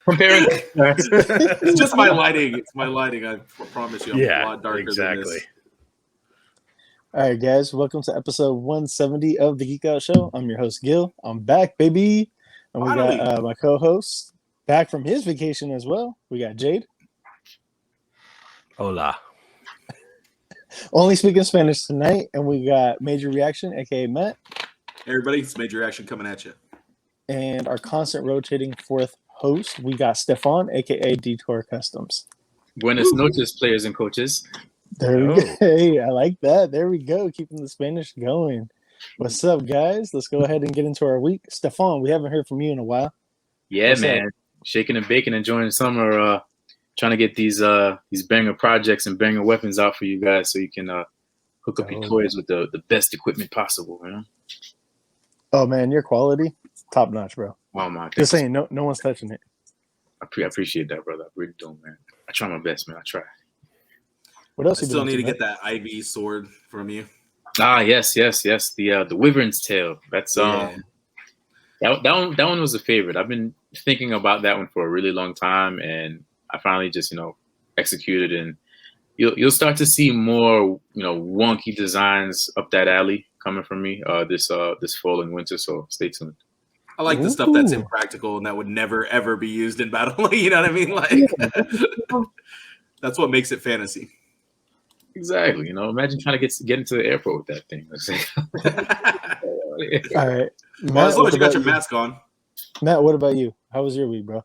Comparing. It's just my lighting. It's my lighting. I promise you, I'm a lot darker than this. All right, guys. Welcome to episode 170 of the Geek Out Show. I'm your host, Gil. I'm back, baby. And we got my co-host back from his vacation as well. We got Jade. Hola. Only speaking Spanish tonight. And we got Major Reaction, a.k.a. Matt. Hey, everybody. It's Major Reaction coming at you. And our constant rotating fourth host, we got Stephan, a.k.a. DTour Customs. Buenas noches, players and coaches. There we go. Hey, I like that. There we go. Keeping the Spanish going. What's up, guys? Let's go ahead and get into our week. Stephan, we haven't heard from you in a while. Yeah, what's man. Up? Shaking and baking, enjoying the summer. Trying to get these banger projects and banger weapons out for you guys so you can hook up your toys with the best equipment possible, you know? Oh, man, your quality, top notch, bro. Oh, my. Just saying, no one's touching it. I appreciate that, brother. I really do, man. I try my best, man. I try. What else? I still need to get that IV sword from you. Ah, yes. The Wyverns Tale. That's that one was a favorite. I've been thinking about that one for a really long time, and I finally just executed. And you'll start to see more wonky designs up that alley coming from me this fall and winter. So stay tuned. I like the stuff that's impractical and that would never ever be used in battle. You know what I mean? Like that's what makes it fantasy. Exactly. Imagine trying to get into the airport with that thing. All right. Matt, as long as you got your mask on. Matt, what about you? How was your week, bro?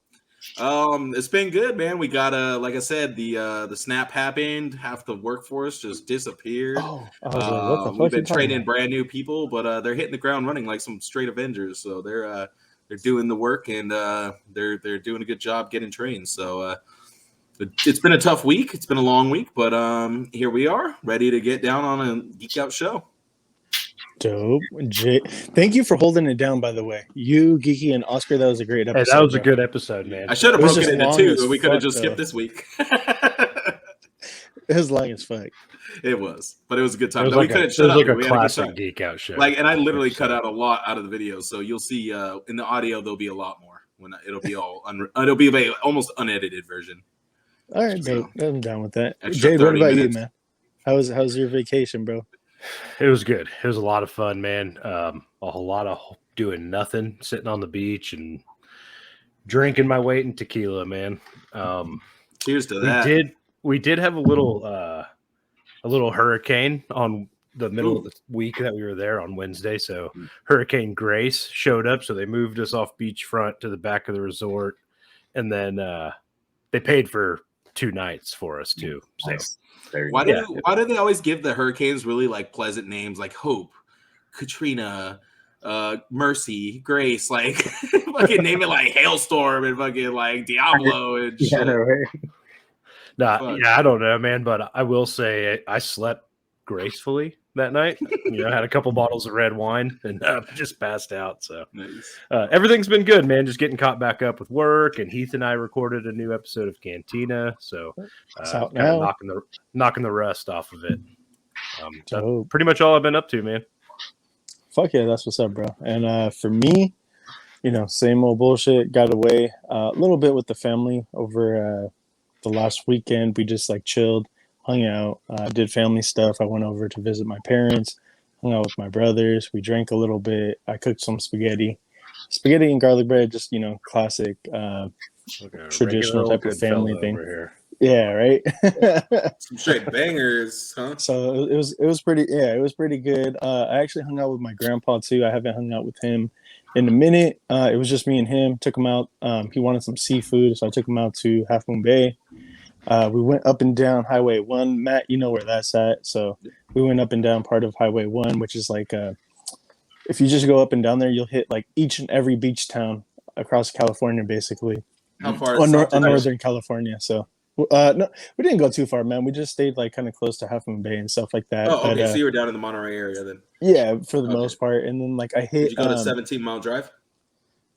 It's been good, man. We got like I said, the snap happened. Half the workforce just disappeared. We've been training brand new people, but they're hitting the ground running like some straight Avengers. So they're doing the work and they're doing a good job getting trained. So it's been a tough week. It's been a long week, but here we are, ready to get down on a Geek Out show. Dope. Thank you for holding it down, by the way. You, Geeky, and Oscar, that was a great episode. Hey, that was a good episode, man. I should have broken it into two, but we could have just skipped this week. It was long as fuck. It was, but it was a good time. It was like a classic Geek Out show. And I literally cut out a lot out of the video, so you'll see in the audio there'll be a lot more. When it'll be it'll be an almost unedited version. All right, bro. I'm down with that. Jay, what about you, man? How's your vacation, bro? It was good. It was a lot of fun, man. A whole lot of doing nothing, sitting on the beach and drinking my weight in tequila, man. Cheers to that. We did have a little hurricane on the middle of the week that we were there on Wednesday. So Hurricane Grace showed up. So they moved us off beachfront to the back of the resort, and then they paid for 2 nights for us too. So. Nice. Why do they always give the hurricanes really like pleasant names like Hope, Katrina, Mercy, Grace? Like fucking name it like Hailstorm and fucking like Diablo and shit. I don't know, man, but I will say I slept gracefully that night. I had a couple bottles of red wine and just passed out. So nice. Everything's been good, man. Just getting caught back up with work, and Heath and I recorded a new episode of Cantina, so kind of knocking the rust off of it. That's pretty much all I've been up to, man. Fuck yeah, that's what's up, bro. And for me, same old bullshit. Got away a little bit with the family over the last weekend. We just chilled, hung out, did family stuff. I went over to visit my parents, hung out with my brothers. We drank a little bit. I cooked some spaghetti and garlic bread, just, classic, traditional type of family thing. Yeah, right. Some straight bangers, huh? So it was pretty good. I actually hung out with my grandpa too. I haven't hung out with him in a minute. It was just me and him. Took him out. He wanted some seafood, so I took him out to Half Moon Bay. We went up and down Highway 1. Matt, you know where that's at. So we went up and down part of Highway 1, which is if you just go up and down there, you'll hit each and every beach town across California, basically. How far? On Northern California. So no, we didn't go too far, man. We just stayed kind of close to Half Moon Bay and stuff like that. Oh, okay. So you were down in the Monterey area then? Yeah, for the most part. And then I hit. Did you go to 17-mile drive?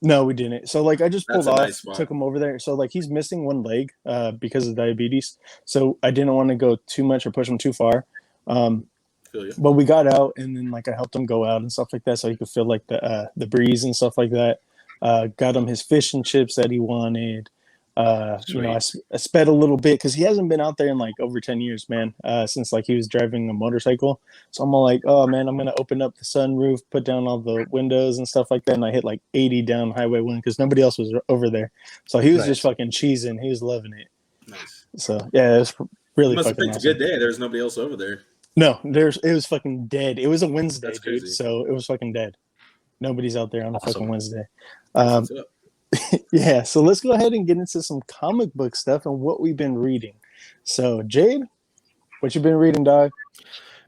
No, we didn't. So I just pulled off, took him over there. So he's missing one leg because of diabetes. So I didn't want to go too much or push him too far. But we got out, and then I helped him go out and stuff like that, so he could feel the breeze and stuff like that. Got him his fish and chips that he wanted. You know, I sped a little bit because he hasn't been out there in like over 10 years, man. Since like he was driving a motorcycle. So I'm all like, oh man, I'm gonna open up the sunroof, put down all the windows and stuff like that, and I hit like 80 down Highway 1 because nobody else was over there. So he was just fucking cheesing. He was loving it. Nice. So yeah, it was really you must have fucking picked awesome. a good day. There's nobody else over there. No, it was fucking dead. It was a Wednesday, That's dude. crazy. So it was fucking dead. Nobody's out there on a fucking Wednesday. Yeah, so let's go ahead and get into some comic book stuff and what we've been reading. So, Jade, what you been reading, dog?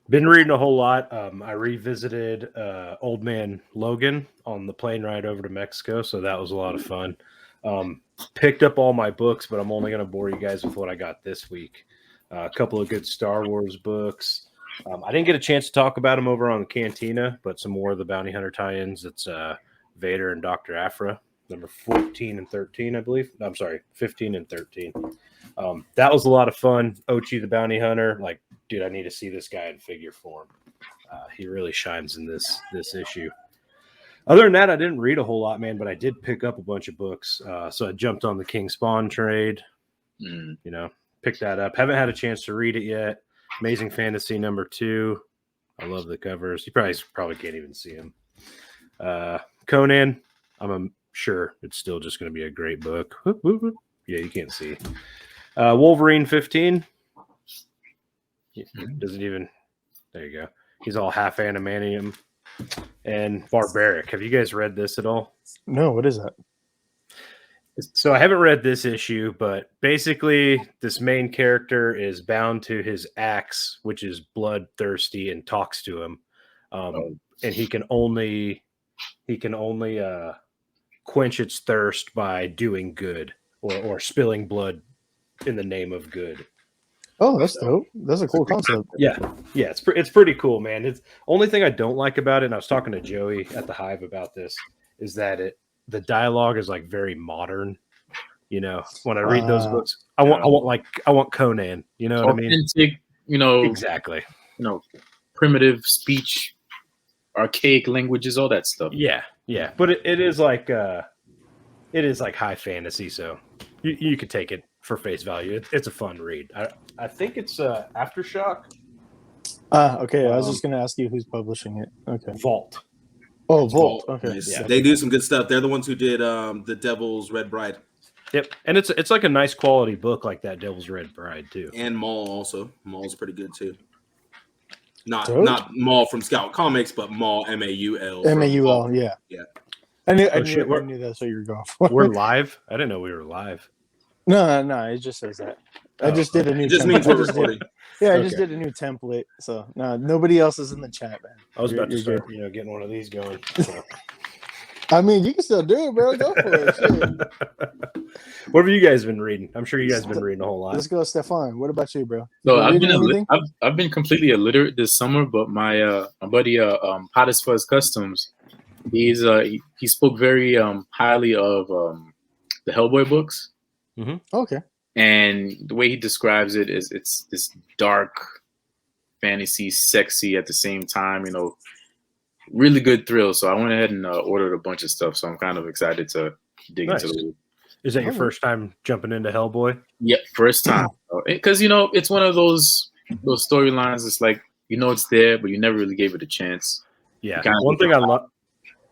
Been reading a whole lot. I revisited Old Man Logan on the plane ride over to Mexico, so that was a lot of fun. Picked up all my books, but I'm only going to bore you guys with what I got this week. A couple of good Star Wars books. I didn't get a chance to talk about them over on Cantina, but some more of the Bounty Hunter tie-ins. It's Vader and Dr. Aphra. Number 14 and 13, I believe. I'm sorry, 15 and 13. That was a lot of fun. Ochi the Bounty Hunter, like, dude, I need to see this guy in figure form. He really shines in this issue. Other than that, I didn't read a whole lot, man, but I did pick up a bunch of books. So I jumped on the King Spawn trade. You know, picked that up. Haven't had a chance to read it yet. Amazing Fantasy number 2. I love the covers. You probably can't even see him. Conan, I'm sure it's still just going to be a great book. Whoop, whoop, whoop. Yeah, you can't see. Wolverine 15. Doesn't even. There you go. He's all half animanium. And Barbaric. Have you guys read this at all? No, what is that? So I haven't read this issue, but basically this main character is bound to his axe, which is bloodthirsty and talks to him. And he can only quench its thirst by doing good or spilling blood in the name of good. Oh, that's dope. That's a cool concept. Yeah, it's pretty cool, man. It's only thing I don't like about it, and I was talking to Joey at the Hive about this, is that the dialogue is like very modern. You know, when I read those books, I want Conan. You know what I mean? Authentic, you know, exactly. You know, primitive speech, archaic languages, all that stuff. Yeah. But it is like high fantasy, so you could take it for face value. It's a fun read. I think it's Aftershock. Okay. I was just gonna ask you who's publishing it. Okay. Vault. Oh, Vault. Okay. Nice. Yeah. They do some good stuff. They're the ones who did the Devil's Red Bride. Yep, and it's like a nice quality book like that Devil's Red Bride too. And Maul also. Maul's pretty good too. Not Maul from Scout Comics, but Maul MAUL. MAUL, yeah. I knew knew that's what you were going for. We're live. I didn't know we were live. No, it just says that. I just did a new. It just means we're recording. I just did a new template. So no, nobody else is in the chat, man. I was about to start, getting one of these going. So. I mean, you can still do it, bro. Go for it. Shit. What have you guys been reading? I'm sure you guys have been reading a whole lot. Let's go, Stephan. What about you, bro? So I've been completely illiterate this summer, but my buddy Hottest Fuzz Customs, he spoke very highly of the Hellboy books. Mm-hmm. Okay. And the way he describes it is it's this dark fantasy, sexy at the same time, really good thrill. So I went ahead and ordered a bunch of stuff. So I'm kind of excited to dig into it. Is that your first time jumping into Hellboy? Yeah, first time. Because, it's one of those storylines. It's like, it's there, but you never really gave it a chance. Yeah.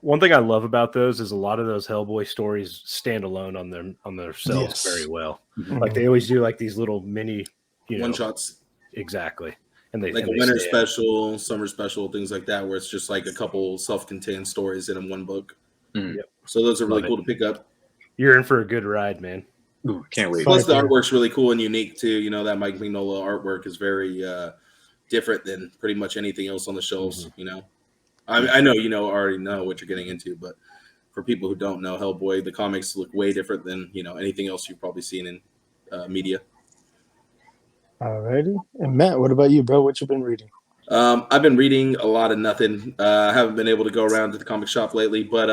One thing I love about those is a lot of those Hellboy stories stand alone on themselves very well. Mm-hmm. Like they always do like these little mini, one shots. Exactly. And they like a winter special, summer special, things like that, where it's just like a couple self-contained stories in one book. Mm. Yep. So those are really cool to pick up. You're in for a good ride, man. Ooh, can't wait. Plus, the artwork's really cool and unique too. That Mike Mignola artwork is very different than pretty much anything else on the shelves. Mm-hmm. I know already know what you're getting into, but for people who don't know Hellboy, the comics look way different than anything else you've probably seen in media. Alrighty. And Matt, what about you, bro? What you been reading? I've been reading a lot of nothing. I haven't been able to go around to the comic shop lately, but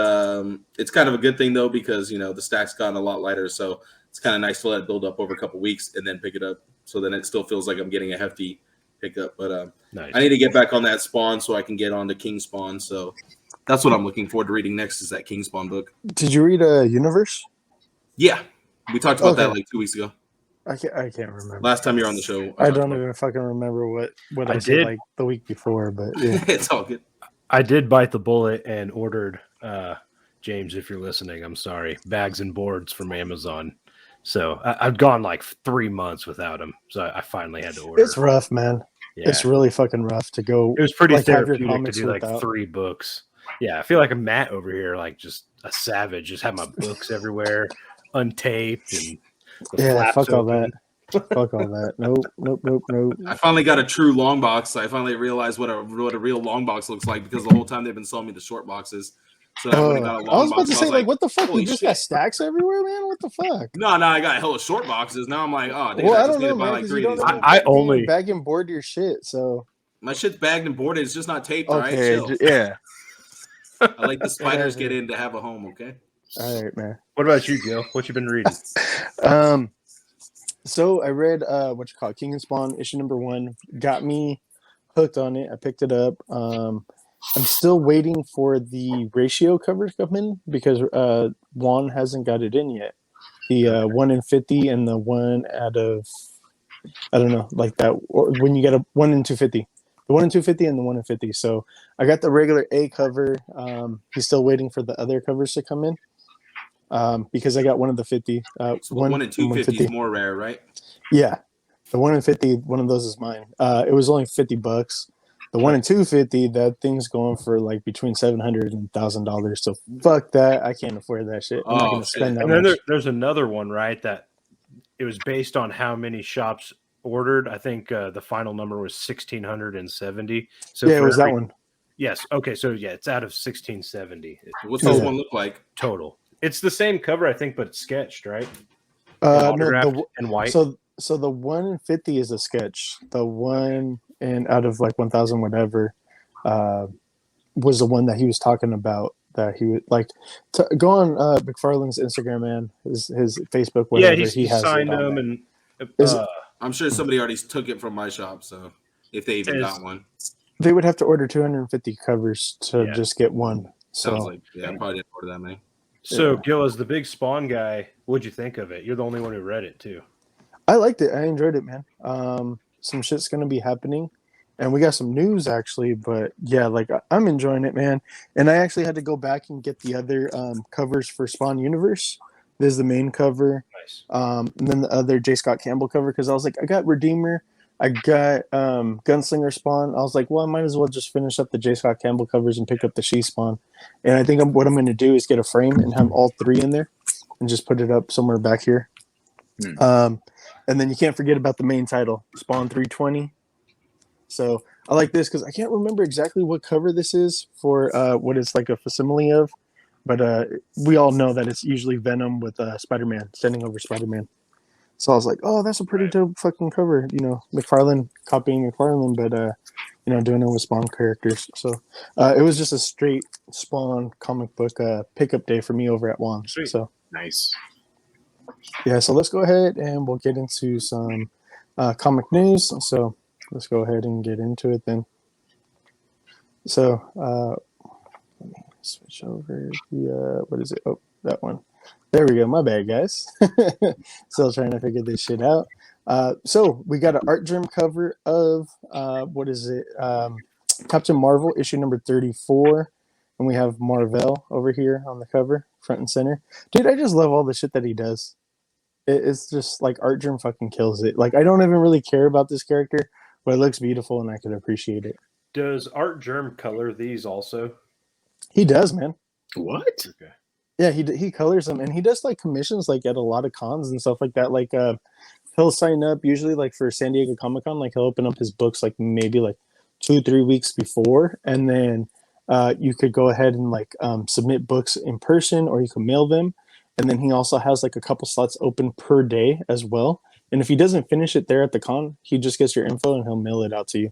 it's kind of a good thing though, because the stack's gotten a lot lighter, so it's kind of nice to let it build up over a couple weeks and then pick it up. So then it still feels like I'm getting a hefty pickup. But nice. I need to get back on that Spawn so I can get on to King Spawn. So that's what I'm looking forward to reading next, is that King Spawn book. Did you read Universe? Yeah. We talked about that like 2 weeks ago. I can't remember. Last time you were on the show. I don't even fucking remember what I said like the week before, but yeah. It's all good. I did bite the bullet and ordered, James, if you're listening, I'm sorry, bags and boards from Amazon. So I've gone like 3 months without them. So I finally had to order. It's rough, man. Yeah. It's really fucking rough to go. It was pretty therapeutic to do like 3 books. Yeah, I feel like a Matt over here, like just a savage. Just have my books everywhere, untaped, and fuck all that. Fuck all that. Nope. I finally got a true long box. I finally realized what a real long box looks like because the whole time they've been selling me the short boxes. So I was about to say, like, what the fuck? You just got stacks everywhere, man? What the fuck? No, I got hella short boxes. Now I'm like, oh, dude, well, I don't need know, to buy man, like 3 of these. I only bag and board your shit, so. My shit's bagged and boarded. It's just not taped, okay, right? Chill. Yeah. I like the spiders get in to have a home, okay? All right, man. What about you, Gil? What you been reading? So I read King and Spawn issue number 1. Got me hooked on it. I picked it up. I'm still waiting for the ratio cover to come in because Juan hasn't got it in yet. The 1 in 50 and the 1 out of, I don't know, like that. Or when you get a 1 in 250. The 1 in 250 and the 1 in 50. So I got the regular A cover. He's still waiting for the other covers to come in because I got one of the 50. So 1 in 250 is more rare, right? Yeah. The 1 in 50, one of those is mine. It was only $50. The 1 in 250, that thing's going for like between $700 and $1,000. So fuck that. I can't afford that shit. I'm not going to spend that much. And then there's another one, right? That it was based on how many shops ordered. I think the final number was 1,670. So yeah, it was that one. Yes. Okay. So yeah, it's out of 1,670. What's this one look like? Total. It's the same cover, I think, but it's sketched, right? No, and white. So the 1 in 50 is a sketch. The one and out of like 1,000 whatever was the one that he was talking about. That he would like to go on McFarlane's Instagram, man, his Facebook, whatever. Yeah, he has signed them, and I'm sure somebody already took it from my shop. So if they even got one, they would have to order 250 covers to just get one. So sounds like I probably didn't order that many. So Gil, as the big Spawn guy, what'd you think of it? You're the only one who read it too. I liked it. I enjoyed it, man. Some shit's gonna be happening. And we got some news actually, but yeah, like I'm enjoying it, man. And I actually had to go back and get the other covers for Spawn Universe. There's the main cover, nice. And then the other J. Scott Campbell cover because I was like, I got Redeemer, I got Gunslinger Spawn. I was like, well, I might as well just finish up the J. Scott Campbell covers and pick up the She Spawn. And I think what I'm going to do is get a frame and have all 3 in there, and just put it up somewhere back here. And then you can't forget about the main title, Spawn 320. So I like this because I can't remember exactly what cover this is for what it's like a facsimile of, but we all know that it's usually Venom with Spider-Man standing over Spider-Man. So I was like, oh, that's a pretty dope fucking cover. You know, McFarlane copying McFarlane, but doing it with Spawn characters. So it was just a straight Spawn comic book pickup day for me over at Juan. So nice. Yeah, so let's go ahead and we'll get into some comic news. So let's go ahead and get into it then. So let me switch over the what is it? Oh, that one. There we go. My bad, guys. Still trying to figure this shit out. So we got an art germ cover of what is it? Captain Marvel issue number 34, and we have Marvel over here on the cover, front and center. Dude, I just love all the shit that he does. It's just like art germ fucking kills it. Like I don't even really care about this character, but it looks beautiful and I can appreciate it. Does art germ color these also? He does, man. What? Okay. Yeah, he colors them, and he does like commissions like at a lot of cons and stuff like that. Like he'll sign up usually like for San Diego Comic-Con, like he'll open up his books like maybe like 2-3 weeks before, and then you could go ahead and like submit books in person, or you can mail them. And then he also has like a couple slots open per day as well. And if he doesn't finish it there at the con, he just gets your info and he'll mail it out to you.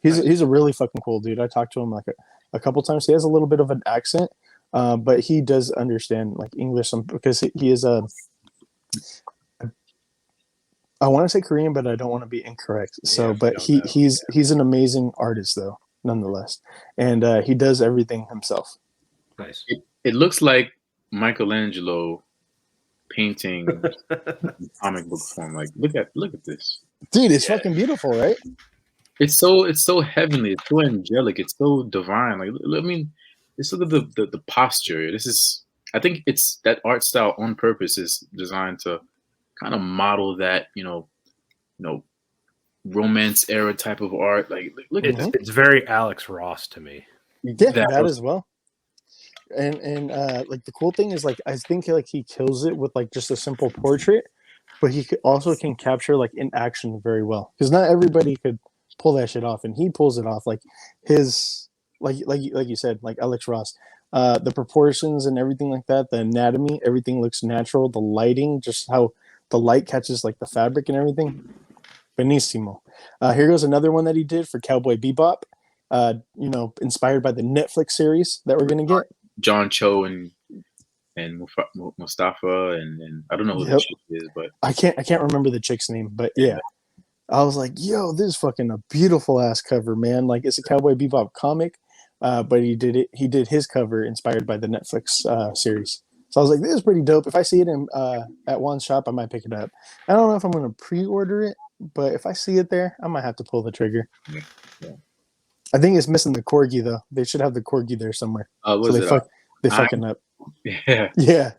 He's a really fucking cool dude. I talked to him like a couple times. He has a little bit of an accent, but he does understand like English because he is a. I want to say Korean, but I don't want to be incorrect. So, but he's an amazing artist though, nonetheless, and he does everything himself. Nice. It looks like Michelangelo painting in comic book form. Like, look at this, dude. It's fucking beautiful, right? It's so heavenly. It's so angelic. It's so divine. Like, I mean, just look at the posture. This is. I think it's that art style on purpose is designed to kind of model that romance era type of art. Like, look at this. It's very Alex Ross to me. Yeah, that as well. And like the cool thing is like I think like he kills it with like just a simple portrait, but he also can capture like in action very well because not everybody could pull that shit off, and he pulls it off. Like his like you said, like Alex Ross, the proportions and everything like that, the anatomy, everything looks natural. The lighting, just how the light catches like the fabric and everything, benissimo. Here goes another one that he did for Cowboy Bebop. Inspired by the Netflix series that we're gonna get. John Cho and Mustafa and I don't know who the chick is, but I can't remember the chick's name, but yeah. I was like, yo, this is fucking a beautiful ass cover, man. Like it's a Cowboy Bebop comic, but he did his cover inspired by the Netflix series. So I was like, this is pretty dope. If I see it in at one shop, I might pick it up. I don't know if I'm gonna pre-order it, but if I see it there, I might have to pull the trigger. Yeah. I think it's missing the corgi though. They should have the corgi there somewhere. So they fucking up. Yeah. Yeah.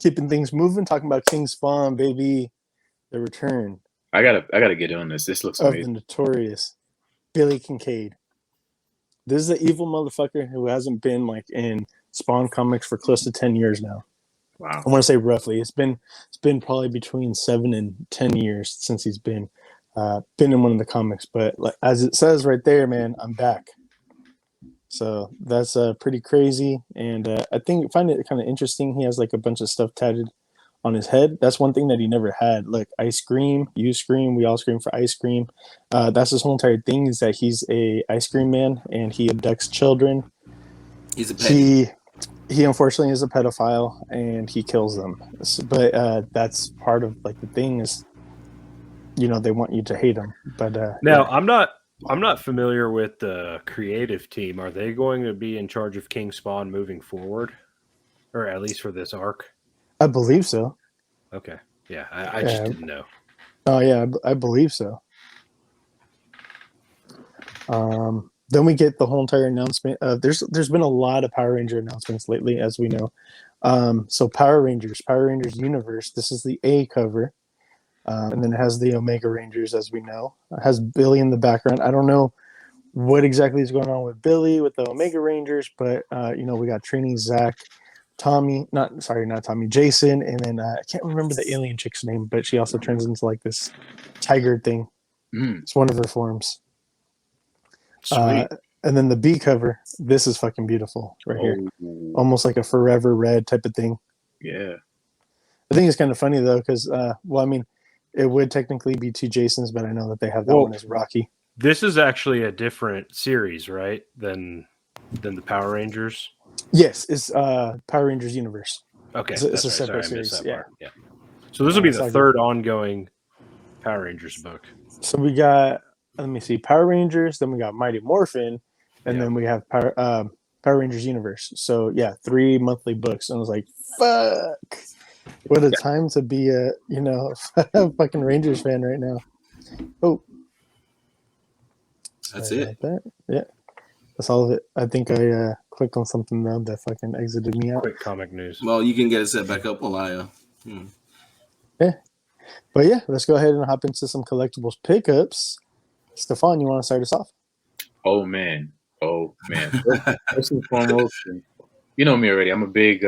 Keeping things moving. Talking about King Spawn, baby. The return. I gotta get on this. This looks amazing. Of the notorious Billy Kincaid. This is the evil motherfucker who hasn't been like in Spawn comics for close to 10 years now. Wow. I want to say roughly. It's been probably between 7 and 10 years since he's been in one of the comics, but as it says right there, man, I'm back. So that's pretty crazy, and I find it kind of interesting. He has like a bunch of stuff tatted on his head. That's one thing that he never had. Like I scream, you scream, we all scream for ice cream. That's his whole entire thing is that he's a ice cream man and he abducts children. He's a pedophile. He unfortunately is a pedophile and he kills them. But that's part of like the thing is. They want you to hate them. But now yeah. I'm not familiar with the creative team. Are they going to be in charge of King Spawn moving forward, or at least for this arc? I believe so. Okay, yeah, I just didn't know. Oh yeah, I believe so. Then we get the whole entire announcement. There's been a lot of Power Ranger announcements lately, as we know. So Power Rangers Universe. This is the A cover. And then it has the Omega Rangers, as we know. It has Billy in the background. I don't know what exactly is going on with Billy with the Omega Rangers, but we got Trini, Zach, not Tommy, Jason, and then I can't remember the alien chick's name, but she also turns into like this tiger thing. It's one of her forms. Sweet. And then the B cover. This is fucking beautiful right here, almost like a Forever Red type of thing. Yeah. I think it's kind of funny though, because it would technically be two Jasons, but I know that they have that one as Rocky. This is actually a different series, right? Than the Power Rangers. Yes, it's Power Rangers Universe. Okay, it's a separate series. Yeah. So this will be the third ongoing Power Rangers book. So we got, let me see, Power Rangers, then we got Mighty Morphin, and then we have Power Rangers Universe. So yeah, 3 monthly books, and I was like, fuck. What a time to be a fucking Rangers fan right now. Oh, that's it. Yeah, that's all of it. I think I clicked on something though that fucking exited me out. Quick comic news. Well, you can get it set back up while I. Yeah, but yeah, let's go ahead and hop into some collectibles pickups. Stephan, you want to start us off? Oh man. First and foremost, you know me already. I'm a big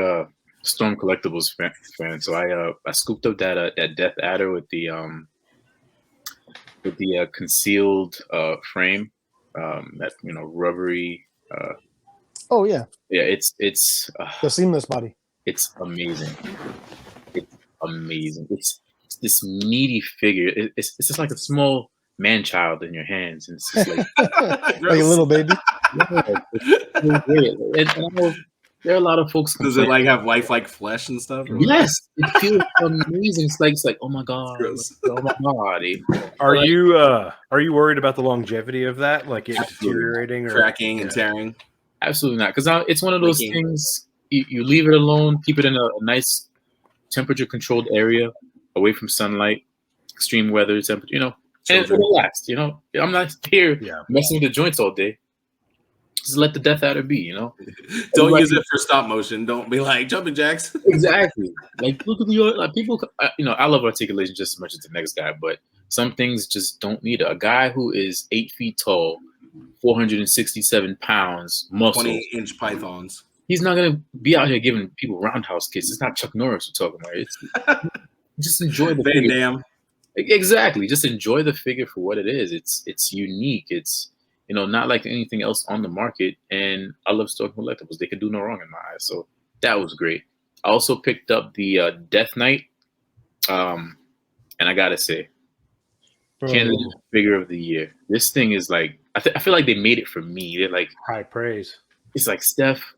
Storm Collectibles fan, so I scooped up that Death Adder with the concealed frame, that rubbery. Oh yeah. Yeah, it's the seamless body. It's amazing. It's amazing. It's this meaty figure. It's just like a small man child in your hands, and it's just like like a little baby. Yeah, it's great. And I know there are a lot of folks. Does it like have lifelike flesh and stuff? Yes, it feels amazing. It's like oh my god, oh my god. Are you worried about the longevity of that, like it deteriorating or cracking and tearing? Absolutely not, because it's one of those things. you leave it alone, keep it in a nice temperature controlled area, away from sunlight, extreme weather, temperature, and it'll last. I'm not here messing with the joints all day. Just let the Death Adder be. Don't use it for stop motion. Don't be like jumping jacks. Exactly. Like look at people. I love articulation just as much as the next guy, but some things just don't need it. A guy who is 8 feet tall, 467 pounds, muscle, 20-inch pythons. He's not gonna be out here giving people roundhouse kicks. It's not Chuck Norris we're talking about. It's just enjoy the Van Damme. Exactly. Just enjoy the figure for what it is. It's unique. It's not like anything else on the market. And I love Store Collectibles. They could do no wrong in my eyes. So that was great. I also picked up the Death Knight. And I gotta say, candidate figure of the year. This thing is like I feel like they made it for me. They're like high praise. It's like, Steph,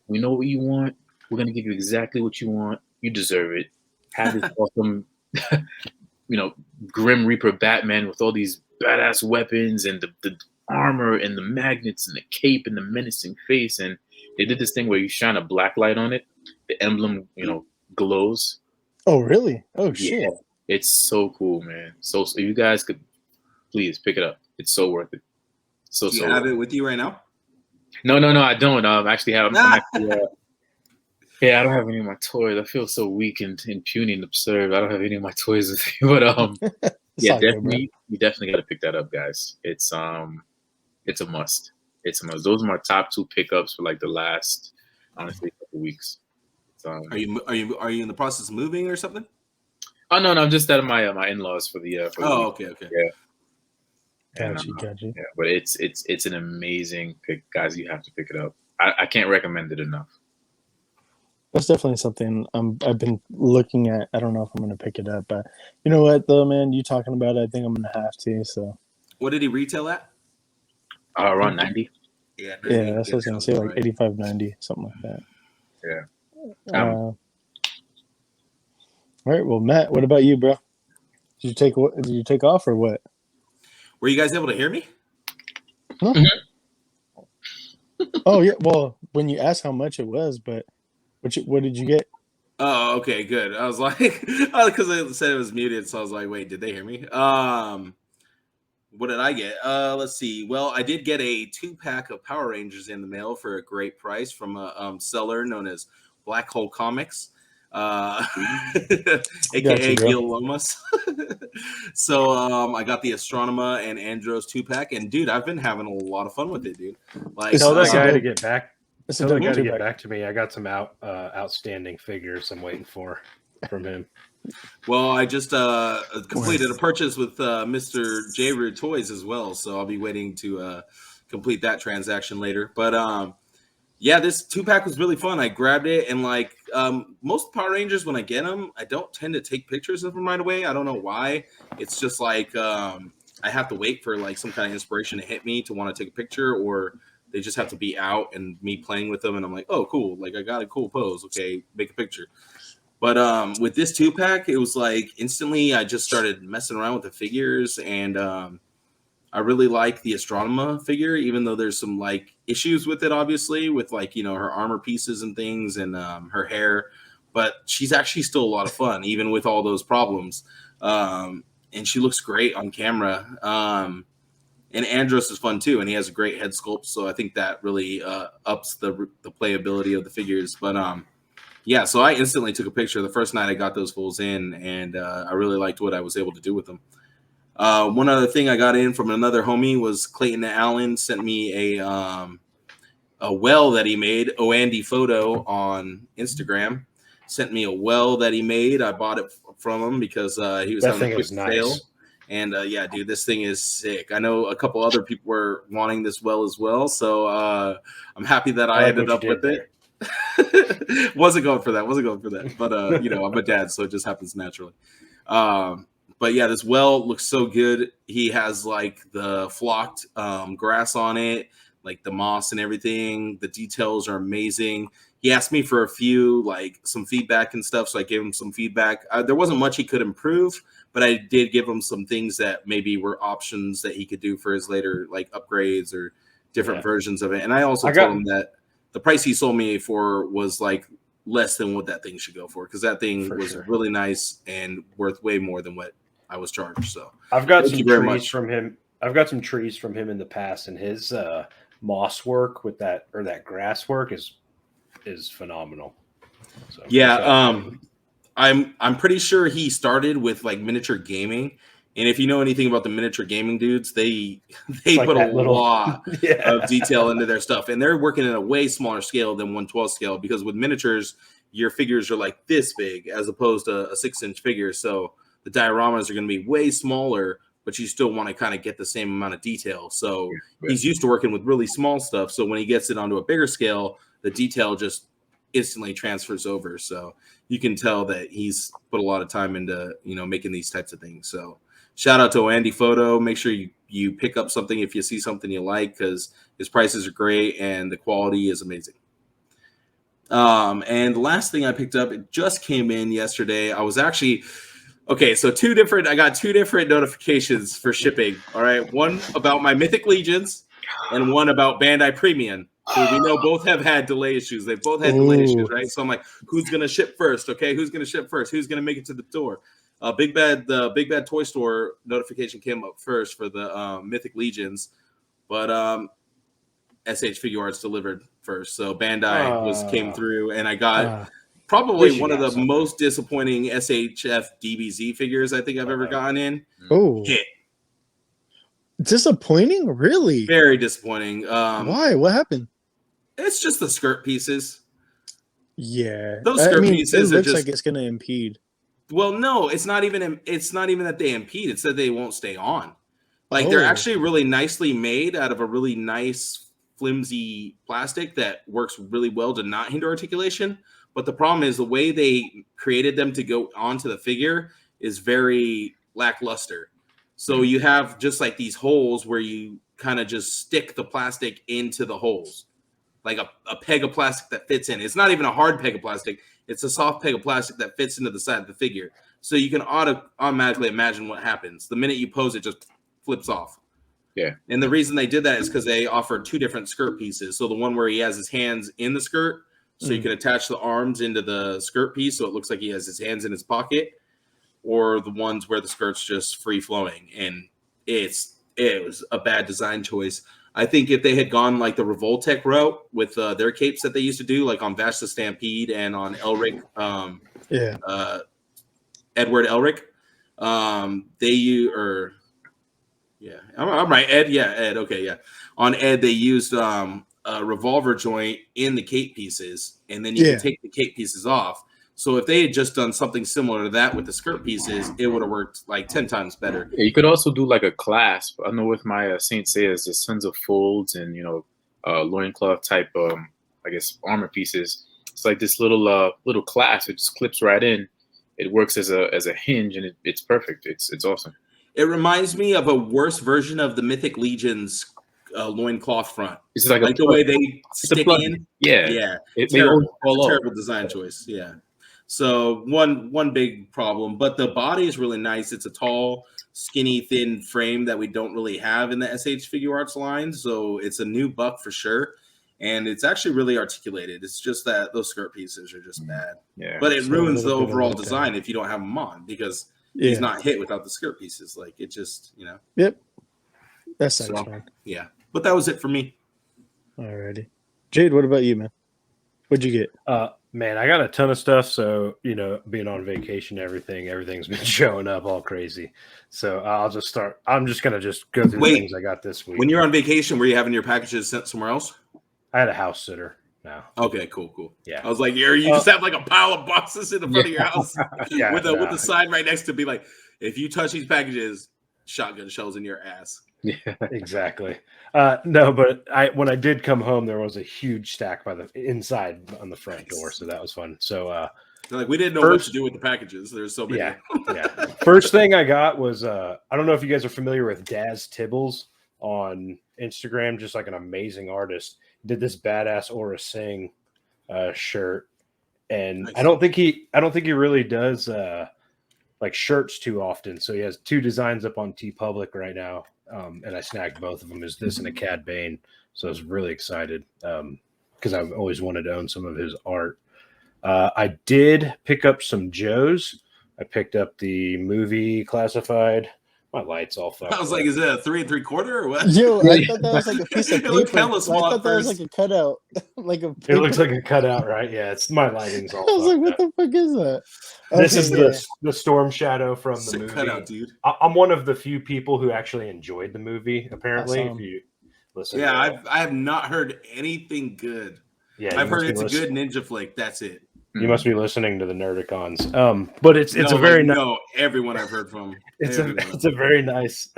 we know what you want. We're gonna give you exactly what you want. You deserve it. Have this awesome, Grim Reaper Batman with all these badass weapons and the armor and the magnets and the cape and the menacing face. And they did this thing where you shine a black light on it. The emblem, glows. Oh, really? Oh, shit. Yeah, it's so cool, man. So you guys could please pick it up. It's so worth it. Do you have it with you right now? No, I don't. I don't have any of my toys. I feel so weak and puny and absurd. I don't have any of my toys with me. But definitely, you definitely got to pick that up, guys. It's a must. It's a must. Those are my top 2 pickups for like the last, honestly, couple weeks. Are you in the process of moving or something? Oh no, I'm just at my in-laws for the. Okay. Yeah. Gotcha. Yeah, but it's an amazing pick, guys. You have to pick it up. I can't recommend it enough. That's definitely something I've been looking at. I don't know if I'm going to pick it up, but you know what, though, man? You talking about it, I think I'm going to have to. So, what did he retail at? Around 90. Yeah, that's what I was going to say, like 85, 90, something like that. Yeah. All right. Well, Matt, what about you, bro? Did you take off or what? Were you guys able to hear me? Huh? Oh yeah. Well, when you asked how much it was, but what did you get? Oh, okay, good. I was like, because I said it was muted, so I was like, wait, did they hear me? What did I get? Let's see. Well, I did get a 2-pack of Power Rangers in the mail for a great price from a seller known as Black Hole Comics, aka Gil Lomas. So I got the Astronema and Andros 2-pack, and dude, I've been having a lot of fun with it, dude. Like, tell that guy to get back. Tell that guy to get back to me. I got some outstanding figures I'm waiting for from him. Well, I just completed a purchase with Mr. J. Root Toys as well, so I'll be waiting to complete that transaction later. But yeah, this 2-pack was really fun. I grabbed it, and like most Power Rangers, when I get them, I don't tend to take pictures of them right away. I don't know why. It's just like I have to wait for like some kind of inspiration to hit me to want to take a picture, or they just have to be out and me playing with them, and I'm like, oh, cool. Like, I got a cool pose. Okay, make a picture. But with this 2-pack, it was like instantly I just started messing around with the figures, and I really like the Astronema figure, even though there's some like issues with it, obviously, with like, her armor pieces and things and her hair. But she's actually still a lot of fun, even with all those problems. And she looks great on camera. And Andros is fun too, and he has a great head sculpt, so I think that really ups the playability of the figures. But yeah, so I instantly took a picture the first night I got those fools in, and I really liked what I was able to do with them. One other thing I got in from another homie was Clayton Allen sent me a well that he made. Andy Photo on Instagram sent me a well that he made. I bought it from him because he was having a quick sale. And yeah, dude, this thing is sick. I know a couple other people were wanting this well as well, so I'm happy that I ended up with it. Wasn't going for that. But I'm a dad, so it just happens naturally. But yeah, this well looks so good. He has like the flocked grass on it, like the moss and everything. The details are amazing. He asked me for some feedback and stuff, so I gave him some feedback. There wasn't much he could improve, but I did give him some things that maybe were options that he could do for his later like upgrades or different versions of it. And I also told him that the price he sold me for was like less than what that thing should go for, because that thing was really nice and worth way more than what I was charged. So I've got some trees from him. I've got some trees from him in the past, and his moss work with that grass work is phenomenal. So, yeah, I'm pretty sure he started with like miniature gaming. And if you know anything about the miniature gaming dudes, they like put a lot of detail into their stuff. And they're working at a way smaller scale than 1/12 scale, because with miniatures, your figures are like this big as opposed to a 6-inch figure. So the dioramas are going to be way smaller, but you still want to kind of get the same amount of detail. So he's used to working with really small stuff. So when he gets it onto a bigger scale, the detail just instantly transfers over. So you can tell that he's put a lot of time into, making these types of things. So shout out to Andy Photo. Make sure you pick up something if you see something you like, because his prices are great and the quality is amazing. And the last thing I picked up, it just came in yesterday. I was actually so I got two different notifications for shipping. All right, one about my Mythic Legions and one about Bandai Premium, who we know both have had delay issues. They've both had delay issues, right? So I'm like, who's gonna ship first? Okay, who's gonna ship first? Who's gonna make it to the door? The Big Bad Toy Store notification came up first for the Mythic Legions, but SH Figure Arts delivered first. So Bandai came through, and I got probably one of the most disappointing SHF DBZ figures I think I've ever gotten in. Oh, disappointing? Really? Very disappointing. Why? What happened? It's just the skirt pieces. Yeah, those skirt pieces it looks like it's gonna impede. Well, no, it's not even that they impede. It's that they won't stay on. Like they're actually really nicely made out of a really nice flimsy plastic that works really well to not hinder articulation. But the problem is the way they created them to go onto the figure is very lackluster. So you have just like these holes where you kind of just stick the plastic into the holes, like a peg of plastic that fits in. It's not even a hard peg of plastic. It's a soft peg of plastic that fits into the side of the figure. So you can automatically imagine what happens. The minute you pose, it just flips off. Yeah. And the reason they did that is because they offered two different skirt pieces. So the one where he has his hands in the skirt, so you can attach the arms into the skirt piece so it looks like he has his hands in his pocket, or the ones where the skirt's just free flowing. And it was a bad design choice. I think if they had gone like the Revoltech route with their capes that they used to do, like on Vash the Stampede and on Elric, Edward Elric, I'm right, Ed. Yeah, Ed. Okay, yeah. On Ed, they used a revolver joint in the cape pieces, and then you can take the cape pieces off. So if they had just done something similar to that with the skirt pieces, it would have worked like 10 times better. Yeah, you could also do like a clasp. I know with my Saint Seiya's, there's tons of folds and loincloth type I guess armor pieces. It's like this little clasp. It just clips right in. It works as a hinge, and it's perfect. It's awesome. It reminds me of a worse version of the Mythic Legion's loincloth front. It's like the way they stick in. Yeah. It's a terrible design choice. Yeah. So one big problem, but the body is really nice. It's a tall, skinny, thin frame that we don't really have in the SH Figure Arts line. So it's a new buck for sure. And it's actually really articulated. It's just that those skirt pieces are just bad. Yeah. But it ruins the overall design if you don't have them on, because he's not hit without the skirt pieces. Like it just, Yep. That's fine. Yeah. But that was it for me. Alrighty. Jade, what about you, man? What'd you get? Man, I got a ton of stuff. So, being on vacation, everything's been showing up all crazy. So I'll just start. I'm just going to go through the things I got this week. When you're on vacation, were you having your packages sent somewhere else? I had a house sitter now. Okay, cool. Yeah. I was like, you just have like a pile of boxes in the front of your house with the sign right next to be like, if you touch these packages, shotgun shells in your ass. Yeah, exactly. No, but when I did come home, there was a huge stack by the inside on the front door, so that was fun. So like we didn't know what to do with the packages. There's so many. Yeah. First thing I got was I don't know if you guys are familiar with Daz Tibbles on Instagram, just like an amazing artist. Did this badass Aura Singh shirt, and nice. I don't think he really does like shirts too often. So he has two designs up on TeePublic right now. And I snagged both of them. Is this and a Cad Bane? So I was really excited. because I've always wanted to own some of his art. I did pick up some Joes. I picked up the movie classified. My light's all fucked. I was like, is it a 3 3/4 or what? Yo, I thought that was like a piece of It looked paper. hella small I at thought that was first. like a cutout. Like a It paper. looks like a cutout, right? Yeah, it's my lighting's all I was like, fucked what up. the fuck is that? This Okay, is the Storm Shadow from the Sick movie. cutout, dude. I'm one of the few people who actually enjoyed the movie. Apparently, Awesome. if you listen, Yeah, I have not heard anything good. yeah, I've heard it's a good ninja flick. That's it. You must be listening to the Nerdicons. But it's No, a very like, nice. no, everyone I've heard from. It's a very nice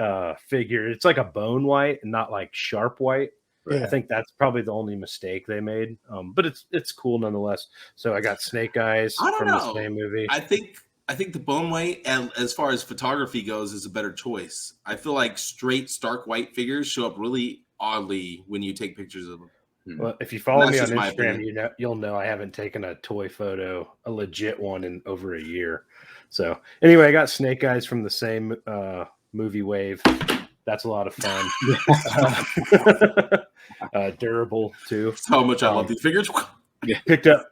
figure. It's like a bone white and not like sharp white. Yeah. I think that's probably the only mistake they made. But it's cool nonetheless. So I got Snake Eyes from the same movie. I think the bone white, as far as photography goes, is a better choice. I feel like straight stark white figures show up really oddly when you take pictures of them. Well, if you follow me on just my Instagram, you'll know I haven't taken a toy photo, a legit one, in over a year. So anyway, I got Snake Eyes from the same movie wave. That's a lot of fun. Durable too. That's how much I love these figures. Picked up,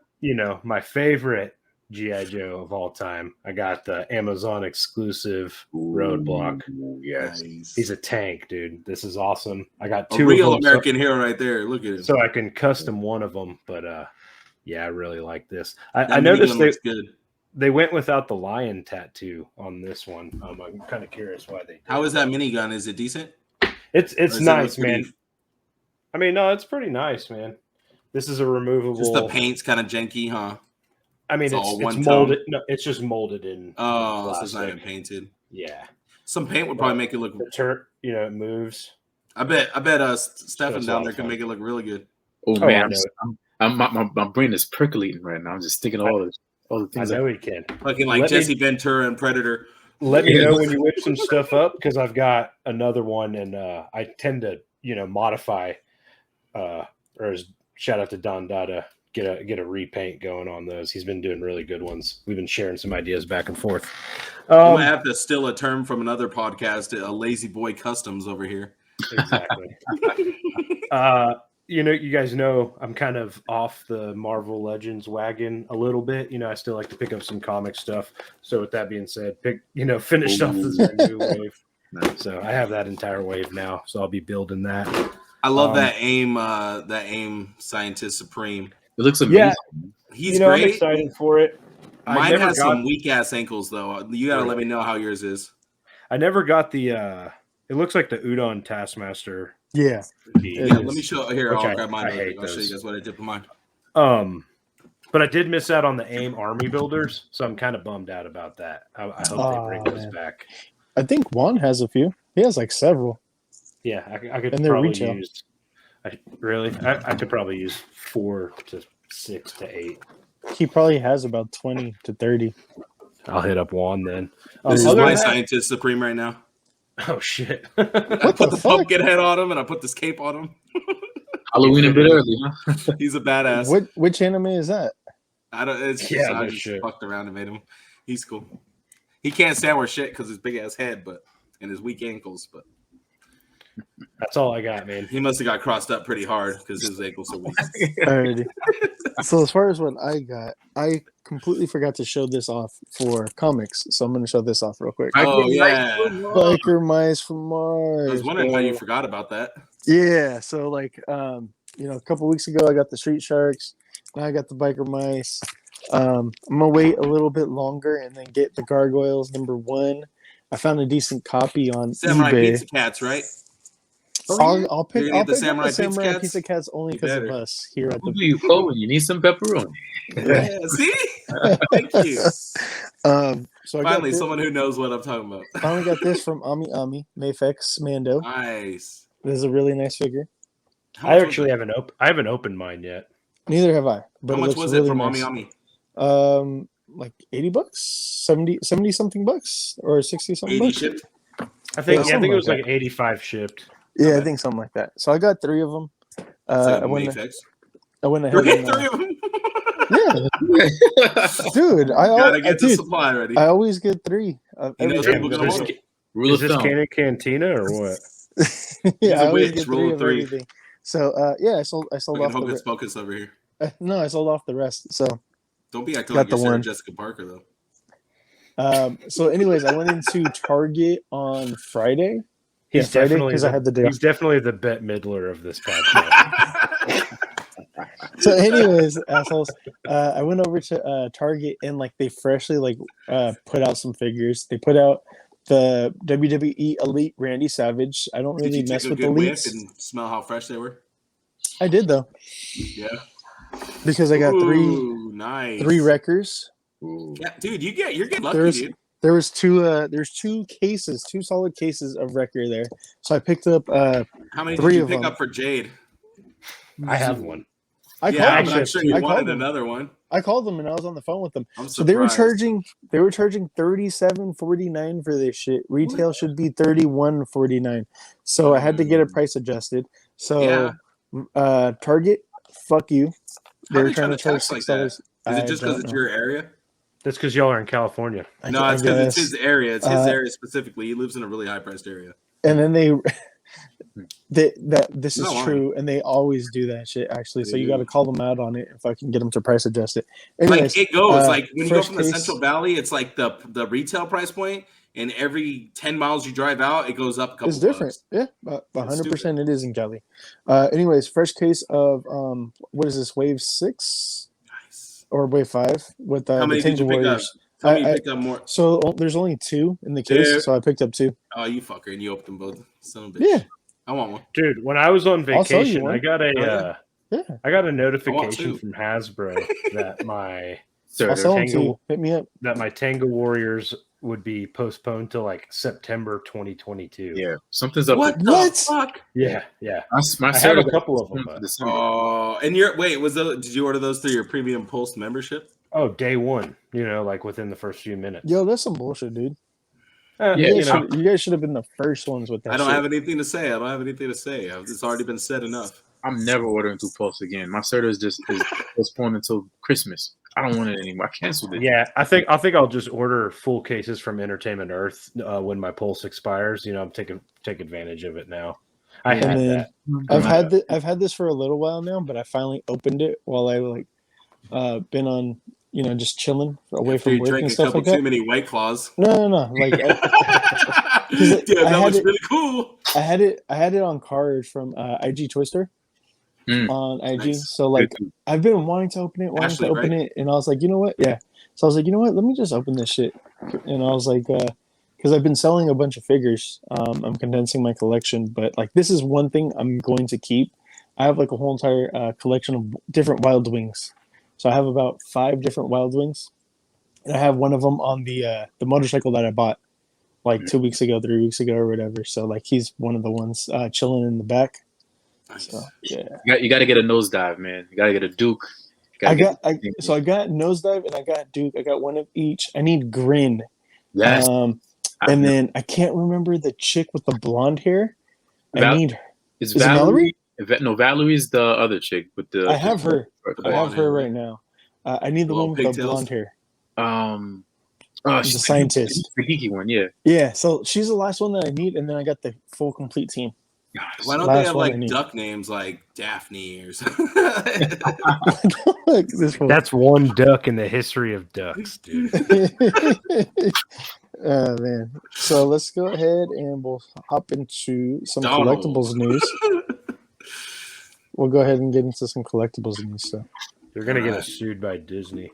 my favorite G.I. Joe of all time. I got the Amazon exclusive Roadblock. Yes. Nice. He's a tank, dude. This is awesome. I got A two real of them, American hero right there. Look at it. so I can custom one of them. But yeah, I really like this. I That noticed minigun looks good. they went without the lion tattoo on this one. I'm kind of curious why they did. How is that minigun? Is it decent? It's nice, man. Pretty, I mean, no, it's pretty nice, man. This is a removable. just the paint's kind of janky, huh? I mean, all one it's molded. No, it's just molded in. Oh, so it's not plastic. even painted. Yeah. Some paint would probably make it look. The turret, it moves. I bet. Stephan Shows down a there lot can of make it look really good. Oh I man, know. my brain is percolating right now. I'm just thinking all the I things. know he can. Fucking like Let me- Jesse Ventura and Predator. Let me know when you whip some stuff up, because I've got another one, and I tend to modify. Or shout out to Don Dada. Get a repaint going on those. He's been doing really good ones. We've been sharing some ideas back and forth. I might have to steal a term from another podcast, a lazy boy customs over here. Exactly. You guys know I'm kind of off the Marvel Legends wagon a little bit. I still like to pick up some comic stuff. So with that being said, finished off this new wave. So I have that entire wave now. So I'll be building that. I love that AIM Scientist Supreme. It looks amazing. Yeah. He's I'm great. excited for it. Mine has some weak ass ankles though. You gotta let me know how yours is. I never got the. It looks like the Udon Taskmaster. Yeah. Let me show here. I'll grab mine. I'll show you those. guys what I did for mine. But I did miss out on the AIM Army Builders, so I'm kind of bummed out about that. I hope they bring those back. I think Juan has a few. He has like several. Yeah, I could And they're probably retail. use. I could probably use 4 to 6 to 8. He probably has about 20 to 30. I'll hit up Juan then. This is Other my than that- Scientist Supreme right now. Oh shit! I put the pumpkin head on him and I put this cape on him. Halloween a bit early, huh? He's a badass. Which anime is that? I don't. It's Yeah, I no just shit. fucked around and made him. He's cool. He can't stand where shit because his big ass head, and his weak ankles. But That's all I got, man. he must have got crossed up pretty hard because his ankles are weak. Alrighty. So as far as what I got, I completely forgot to show this off for comics. So I'm going to show this off real quick. Oh yeah. Biker Mice from Mars. I was wondering how you forgot about that. Yeah, so like a couple weeks ago I got the Street Sharks. Now I got the Biker Mice. I'm gonna wait a little bit longer and then get the Gargoyles #1. I found a decent copy on Samurai eBay. Pizza Cats, right? I'll pick You're gonna up get the the Samurai Samurai Pizza Pizza Cats only You because of better. us here at Who do the. you call when you need some pepperoni? Yeah, see? Thank you. So I Finally, got someone who knows what I'm talking about. finally got this from Ami Mayfex Mando. Nice. This is a really nice figure. How I much was actually it? haven't opened mine yet. Neither have I. But How it much looks was really it from nice. Ami? Like $80, 70 something bucks, or 60 something 80 bucks. shipped. I think something it was like like 85 shipped. Yeah, I Okay. think something like that. So I got 3 of them. It's like I a went Mayfix. ahead You're and, getting 3 of them. yeah, dude. Gotta get the supply ready. I always get 3 of He knows everything. people gonna want them. Rule Is of this thumb. Cannon Cantina or what? Yeah, a I always witch, get rule 3 of of 3. everything. So yeah, I sold off Hocus Pocus over here. No, I sold off the rest. So don't be acting like you're Sarah Jessica Parker though. So anyways, I went into Target on Friday. He's definitely because I had the day. He's definitely the Bette Midler of this podcast. So anyways, assholes, I went over to Target and like they freshly put out some figures. They put out the WWE Elite Randy Savage. I don't really mess with elites. And smell how fresh they were. I did though. Yeah. Because I got three wreckers. Ooh. Yeah, dude, you're getting lucky, dude. There's two cases, two solid cases of wrecker there. So I picked up how many did you pick up for Jade? I have one. I'm sure you wanted another one. I called them and I was on the phone with them. So they were charging $37.49 for this shit. Retail should be $31.49. So I had to get a price adjusted. So Target, fuck you. They were trying to charge $6. Is it just because it's your area? That's because y'all are in California. No, it's because it's his area. It's his area specifically. He lives in a really high priced area. And then this is true, and they always do that shit actually. So you got to call them out on it if I can get them to price adjust it. Anyways, like it goes like when you go from the Central Valley, it's like the retail price point, and every 10 miles you drive out, it goes up a couple. It's different, bucks. Yeah, 100%. It is in Cali. Anyways, fresh case of what is this? Wave 6 or Wave 5 with how many the did you pick up? Tell me you picked up more. So there's only 2 in the case, so I picked up 2. Oh, you fucker! And you opened them both, son of a bitch. Yeah. I want one, dude. When I was on vacation, I got a notification from Hasbro that my hit me up that my Tango Warriors would be postponed to like September 2022. Yeah, something's up. What the fuck? Yeah. I had a couple of them. Oh, and did you order those through your Premium Pulse membership? Oh, day one. Like within the first few minutes. Yo, that's some bullshit, dude. You guys should have been the first ones with that. I don't have anything to say. It's already been said enough. I'm never ordering through Pulse again. My Serta is postponed until Christmas. I don't want it anymore. I canceled it. Yeah, I think I'll just order full cases from Entertainment Earth when my Pulse expires. I'm take advantage of it now. I've had this for a little while now, but I finally opened it while I been on. Just chilling away from work and stuff like that. Too many White Claws. No. Like, that was really cool. I had it on card from IG Twister on IG. Nice. So I've been wanting to open it, and I was like, you know what? Yeah. So I was like, you know what? Let me just open this shit. And I was like, because I've been selling a bunch of figures. I'm condensing my collection, but this is one thing I'm going to keep. I have a whole entire collection of different Wild Wings. So I have about 5 different Wild Wings, and I have one of them on the motorcycle that I bought 2 weeks ago, 3 weeks ago, or whatever. So he's one of the ones chilling in the back. Nice. So yeah, you got to get a nosedive, man. You got to get a Duke. I got nosedive and I got Duke. I got one of each. I need Grin. Yes. And then I can't remember the chick with the blonde hair. Is Valerie? No, Valerie's the other chick with the. I have her. I have her right now. I need the one with the blonde hair. The scientist, the geeky one, yeah. Yeah, so she's the last one that I need, and then I got the full complete team. Why don't they have duck names like Daphne or something? That's one duck in the history of ducks, dude. Oh man. So let's go ahead and we'll hop into some collectibles news. We'll go ahead and get into some collectibles news. So they're gonna get us sued by Disney.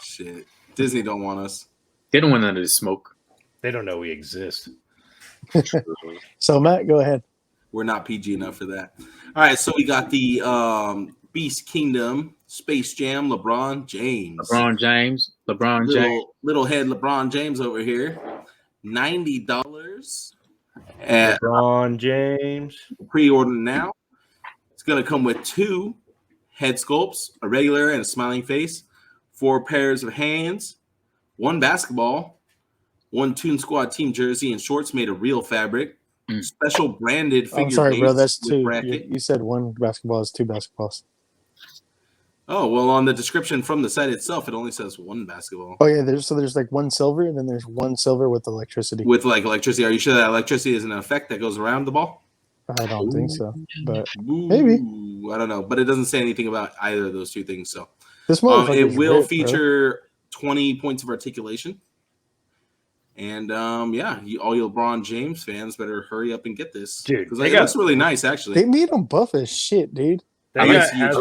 Shit. Disney don't want us. They don't want none of this smoke. They don't know we exist. So Matt, go ahead. We're not PG enough for that. All right, so we got the Beast Kingdom Space Jam LeBron James. Little head LeBron James over here. $90 at LeBron James. Pre-order now. It's going to come with 2 head sculpts, a regular and a smiling face, 4 pairs of hands, 1 basketball, 1 Toon Squad team jersey and shorts made of real fabric, special branded figure. I'm sorry, bro. That's 2. You said 1 basketball is 2 basketballs. Oh, well, on the description from the site itself, it only says 1 basketball. Oh, yeah. There's 1 silver, and then there's 1 silver with electricity. With electricity. Are you sure that electricity is an effect that goes around the ball? I don't think so, but Ooh, maybe. I don't know, but it doesn't say anything about either of those two things. So This motherfucker it will ripped, feature 20 points of articulation. And yeah, all you LeBron James fans better hurry up and get this, dude. Because it looks really nice, actually. They made him buff as shit, dude. His head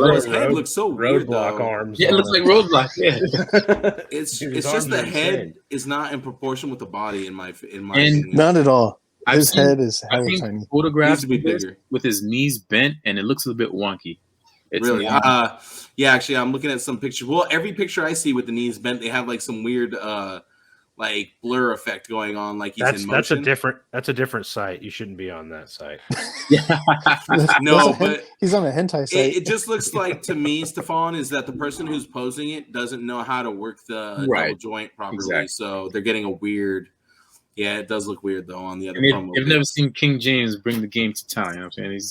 looks so weird, Roadblock though. arms. Yeah, it looks like Roadblock. Yeah, it's Dude, just the head is not in proportion with the body, in my And opinion. Not at all. I've His seen- head is hella I've seen tiny. photographs Needs to be of this bigger. with his knees bent, and it looks a bit wonky. It's Really? not- Yeah, actually, I'm looking at some pictures. Well, every picture I see with the knees bent, they have like some weird like blur effect going on, like he's in motion. That's a different site. You shouldn't be on that site. yeah. No, but he's on a hentai site. it just looks like to me, Stephan, is that the person who's posing it doesn't know how to work the double joint properly, Exactly. so they're getting a weird. Yeah, it does look weird though on the other. And you've never seen King James bring the game to town. You know what I'm saying?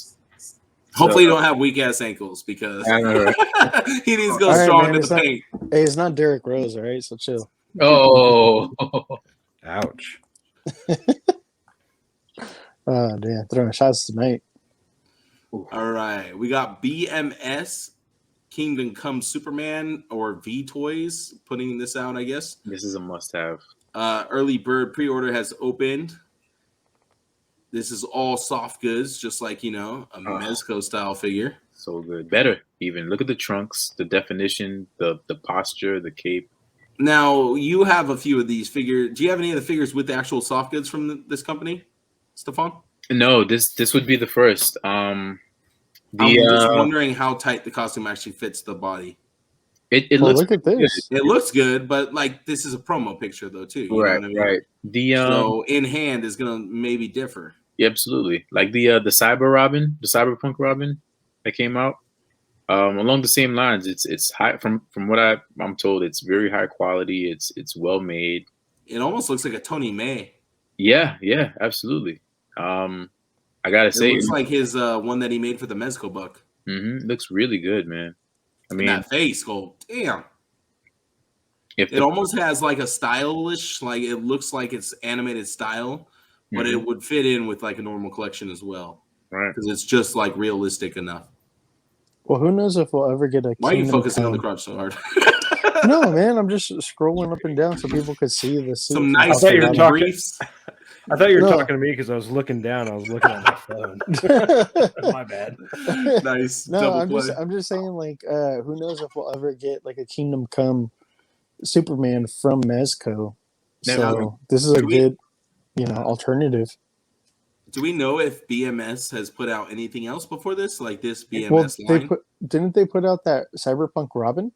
Hopefully, you don't have weak ass ankles, because I know, right? he needs to go All right, strong man, to it's the not- paint. Hey, it's not Derrick Rose, all right? So chill. Oh, Ouch. Oh, damn. Throwing shots tonight. All right, we got BMS Kingdom Come Superman, or V Toys, putting this out, I guess. this is a must-have. Early bird pre-order has opened. This is all soft goods, just like, a Mezco style figure. So good, better even. Look at the trunks, the definition, the posture, the cape. Now, you have a few of these figures. Do you have any of the figures with the actual soft goods from this company, Stephan? No, this would be the first. I'm just wondering how tight the costume actually fits the body. It looks look at this. It looks good, but like this is a promo picture though too. You know what I mean? Right. The so in hand is gonna maybe differ. Yeah, absolutely. Like the Cyberpunk Robin that came out. Along the same lines, it's high from what I'm told. It's very high quality. It's well made. It almost looks like a Tony May. Yeah, absolutely. I gotta say, it looks like his one that he made for the Mezco buck. Looks really good, man. I mean, that face sculpt, damn. It almost has like a stylish, like it looks like it's animated style, but it would fit in with like a normal collection as well, right? Because it's just like realistic enough. Well, who knows if we'll ever get a. Why are you focusing on the crotch so hard? No, man, I'm just scrolling up and down so people could see the suit. Some nice briefs. I thought you were talking to me because I was looking down. I was looking at my phone. My bad. Nice. No, I'm just saying, like, who knows if we'll ever get like a Kingdom Come Superman from Mezco. So this is a good, alternative. Do we know if BMS has put out anything else before this, like this BMS line? Didn't they put out that Cyberpunk Robin?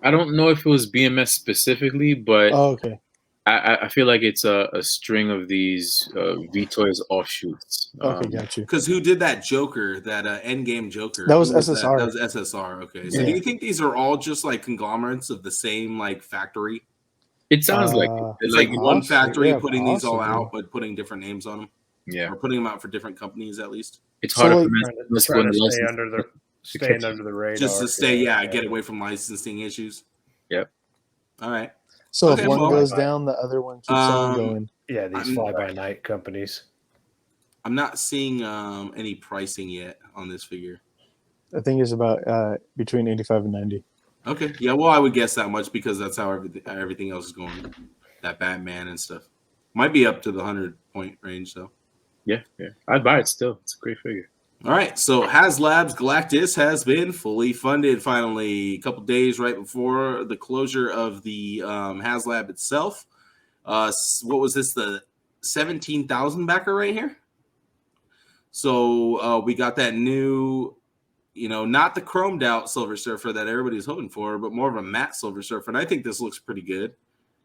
I don't know if it was BMS specifically, but okay. I feel like it's a string of these V-Toys offshoots. Okay, got you. Because who did that Joker, that Endgame Joker? That was SSR. That was SSR. Okay, so do you think these are all just like conglomerates of the same like factory? It sounds like it's like one factory putting these all out, but putting different names on them. Yeah, or putting them out for different companies at least. It's hard to stay under the radar. Just to stay, get away from licensing issues. Yep. All right. So if one goes down, the other one keeps on going. Yeah, these fly-by-night companies. I'm not seeing any pricing yet on this figure. I think it's about between 85 and 90. Okay. Yeah, well, I would guess that much because that's how everything else is going. That Batman and stuff. Might be up to the 100-point range, though. Yeah. I'd buy it still. It's a great figure. All right, so HasLab's Galactus has been fully funded finally. A couple days right before the closure of the HasLab itself. What was this? The 17,000 backer right here. So we got that new, not the chromed out Silver Surfer that everybody's hoping for, but more of a matte Silver Surfer. And I think this looks pretty good.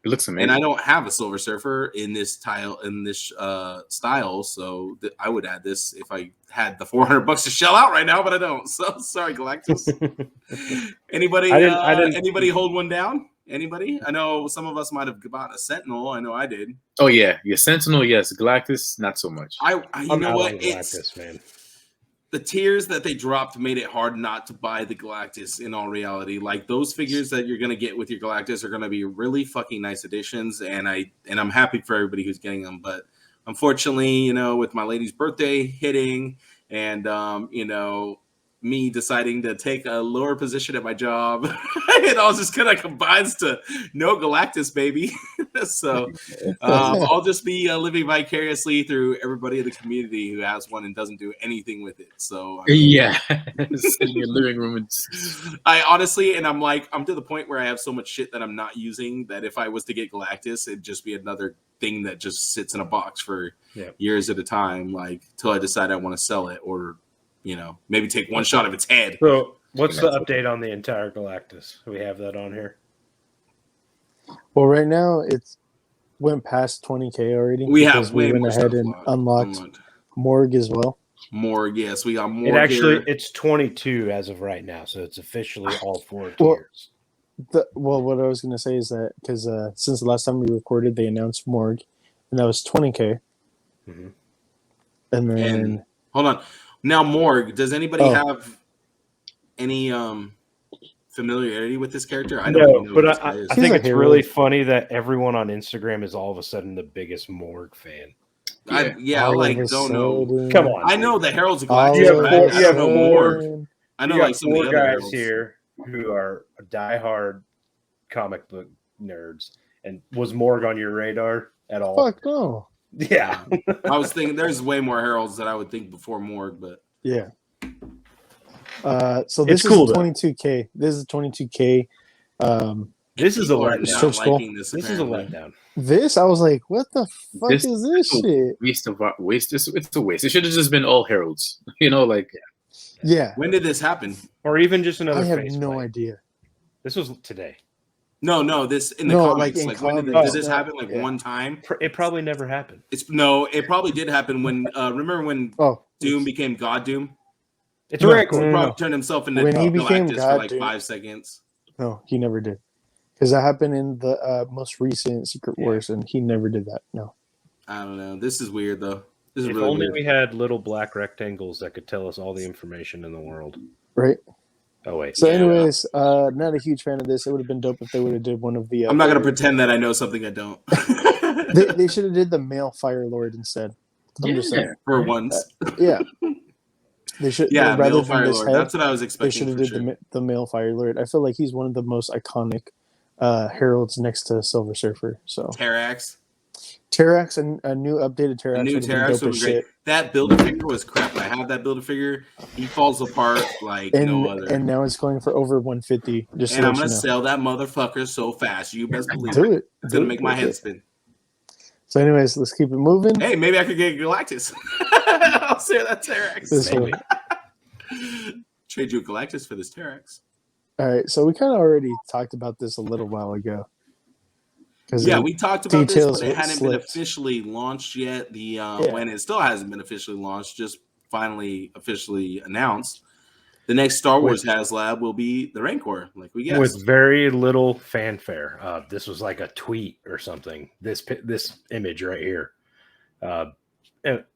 It looks amazing. And I don't have a Silver Surfer in this style, so I would add this if I had the $400 to shell out right now, but I don't. So sorry, Galactus. Anybody? Anybody hold one down? Anybody? I know some of us might have bought a Sentinel. I know I did. Oh yeah, Sentinel. Yes, Galactus. Not so much. You know what? Galactus, man. The tiers that they dropped made it hard not to buy the Galactus in all reality. Like those figures that you're going to get with your Galactus are going to be really fucking nice additions. And I'm happy for everybody who's getting them. But unfortunately, with my lady's birthday hitting and me deciding to take a lower position at my job. It all just kind of combines to no Galactus, baby. So I'll just be living vicariously through everybody in the community who has one and doesn't do anything with it. So yeah, sitting in your living room. And... I honestly, and I'm to the point where I have so much shit that I'm not using that if I was to get Galactus, it'd just be another thing that just sits in a box for years at a time, like till I decide I want to sell it or maybe take one shot of its head. So what's the update on the entire Galactus? We have that on here. Well, right now it's went past 20K already. We went ahead and unlocked Morgue as well. Morgue, yes, we got Morgue. It's 22 as of right now, so it's officially all 4 tiers. What I was going to say is that because since the last time we recorded, they announced Morgue, and that was 20K. Mm-hmm. And then hold on. Now, Morgue, does anybody have any familiarity with this character? I don't know. But I think it's really funny that everyone on Instagram is all of a sudden the biggest Morgue fan. I don't know. Come on. I know the Heralds of Galactus. You have Morgue. I know like some of the other guys Heralds here who are diehard comic book nerds. And was Morgue on your radar at all? Fuck no. Yeah. I was thinking there's way more Heralds that I would think before Morgue, but yeah. So this is cool, 22K. This is 22K. This is a letdown. This is a letdown. This, I was like, what the fuck is this shit? Waste. It's a waste. It should have just been all Heralds. Yeah. When did this happen? Or even just another. I have no idea. This was today. No, this in the comics. Like when did this happen? Like one time? It probably never happened. It probably did happen when remember when Doom became God Doom? It's right. Probably turned himself into when he became Galactus God for like Doom. 5 seconds. No, he never did. Because that happened in the most recent Secret Wars, and he never did that. No. I don't know. This is weird though. This is if really only weird. we had little black rectangles that could tell us all the information in the world. Right. Oh wait. So, anyways, not a huge fan of this. It would have been dope if they would have did one of the. I'm not gonna pretend that I know something I don't. they should have did the male Fire Lord instead. I'm just saying. For once. Yeah. They should. Yeah, rather male than Fire this Lord. head, That's what I was expecting. They should have did the male Fire Lord. I feel like he's one of the most iconic heralds next to Silver Surfer. So Terrax. And a new updated Terrax. A new Terrax would be great. That Build-A-Figure was crap. I have that Build-A-Figure. He falls apart like no other. And now it's going for over 150. And I'm gonna sell that motherfucker so fast. You best believe it. It's gonna make my head spin. So, anyways, let's keep it moving. Hey, maybe I could get Galactus. I'll sell that Terrax. Trade you a Galactus for this Terrax. All right, so we kind of already talked about this a little while ago. Yeah, we talked about this, but it hadn't been officially launched yet. When it still hasn't been officially launched, just finally officially announced. The next Star Wars HasLab will be the Rancor, like we guessed. With very little fanfare. This was like a tweet or something. This image right here.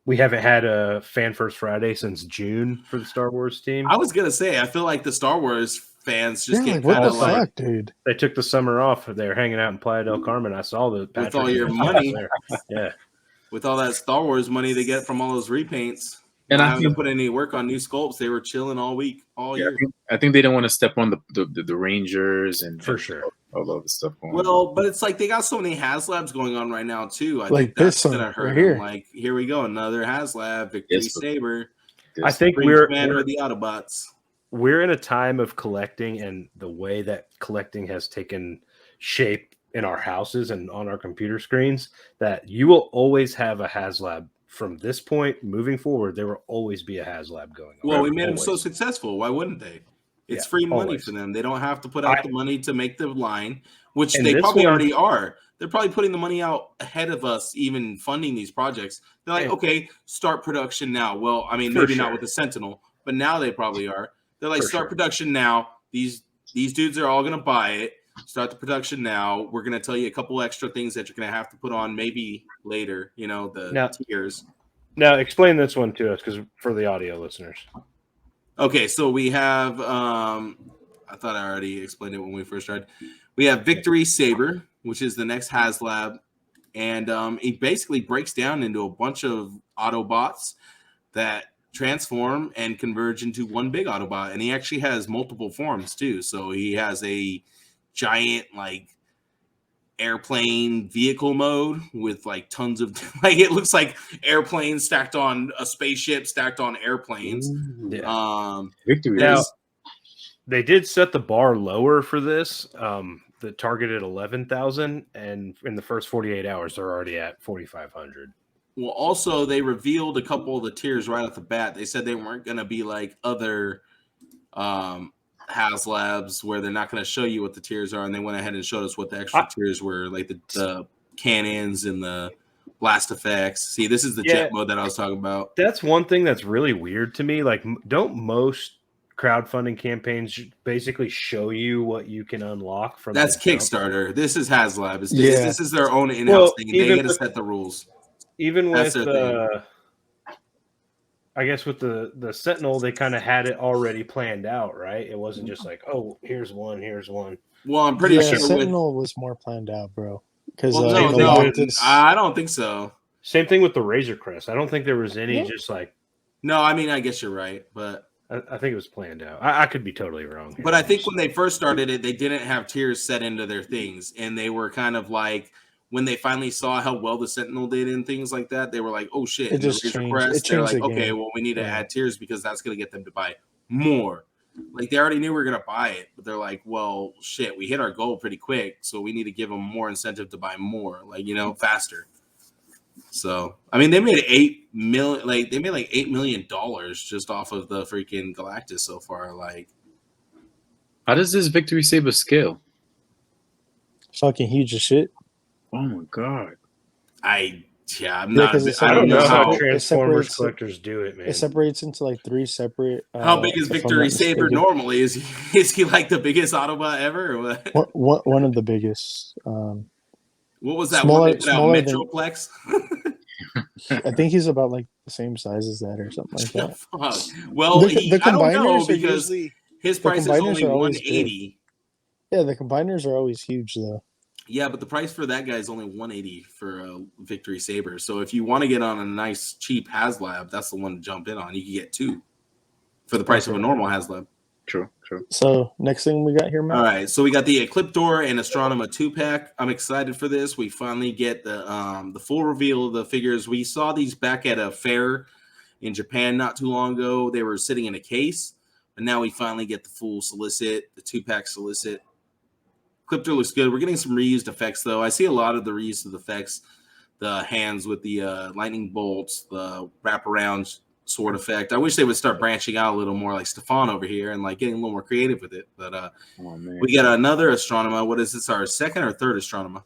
We haven't had a Fan First Friday since June for the Star Wars team. I was gonna say, I feel like the Star Wars fans just get what the fuck, dude? They took the summer off. They were hanging out in Playa del Carmen. I saw the with all your money. Yeah, with all that Star Wars money they get from all those repaints. And I haven't put any work on new sculpts. They were chilling all year. I think they didn't want to step on the Rangers and for sure all of the stuff going on. Well, but it's like they got so many HasLabs going on right now too. I think that's gonna hurt them. Like here we go, another HasLab, Victory Saber. I think we're the Autobots. We're in a time of collecting, and the way that collecting has taken shape in our houses and on our computer screens, that you will always have a HasLab. From this point moving forward, there will always be a HasLab going on. Well, we made them so successful. Why wouldn't they? It's free money for them. They don't have to put out the money to make the line, which they probably already are. They're probably putting the money out ahead of us, even funding these projects. They're like, okay, start production now. Well, I mean, maybe not with the Sentinel, but now they probably are. They're like, start production now. These dudes are all going to buy it. Start the production now. We're going to tell you a couple extra things that you're going to have to put on maybe later, the tiers. Now, explain this one to us, because for the audio listeners. Okay, so we have, I thought I already explained it when we first started. We have Victory Saber, which is the next HasLab. And it basically breaks down into a bunch of Autobots that transform and converge into one big Autobot, and he actually has multiple forms too. So he has a giant like airplane vehicle mode with like tons of like it looks like airplanes stacked on a spaceship stacked on airplanes. Victory. Now, they did set the bar lower for this. The targeted 11,000, and in the first 48 hours, they're already at 4,500. Well, also they revealed a couple of the tiers right off the bat. They said they weren't going to be like other HasLabs where they're not going to show you what the tiers are, and they went ahead and showed us what the extra tiers were, like the cannons and the blast effects. See, this is the jet mode that I was talking about. That's one thing that's really weird to me. Like, don't most crowdfunding campaigns basically show you what you can unlock from? That's Kickstarter. This is HasLab. This is their own in-house thing. They get to set the rules. Even with I guess with the Sentinel, they kind of had it already planned out, right? It wasn't just like, oh, here's one. Well, I'm pretty sure Sentinel was more planned out, bro. Because I don't think so. Same thing with the Razor Crest. I don't think there was any just like. No, I mean, I guess you're right, but I think it was planned out. I could be totally wrong here. But I think when they first started it, they didn't have tiers set into their things, and they were kind of like, when they finally saw how well the Sentinel did and things like that, they were like, "Oh shit!" It just changed. They're like, "Okay, well, we need to add tiers because that's going to get them to buy more." Like they already knew we were going to buy it, but they're like, "Well, shit, we hit our goal pretty quick, so we need to give them more incentive to buy more, like faster." So, I mean, they made $8 million. Like they made like $8 million just off of the freaking Galactus so far. Like, how does this Victory Saber scale? Fucking huge as shit. Oh my god! I'm not. I don't know how Transformers collectors do it, man. It separates into like 3 separate. How big is Victory Saber normally? Is he like the biggest Autobot ever? Or what? One of the biggest. What was that one they put out, Metroplex? I think he's about like the same size as that or something like that. Well, I don't know because his price is only 180. Yeah, the combiners are always huge though. Yeah, but the price for that guy is only 180 for a Victory Saber. So if you want to get on a nice cheap HasLab, that's the one to jump in on. You can get 2 for the price of a normal HasLab. True. So next thing we got here, Matt. All right, so we got the Ecliptor and Astronema 2-pack. I'm excited for this. We finally get the full reveal of the figures. We saw these back at a fair in Japan not too long ago. They were sitting in a case, but now we finally get the full solicit, the 2-pack solicit. Ecliptor looks good. We're getting some reused effects though. I see a lot of the reused effects, the hands with the lightning bolts, the wraparound sword effect. I wish they would start branching out a little more like Stephan over here and like getting a little more creative with it. But we got another Astronema. What is this? Our second or third Astronema?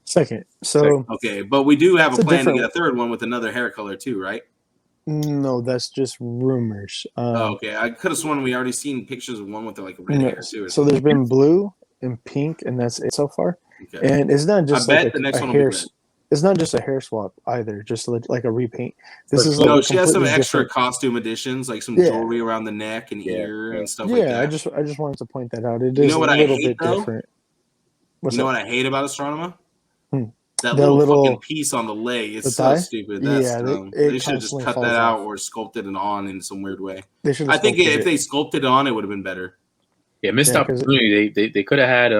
Second. So okay, but we do have a plan to get a third one with another hair color too, right? No, that's just rumors. Okay, I could have sworn we already seen pictures of one with like a red hair too. So there's been blue and pink, and that's it so far. Okay. And it's not just like the next one hair. It's not just a hair swap either, just like a repaint. This is like she has some extra costume additions, like some jewelry around the neck and ear and stuff like that. I just wanted to point that out. It is a little bit different. You know what I hate about Astronema? That little fucking piece on the leg. It's so stupid. That's dumb. They should have just cut that out or sculpted it on in some weird way. I think if they sculpted it on, it would have been better. Yeah, missed opportunity. They could have had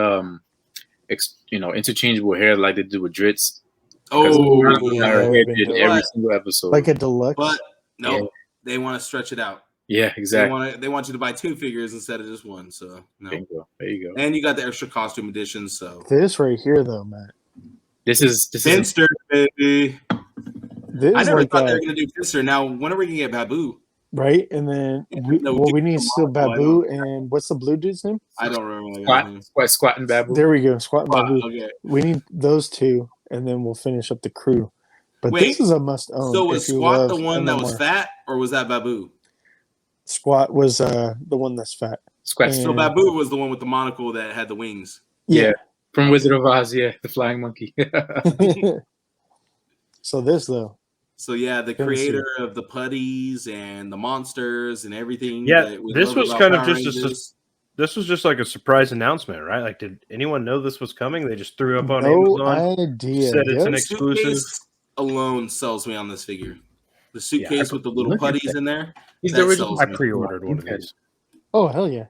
interchangeable hair like they do with Dritz. Oh, every single episode, like a deluxe. But no, they want to stretch it out. Yeah, exactly. They want you to buy 2 figures instead of just 1. So no, there you go. And you got the extra costume editions. So this right here, though, Matt. This is Finster, baby. I never thought they were gonna do Finster. Now, when are we gonna get Babu? Right, and then we need still Babu, and what's the blue dude's name? I don't remember. Squat and Babu. There we go, Squat and Babu. Okay. We need those 2, and then we'll finish up the crew. But this is a must-own. So was Squat the one that was fat, or was that Babu? Squat was the one that's fat. So Babu was the one with the monocle that had the wings. Yeah. From Wizard of Oz, the flying monkey. So this though. So yeah, the creator of the putties and the monsters and everything. Yeah, this was kind of this was just like a surprise announcement, right? Like, did anyone know this was coming? They just threw up on Amazon. Idea. Said it's an exclusive. Alone sells me on this figure. The suitcase with the little putties in there. He's the original. I pre-ordered one of these. Oh hell yeah!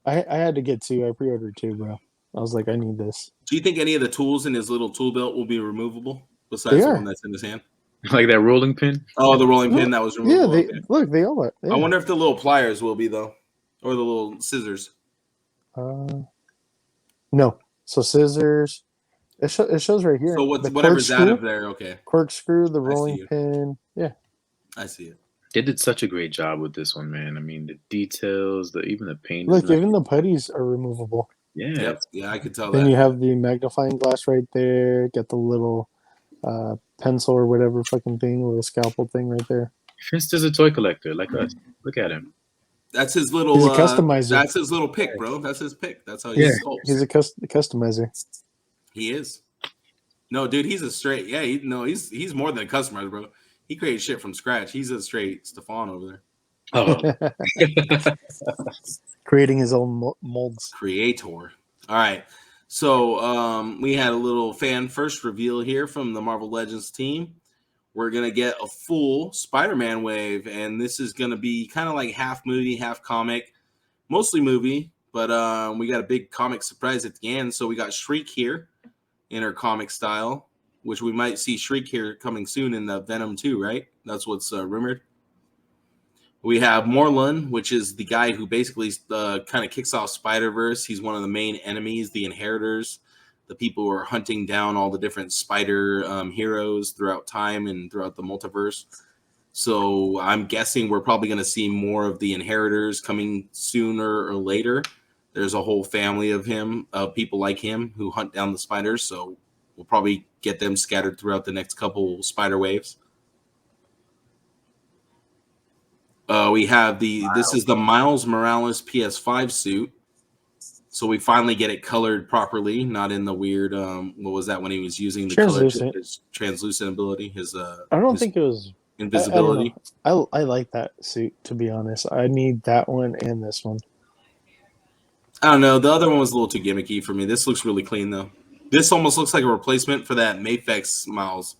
I had to get 2. I pre-ordered 2, bro. I was like, I need this. Do you think any of the tools in his little tool belt will be removable besides the one that's in his hand? Like that rolling pin? Oh, the rolling pin that was removable. Yeah, look, they all are. Yeah. I wonder if the little pliers will be though, or the little scissors. No. So scissors. It shows right here. So whatever's out of there, okay. Corkscrew, the rolling pin. Yeah. I see it. They did such a great job with this one, man. I mean, the details, even the paint. Look, even the putties are removable. Yeah. Yep. Yeah, I could tell then that. You have the magnifying glass right there. Get the little pencil or whatever fucking thing, little scalpel thing right there. Vince is a toy collector like us. Look at him. That's his little. He's a customizer. That's his little pick, bro. That's his pick. That's how he sculpts. He's a customizer. He is. No, dude, he's a straight. Yeah, he's more than a customizer, bro. He created shit from scratch. He's a straight Stephan over there. Oh. Creating his own molds. Creator. All right. So we had a little fan first reveal here from the Marvel Legends team. We're going to get a full Spider-Man wave, and this is going to be kind of like half movie, half comic. Mostly movie, but we got a big comic surprise at the end. So we got Shriek here in her comic style, which we might see Shriek here coming soon in the Venom 2, right? That's what's rumored. We have Morlun, which is the guy who basically kind of kicks off Spider-Verse. He's one of the main enemies, the Inheritors, the people who are hunting down all the different spider heroes throughout time and throughout the multiverse. So I'm guessing we're probably going to see more of the Inheritors coming sooner or later. There's a whole family of people like him who hunt down the spiders. So we'll probably get them scattered throughout the next couple spider waves. We have this is the Miles Morales PS5 suit. So we finally get it colored properly, not in the weird, what was that when he was using the translucent. his translucent ability, I don't think it was invisibility. I like that suit, to be honest. I need that one and this one. I don't know. The other one was a little too gimmicky for me. This looks really clean, though. This almost looks like a replacement for that Mafex Miles.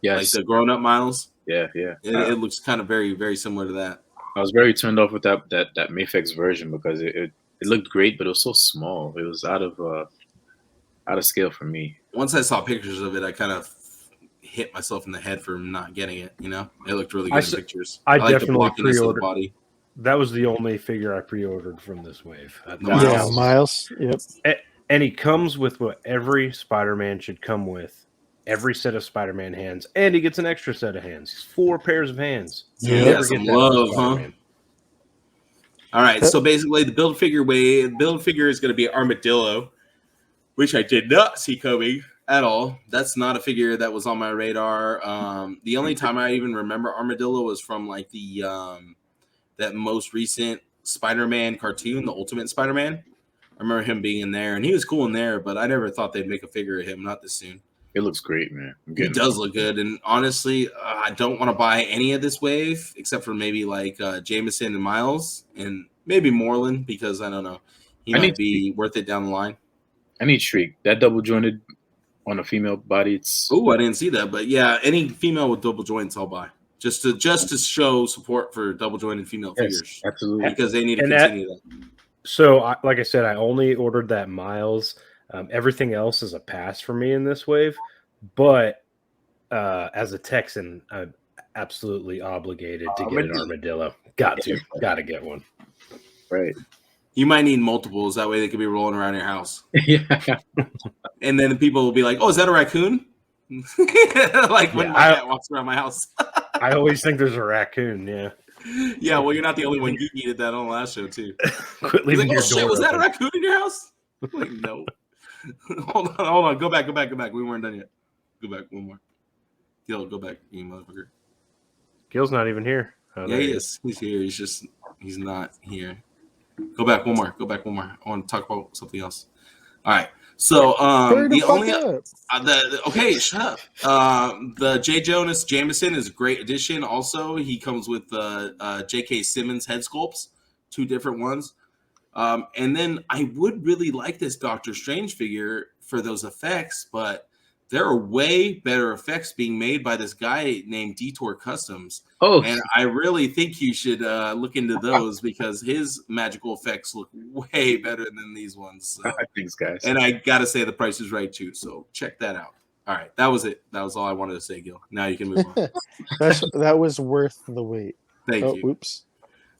Yes. Like the grown-up Miles. Yeah. It looks kind of very, very similar to that. I was very turned off with that Mafex version because it looked great, but it was so small. It was out of scale for me. Once I saw pictures of it, I kind of hit myself in the head for not getting it. You know, it looked really good in pictures. I like definitely the pre-ordered body. That was the only figure I pre-ordered from this wave. Yeah, Miles. Yep. And he comes with what every Spider-Man should come with. Every set of Spider-Man hands. And he gets an extra set of hands. 4 pairs of hands. Yeah, some love, huh? All right, so basically the build figure is going to be Armadillo, which I did not see coming at all. That's not a figure that was on my radar. The only time I even remember Armadillo was from like the that most recent Spider-Man cartoon, the Ultimate Spider-Man. I remember him being in there, and he was cool in there, but I never thought they'd make a figure of him, not this soon. It looks great, man. He does look good, and honestly, I don't want to buy any of this wave, except for maybe like Jameson and Miles, and maybe Morlun, because I don't know. He might be worth it down the line. I need Shriek. That double-jointed on a female body, it's... Oh, I didn't see that, but yeah, any female with double joints, I'll buy. Just to show support for double-jointed female figures. Absolutely. Because they need to continue that. So, like I said, I only ordered that Miles. Everything else is a pass for me in this wave. But as a Texan, I'm absolutely obligated to get an Armadillo. Got to get one. Right. You might need multiples. That way they could be rolling around your house. Yeah. And then the people will be like, oh, is that a raccoon? Like when my cat walks around my house. I always think there's a raccoon, yeah. Yeah, well, you're not the only one. GEEKED did that on the last show, too. Quit leaving your door was that a open. raccoon in your house? Like, no. Hold on. Go back. We weren't done yet. Go back one more. Gil, go back, you motherfucker. Gil's not even here. Oh, yeah, he is. He's here. He's not here. Go back one more. I want to talk about something else. All right. So okay, shut up. The J. Jonas Jameson is a great addition. Also, he comes with J.K. Simmons head sculpts, 2 different ones. And then I would really like this Doctor Strange figure for those effects, but there are way better effects being made by this guy named DTour Customs. Oh, and I really think you should look into those because his magical effects look way better than these ones. So. Thanks, guys. And I gotta say the price is right too. So check that out. All right, that was it. That was all I wanted to say, Gil. Now you can move on. That was worth the wait. Thank you. Oops.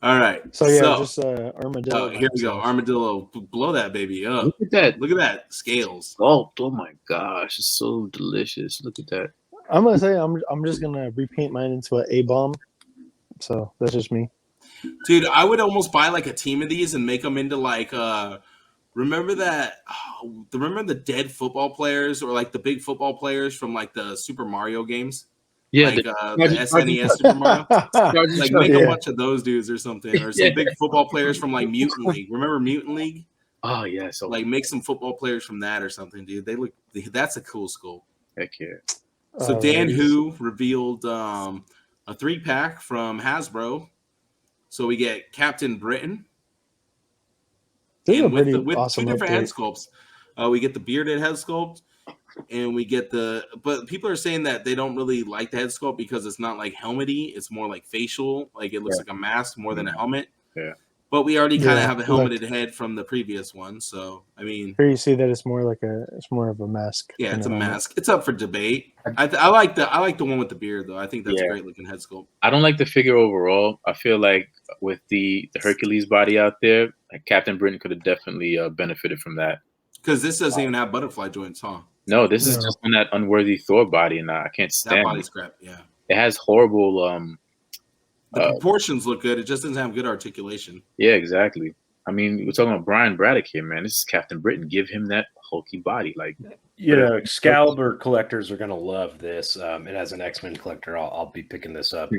All right. So yeah, just Armadillo. Here we go. Armadillo, blow that baby up. Look at that. Look at that scales. Oh my gosh, it's so delicious. Look at that. I'm gonna say I'm just gonna repaint mine into an A-bomb. So that's just me. Dude, I would almost buy like a team of these and make them into like remember that? Oh, remember the dead football players or like the big football players from like the Super Mario games? Yeah, like the SNES Super Mario. Like make a bunch of those dudes or something, or some big football players from like Mutant League. Remember Mutant League? Oh yeah, so like make some football players from that or something, dude. They look. That's a cool sculpt. Heck yeah. So Dan Who revealed a 3-pack from Hasbro. So we get Captain Britain. And with awesome 2 different head sculpts. We get the bearded head sculpt, and we get but people are saying that they don't really like the head sculpt because it's not like helmety, it's more like facial, like it looks like a mask more than a helmet. Yeah. But we already kind of have a helmeted head from the previous one, so I mean, here you see that it's more of a mask. Yeah, it's a mask. It's up for debate. I like the one with the beard though. I think that's a great looking head sculpt. I don't like the figure overall. I feel like with the Hercules body out there, like Captain Britain could have definitely benefited from that. Because this doesn't even have butterfly joints, huh? No, this is just on that unworthy Thor body, and I can't stand that body scrap. Yeah, it has horrible. The proportions look good. It just doesn't have good articulation. Yeah, exactly. I mean, we're talking about Brian Braddock here, man. This is Captain Britain. Give him that hulky body, like Excalibur collectors are gonna love this. And as an X-Men collector, I'll be picking this up.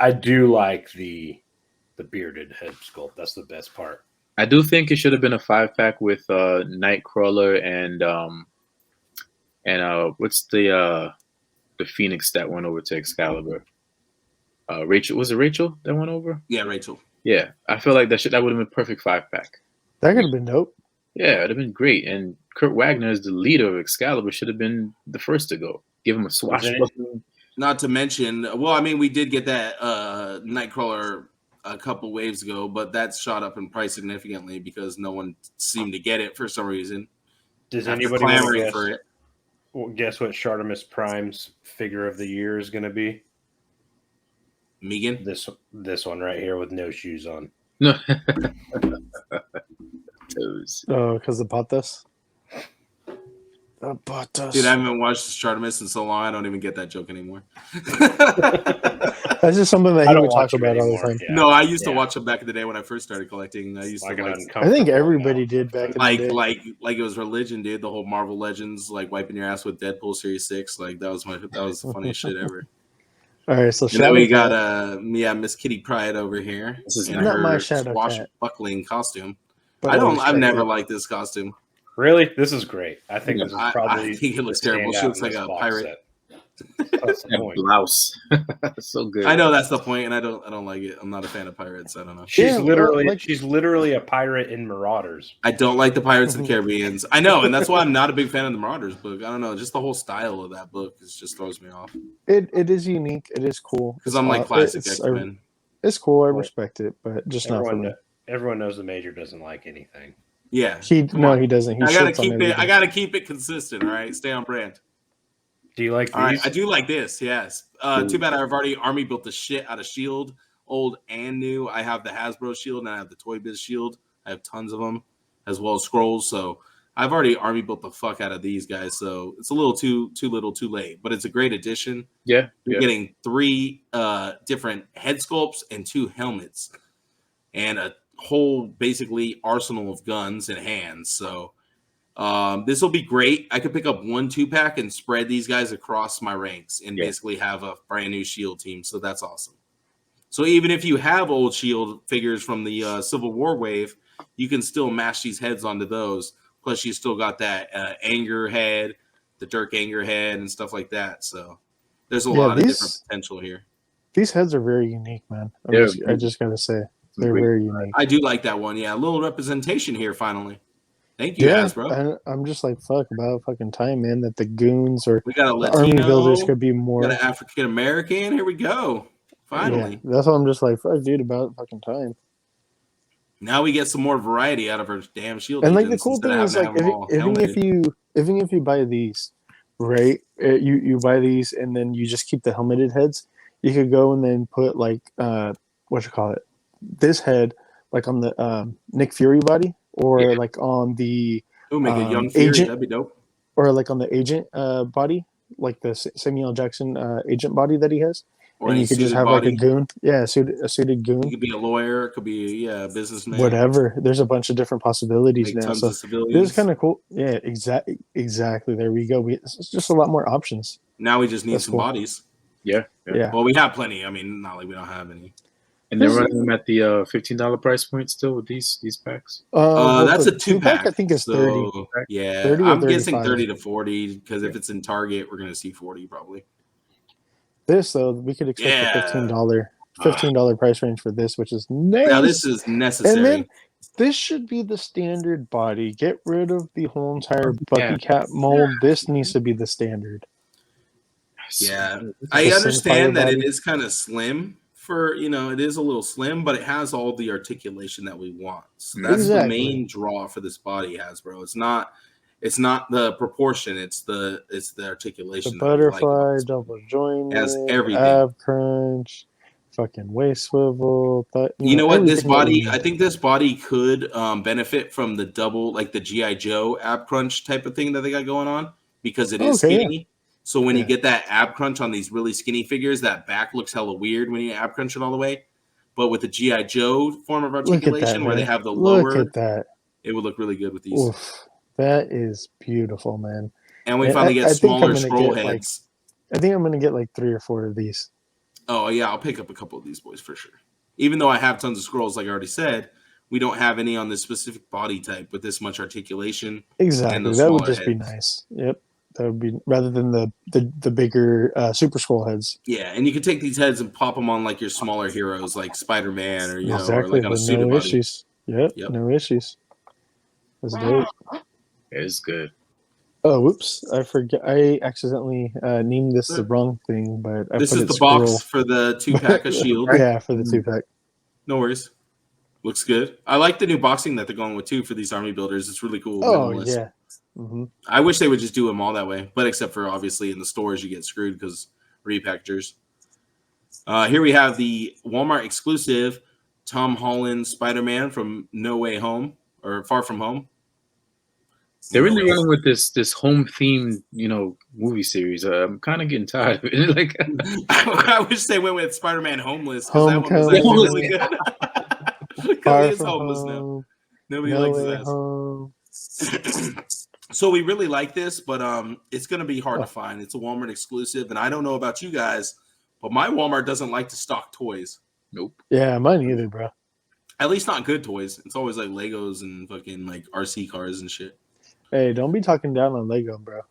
I do like the bearded head sculpt. That's the best part. I do think it should have been a 5-pack with Nightcrawler and what's the Phoenix that went over to Excalibur? Rachel, was it Rachel that went over? Yeah, Rachel. Yeah, I feel like that would have been a perfect 5-pack. That could have been dope. Yeah, it'd have been great. And Kurt Wagner, as the leader of Excalibur, should have been the first to go. Give him a swashbuckling. Not to mention, well, I mean, we did get that Nightcrawler a couple waves ago, but that shot up in price significantly because no one seemed to get it for some reason. Does anybody clamoring for it? Well, guess what Shartimus Prime's figure of the year is going to be? Megan? This one right here with no shoes on. No. Oh, because of Patas? Dude, I haven't watched Shartimus in so long, I don't even get that joke anymore. That's just something that he would talk about all the time. Yeah. No, I used to watch him back in the day when I first started collecting. I used to I think everybody did back in the day. Like it was religion, dude. The whole Marvel Legends, like wiping your ass with Deadpool Series 6. Like that was the funniest shit ever. All right, so then we got Miss Kitty Pryde over here. This is not my Shadow swashbuckling costume. I've never liked this costume. Really? This is great. I think this is probably. I think it looks terrible. She looks like a pirate. Blouse. So good. I know that's the point, and I don't like it. I'm not a fan of pirates. I don't know. She's literally a pirate in Marauders. I don't like the Pirates of the Caribbeans. I know, and that's why I'm not a big fan of the Marauders book. I don't know, just the whole style of that book just throws me off. It is unique. It is cool. Because I'm like classic X-Men. It's cool. I respect it, but just not for me. Everyone knows the Major doesn't like anything. Yeah, he doesn't. I gotta keep it consistent. All right, stay on brand. Do you like these? All right, I do like this. Yes. Too bad I've already army built the shit out of Shield, old and new. I have the Hasbro Shield and I have the Toy Biz Shield. I have tons of them, as well as scrolls. So I've already army built the fuck out of these guys. So it's a little too little, too late. But it's a great addition. Yeah, you're getting 3 different head sculpts and 2 helmets, and a whole basically arsenal of guns and hands. So this will be great. I could pick up 1 2-pack and spread these guys across my ranks and basically have a brand new Shield team. So that's awesome. So even if you have old Shield figures from the Civil War wave, you can still mash these heads onto those. Plus, you still got that Anger head, the Dirk Anger head, and stuff like that. So there's a lot of different potential here. These heads are very unique, man. I just gotta say, they're very unique. I do like that one. Yeah, a little representation here finally. Thank you, Hasbro. I'm just like, fuck, about fucking time, man, that the goons or we got a the Latino, army builders could be more. We got an African American. Here we go. Finally. Yeah, that's what I'm just like, fuck, dude, about fucking time. Now we get some more variety out of our damn shield. And like the cool thing is, like, even if you buy these, right? You buy these and then you just keep the helmeted heads. You could go and then put like what you call it, this head like on the Nick Fury body, or like on the make a young Fury, agent, that'd be dope. Or like on the agent body, like the Samuel L. Jackson agent body that he has. Or and you could just have body. Like a goon. Yeah, a suited goon. It could be a lawyer. It could be a businessman. Whatever. There's a bunch of different possibilities now. So this is kind of cool. Yeah, exactly. There we go. It's just a lot more options. Now we just need some bodies. Yeah. Well, we have plenty. I mean, not like we don't have any. And they're running them at the $15 price point still with these packs. That's a 2-pack. I think it's 30. Yeah, 30 I'm guessing 30 to 40 because if it's in Target, we're gonna see 40 probably. This though, we could expect a $15 price range for this, which is nice. Now this is necessary. And then this should be the standard body. Get rid of the whole entire Bucky Cat mold. This needs to be the standard. Yeah, I understand that it is kind of slim. It is a little slim, but it has all the articulation that we want. So that's the main draw for this body, Hasbro. It's not the proportion, it's the articulation. The butterfly, double joint, has everything. Ab crunch, fucking waist swivel. You know what? This body, I think this body could benefit from the double, like the G.I. Joe ab crunch type of thing that they got going on, because it is skinny. Yeah. So when you get that ab crunch on these really skinny figures, that back looks hella weird when you ab crunch it all the way. But with the G.I. Joe form of articulation, where they have the lower, look at that. It would look really good with these. Oof, that is beautiful, man. And we finally get smaller scroll heads. I think I'm going to get like 3 or 4 of these. Oh, yeah, I'll pick up a couple of these boys for sure. Even though I have tons of scrolls, like I already said, we don't have any on this specific body type with this much articulation. Exactly. That would just be nice. Yep. That would be rather than the bigger super scroll heads. Yeah, and you can take these heads and pop them on like your smaller heroes, like Spider-Man, or or like on a suited body. Issues. Yep, no issues. That's dope. It's good. Oh, whoops! I forget. I accidentally named this the wrong thing, but I this is the box for the 2-pack of Shield. Yeah, for the 2-pack. No worries. Looks good. I like the new boxing that they're going with too for these army builders. It's really cool. Oh yeah. Mm-hmm. I wish they would just do them all that way, but except for obviously in the stores you get screwed because repackagers. Here we have the Walmart exclusive Tom Holland Spider-Man from No Way Home or Far From Home. They're really running with this home themed, movie series. I'm kind of getting tired of it. Like, I wish they went with Spider-Man Homeless because that one was actually really good. Because he is homeless now. Nobody likes this. So we really like this, but it's going to be hard to find. It's a Walmart exclusive, and I don't know about you guys, but my Walmart doesn't like to stock toys. Nope. Yeah, mine either, bro. At least not good toys. It's always like Legos and fucking like RC cars and shit. Hey, don't be talking down on Lego, bro.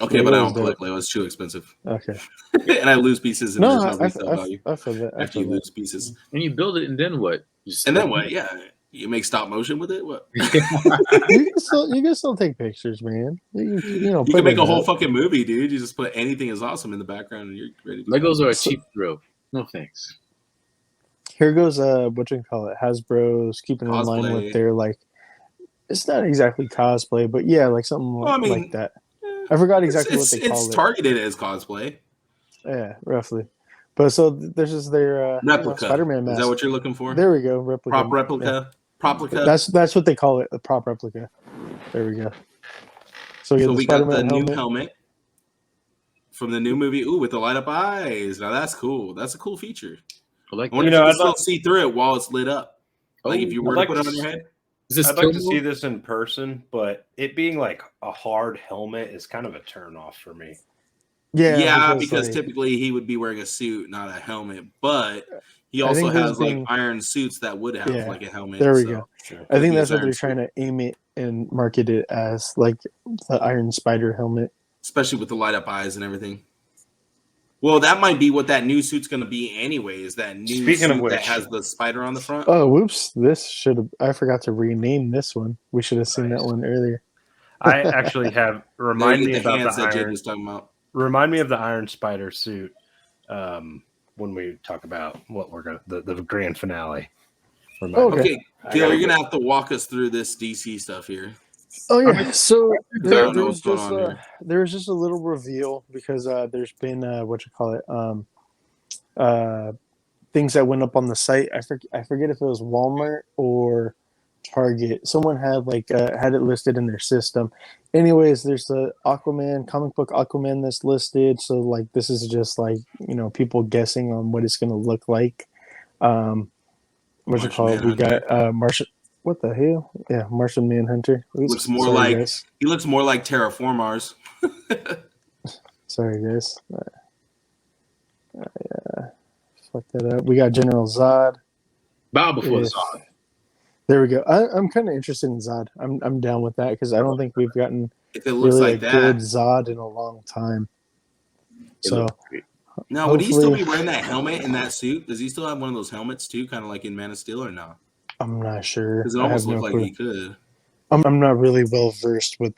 Okay, but I don't collect Lego. It's too expensive. Okay. And I lose pieces, and there's no resale value. I feel that. After you lose pieces. And you build it, and then what? And then what? Yeah. You make stop motion with it? What? you can still take pictures, man. You can make a whole fucking movie, dude. You just put anything is awesome in the background and you're ready to Legos are a cheap thrill. No thanks. Here goes what you call it. Hasbro's keeping in line with their it's not exactly cosplay, but yeah, like something like that. I forgot exactly what they call it. It's targeted as cosplay. Yeah, roughly. But so this is their replica Spider-Man mask. Is that what you're looking for? There we go. Replica. Prop replica. Yeah. Proplica. That's what they call it. A prop replica. There we go. So we got the new helmet from the new movie. Ooh, with the light up eyes. Now that's cool. That's a cool feature. I can still see through it while it's lit up. Like if you were to put it on your head. I'd like to see this in person, but it being like a hard helmet is kind of a turn off for me. Yeah, because typically he would be wearing a suit, not a helmet. But he also has iron suits that would have like a helmet. There we go. Sure. I think that's what they're trying to aim it and market it as, like the Iron Spider helmet, especially with the light up eyes and everything. Well, that might be what that new suit's going to be anyway. Is that new Speaking of suit which, that has the spider on the front? Oh, whoops! I forgot to rename this one. We should have seen that one earlier. I actually have remind me about the that Jake iron. was talking about. Remind me of the Iron Spider suit when we talk about what we're gonna the grand finale. Okay, Gil, you're gonna have to walk us through this DC stuff here. Oh yeah, so there was just a little reveal because there's been things that went up on the site. I forget if it was Walmart or Target. Someone had had it listed in their system. Anyways, there's the Aquaman comic book Aquaman that's listed. So like this is just like people guessing on what it's gonna look like. What's it called? We got Martian. What the hell? Yeah, Martian Manhunter. He looks more like Terraform Mars. Sorry, guys. Fuck that up. We got General Zod. Bow before Zod. There we go. I'm kind of interested in Zod. I'm down with that because I don't think we've gotten if it looks really like that good Zod in a long time. So now, would he still be wearing that helmet in that suit? Does he still have one of those helmets too, kind of like in Man of Steel, or not? I'm not sure. Because it almost looked like he could. I'm not really well versed with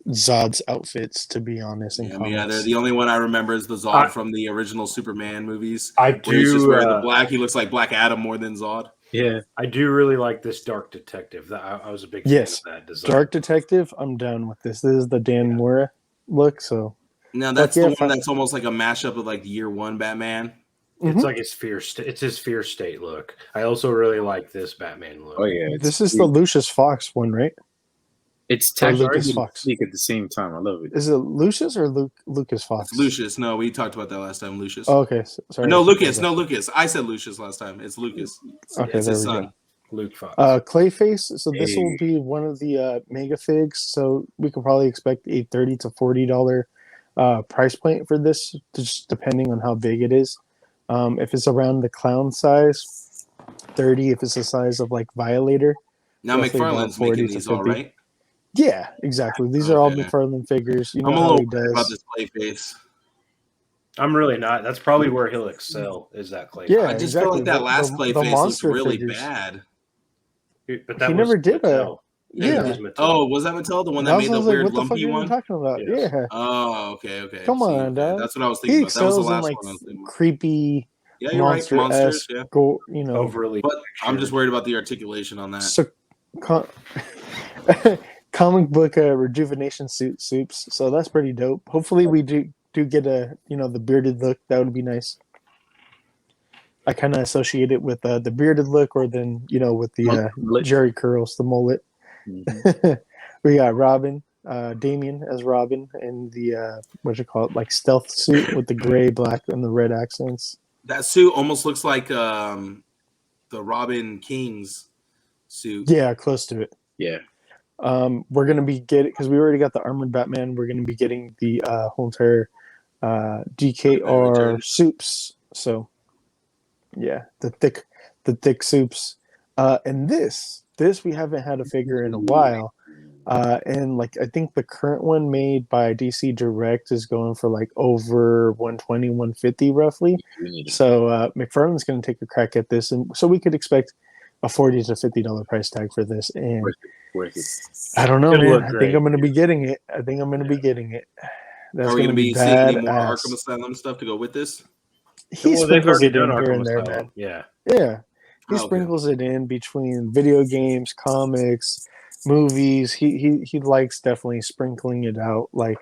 Zod's outfits, to be honest. The only one I remember is the Zod from the original Superman movies. I do. He's just wearing the black. He looks like Black Adam more than Zod. Yeah, I do really like this Dark Detective. I was a big fan of that design. Dark Detective. I'm down with this. This is the Dan Mora look. So now that's the one that's almost like a mashup of like the Year One Batman. It's like his fear. It's his fear state look. I also really like this Batman look. Oh yeah, this is the Lucius Fox one, right? It's Lucas Fox at the same time. I love it. Is it Lucius or Lucas Fox? It's Lucius. No, we talked about that last time. Lucius. Oh, okay, sorry. No, Lucas. No, Lucas. I said Lucius last time. It's Lucas. Okay, it's his son. Luke Fox. Clayface. So this will be one of the mega figs. So we can probably expect a $30 to $40 price point for this, just depending on how big it is. If it's around the clown size, 30. If it's the size of like Violator. Now McFarlane's making these all right. Yeah, exactly. These are all McFarlane figures. You know I'm a how little he does. about this Clayface. I'm really not. That's probably where he'll excel. Is that Clayface? Yeah, I just feel like that last Clayface looks really bad. But that he never did Mattel. Yeah. Oh, was that Mattel? The one that made the weird lumpy one? Talking about? Yes. Yeah. Oh, okay. Come on, dog. That's what I was thinking about. That was the last one I was thinking about. Creepy. Yeah, you're right. Monsters. Yeah. Overly. But I'm just worried about the articulation on that. So, comic book rejuvenation soups. So that's pretty dope. Hopefully, we do get the bearded look. That would be nice. I kind of associate it with the bearded look, or then with the Jerry curls, the mullet. Mm-hmm. We got Robin, Damian as Robin, in the like stealth suit with the gray, black, and the red accents. That suit almost looks like the Robin King's suit. Yeah, close to it. Yeah. We're gonna be getting, because we already got the armored Batman. We're gonna be getting the whole entire DTour soups. So. Yeah, the thick soups, and this we haven't had a figure in a while, and like I think the current one made by DC Direct is going for like over 120, 150 roughly. So McFarlane's going to take a crack at this, and so we could expect a $40 to $50 price tag for this. And worth it. I don't know, man. I think I'm going to be getting it. That's Are we going to be seeing any more Arkham Asylum stuff to go with this? He sprinkles it in here and there, man. Yeah. He sprinkles it in between video games, comics, movies. He likes definitely sprinkling it out. Like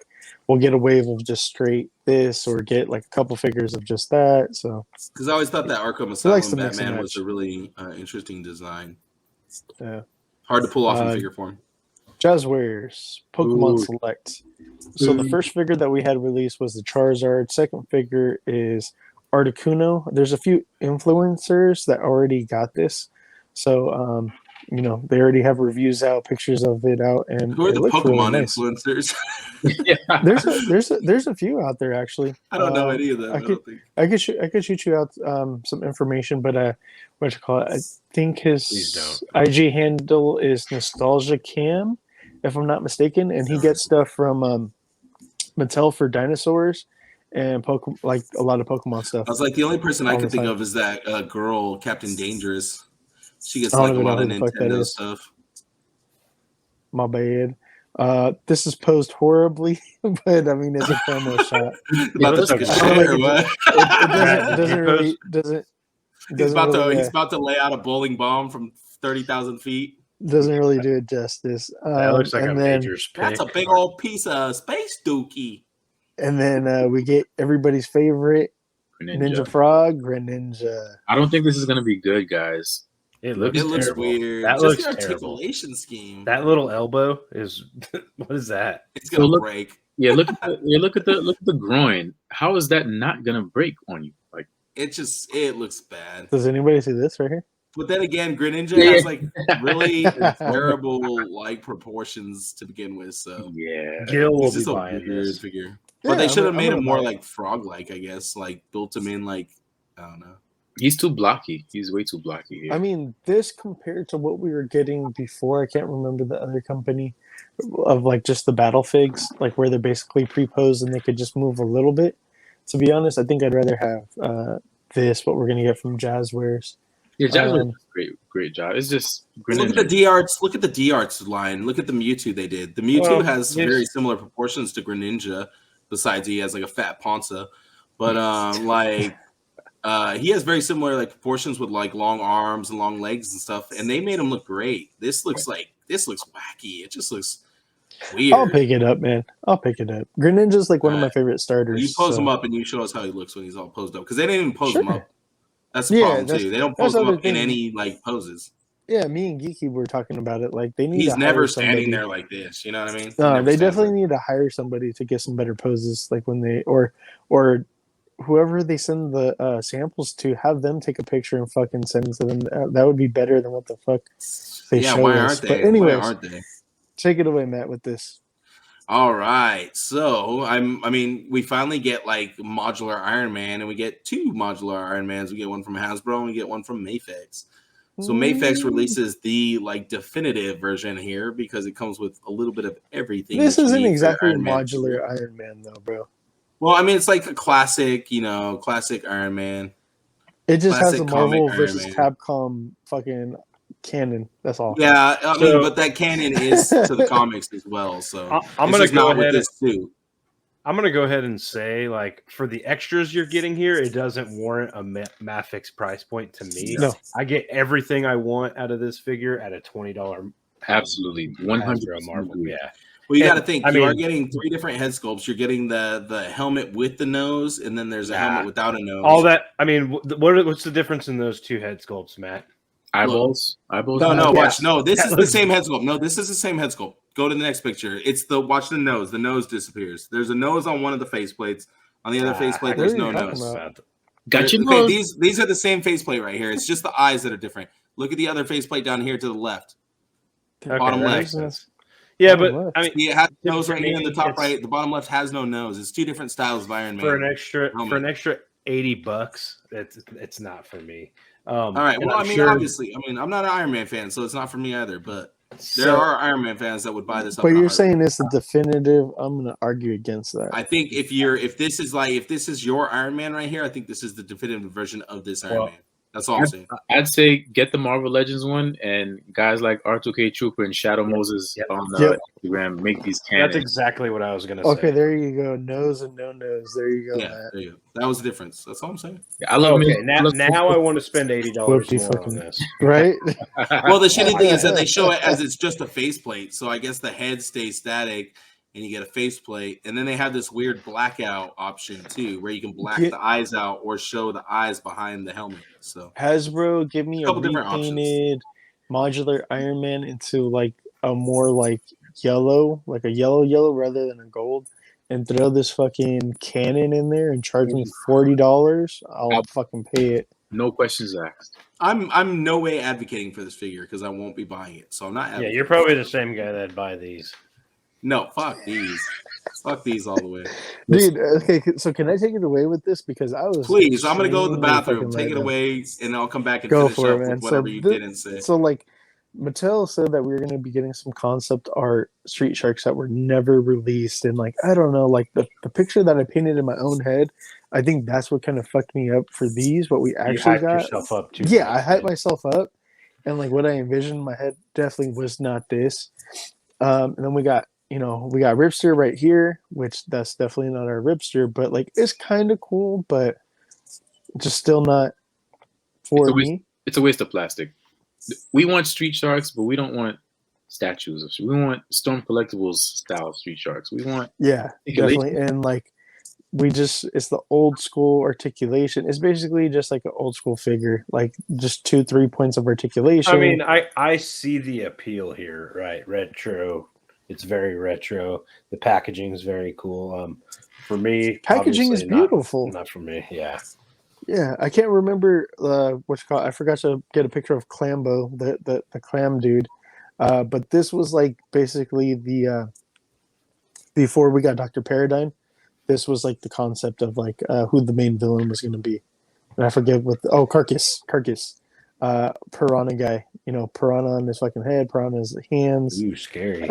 we'll get a wave of just straight this, or get like a couple figures of just that. So because I always thought that Arkham Asylum Batman was a really interesting design. Yeah. Hard to pull off in figure form. Jazz Warriors, Pokemon Select. So the first figure that we had released was the Charizard. Second figure is Articuno. There's a few influencers that already got this, so they already have reviews out, pictures of it out, and who are the Pokemon really influencers? There's a few out there actually. I don't know any of them. I could shoot you out some information, but I think his IG handle is Nostalgia Cam, if I'm not mistaken, and he gets stuff from Mattel for dinosaurs. and like a lot of Pokemon stuff. I was like, the only person I could think of is that girl, Captain Dangerous. She gets like a lot of Nintendo stuff. My bad. This is posed horribly, but I mean, it's a promo shot. He's about to lay out a bowling bomb from 30,000 feet. Doesn't really do it justice. That looks like a major pick. That's a big old piece of space dookie. And then we get everybody's favorite Ninja Frog, Greninja. I don't think this is gonna be good, guys. It looks weird. That looks the articulation terrible. Scheme. That little elbow is what is that? It's gonna break. Yeah, look at the groin. How is that not gonna break on you? Like it looks bad. Does anybody see this right here? But then again, Greninja has like really terrible like proportions to begin with. So yeah, Gil will be buying this figure. But they should have made him more like frog-like, I guess. Like built him in like I don't know. He's too blocky. He's way too blocky here. I mean, this compared to what we were getting before, I can't remember the other company of like just the battle figs, like where they're basically pre-posed and they could just move a little bit. To be honest, I think I'd rather have this, what we're gonna get from Jazzwares. Yeah, Jazzwares great job. It's just look at the D-Arts. Look at the D-Arts line. Look at the Mewtwo they did. The Mewtwo has very similar proportions to Greninja. Besides, he has like a fat Ponza, but he has very similar like proportions with like long arms and long legs and stuff, and they made him look great. This looks wacky. It just looks weird. I'll pick it up, man. I'll pick it up. Greninja's like one of my favorite starters. You pose him up and you show us how he looks when he's all posed up, because they didn't even pose him up. That's the problem too. They don't pose him up in any like poses. Yeah, me and GEEKED were talking about it. Like they need. He's never standing there like this. You know what I mean? No, they definitely need to hire somebody to get some better poses. Like when they or whoever they send the samples to, have them take a picture and fucking send it to them. That would be better than what the fuck they show why us. Aren't they? But anyways, why aren't they? Take it away, Matt, with this. All right, so I mean, we finally get like modular Iron Man, and we get two modular Iron Mans. We get one from Hasbro, and we get one from Mafex. So Mafex releases the like definitive version here because it comes with a little bit of everything. This isn't exactly modular Iron Man, though, bro. Well, I mean, it's like a classic, classic Iron Man. It just has a Marvel versus Capcom fucking canon. That's all. Yeah, I mean, but that canon is to the comics as well. So I'm gonna go ahead with this too. I'm gonna go ahead and say, like, for the extras you're getting here, it doesn't warrant a Mafex price point to me. No, I get everything I want out of this figure at a $20. Absolutely, 100 Marvel. Yeah. Well, you got to think you are getting three different head sculpts. You're getting the helmet with the nose, and then there's a helmet without a nose. All that. I mean, what's the difference in those two head sculpts, Matt? Eyeballs. No. Watch. No, this is the same head sculpt. No, this is the same head sculpt. Go to the next picture. Watch the nose. The nose disappears. There's a nose on one of the faceplates. On the other faceplate, there's no nose. Gotcha. Okay, these are the same faceplate right here. It's just the eyes that are different. Look at the other faceplate down here to the left. Bottom left. Yeah, but I mean, it has nose right here in the top right. The bottom left has no nose. It's two different styles of Iron Man. For an extra $80, it's not for me. All right. Well, I mean, obviously, I'm not an Iron Man fan, so it's not for me either. But there are Iron Man fans that would buy this. But you're saying it's a definitive. I'm going to argue against that. I think if this is your Iron Man right here, I think this is the definitive version of this Iron Man. That's all I'm saying. I'd say get the Marvel Legends one, and guys like R2K Trooper and Shadow Moses on Instagram make these cannons. That's exactly what I was going to say. Okay, there you go. Nose and no nose. There you go. Yeah, there you go. That was the difference. That's all I'm saying. Yeah, I love it. Now I want to spend $80 more on this. Right? Well, the shitty thing is that they show it as it's just a faceplate, so I guess the head stays static. And you get a faceplate, and then they have this weird blackout option too, where you can black the eyes out or show the eyes behind the helmet. So Hasbro, give me a repainted modular Iron Man into like a more like yellow, like a yellow rather than a gold, and throw this fucking cannon in there and charge me $40. I'll fucking pay it. No questions asked. I'm no way advocating for this figure because I won't be buying it, so I'm not. Yeah, you're probably the same guy that'd buy these. No, fuck these. Fuck these all the way. Dude, okay, so can I take it away with this? Because I was... Please, I'm going to go to the bathroom. Take it away, and I'll come back and finish up with whatever you didn't say. So, like, Mattel said that we were going to be getting some concept art Street Sharks that were never released, and like I don't know, like the picture that I painted in my own head, I think that's what kind of fucked me up for these. What we actually got, yourself up too. Yeah, I hyped myself up, and like what I envisioned in my head definitely was not this. And then we got Ripster right here, which that's definitely not our Ripster, but like it's kind of cool, but just still not for me. It's a waste of plastic. We want Street Sharks, but we don't want statues. We want Storm Collectibles style Street Sharks. We want definitely, and like it's the old school articulation. It's basically just like an old school figure, like just 2-3 points of articulation. I mean, I see the appeal here, right? Retro. It's very retro. The packaging is very cool. For me, packaging is beautiful. Not for me, yeah. Yeah, I can't remember what's called. I forgot to get a picture of Clambo, the clam dude. But this was like basically the before we got Dr. Paradigm. This was like the concept of like who the main villain was going to be, and I forget what. Carcass, Piranha guy. Piranha on his fucking head, Piranha on his hands. Ooh, scary.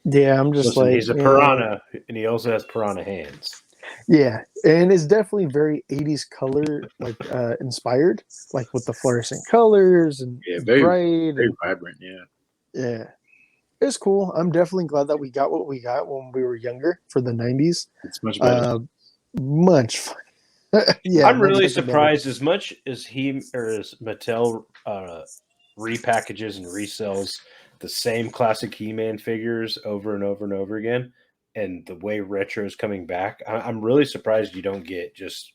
Yeah, I'm just like he's a piranha, and he also has piranha hands. Yeah, and it's definitely very 80s color like inspired, like with the fluorescent colors and very bright, very vibrant. Yeah, it's cool. I'm definitely glad that we got what we got when we were younger for the 90s. It's much better. Much fun. Yeah, I'm really surprised as much as as Mattel repackages and resells the same classic He-Man figures over and over and over again. And the way retro is coming back, I'm really surprised you don't get just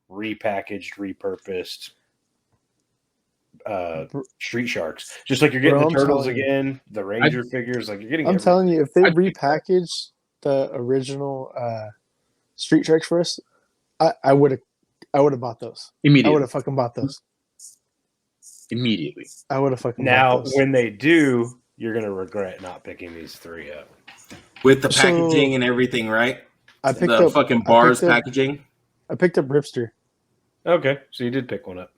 repackaged, repurposed Street Sharks. Just like you're getting the Turtles again, the Ranger figures. Like you're getting. I'm telling you, if they repackaged the original Street Sharks for us, I would have bought those immediately. I would have fucking bought those immediately. I would have fucking now bought those. When they do, you're gonna regret not picking these 3 up. With the packaging and everything, right? I picked the up fucking bars packaging. I picked up Ripster. Okay, so you did pick one up.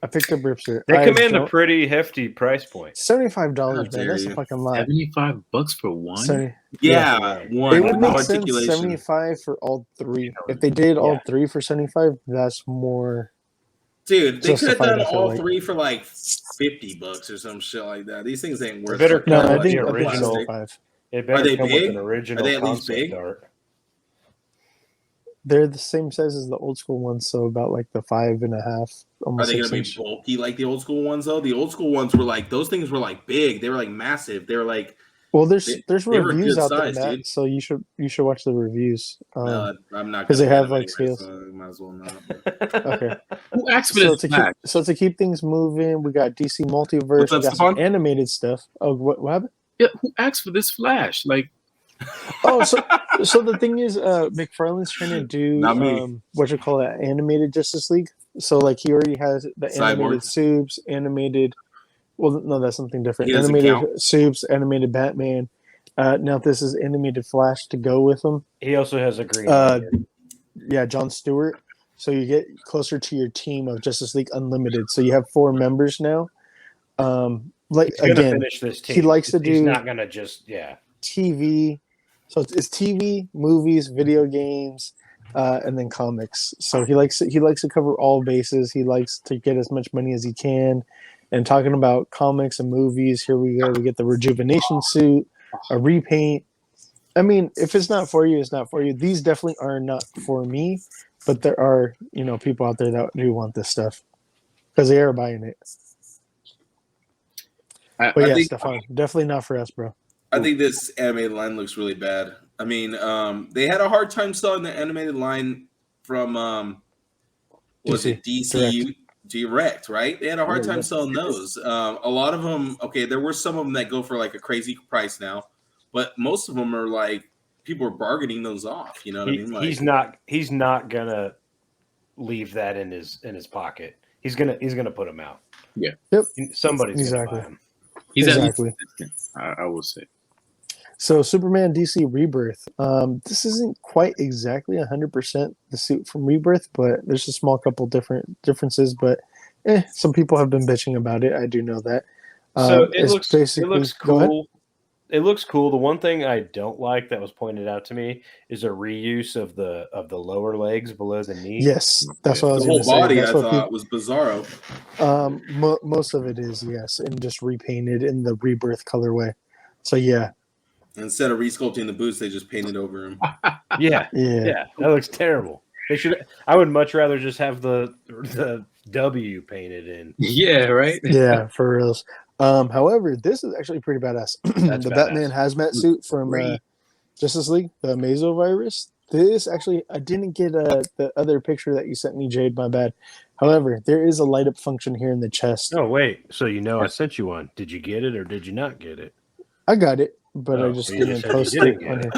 I picked up Ripster. They command a pretty hefty price point. $75, man. That's a fucking lot. $75 for one? Yeah, one. It would make sense. $75 for all 3. If they did all 3 for $75, that's more. Dude, they could have done all 3 for like $50 or some shit like that. These things ain't worth. Better no, come I with think the original. Are they big? With an original Are they at least big? art. They're the same size as the old school ones, so about like the 5.5. Are they going to be bulky like the old school ones though? The old school ones were like those things were like big. They were like massive. They were like. Well, there's reviews out there, Matt, so you should watch the reviews. I'm not because they have like scales. So might as well not. Okay. Who asked for this? To keep things moving, we got DC Multiverse. We got some animated stuff. Oh, what happened? Yeah, who asked for this Flash? Like, so the thing is, McFarlane's trying to do animated Justice League. So like he already has the animated Subs, animated. Well, no, that's something different. Animated Subs, animated Batman. Now this is animated Flash to go with him. He also has a green. John Stewart. So you get closer to your team of Justice League Unlimited. So you have 4 members now. Finish this team. He likes to do. He's not gonna just TV. So it's TV, movies, video games, and then comics. So he likes to cover all bases. He likes to get as much money as he can. And talking about comics and movies, here we go. We get the rejuvenation suit, a repaint. I mean, if it's not for you, it's not for you. These definitely are not for me, but there are people out there that do want this stuff because they are buying it. Stephan, definitely not for us, bro. I think this animated line looks really bad. I mean, they had a hard time selling the animated line from DC Direct, right? They had a hard time selling those. A lot of them, there were some of them that go for like a crazy price now, but most of them are like people are bargaining those off. You know what I mean? Like, he's not gonna leave that in his pocket. He's gonna put them out. Yeah. Yep. Somebody's gonna buy them. I will say. So Superman DC Rebirth. This isn't quite exactly 100% the suit from Rebirth, but there's a small couple differences. But some people have been bitching about it. I do know that. So it looks cool. It looks cool. The one thing I don't like that was pointed out to me is a reuse of the lower legs below the knee. Yes, that's what I was going to say. The whole body that's I thought was Bizarro. Most of it is, yes, and just repainted in the Rebirth colorway. So yeah. Instead of resculpting the boots, they just painted over him. Yeah. That looks terrible. They should. I would much rather just have the W painted in. Yeah, right. Yeah, for reals. However, this is actually pretty badass. The Batman hazmat suit from Justice League, the Mesovirus. This actually, I didn't get the other picture that you sent me, Jade. My bad. However, there is a light up function here in the chest. Oh wait, so I sent you one. Did you get it or did you not get it? I got it, but I just didn't post it on here.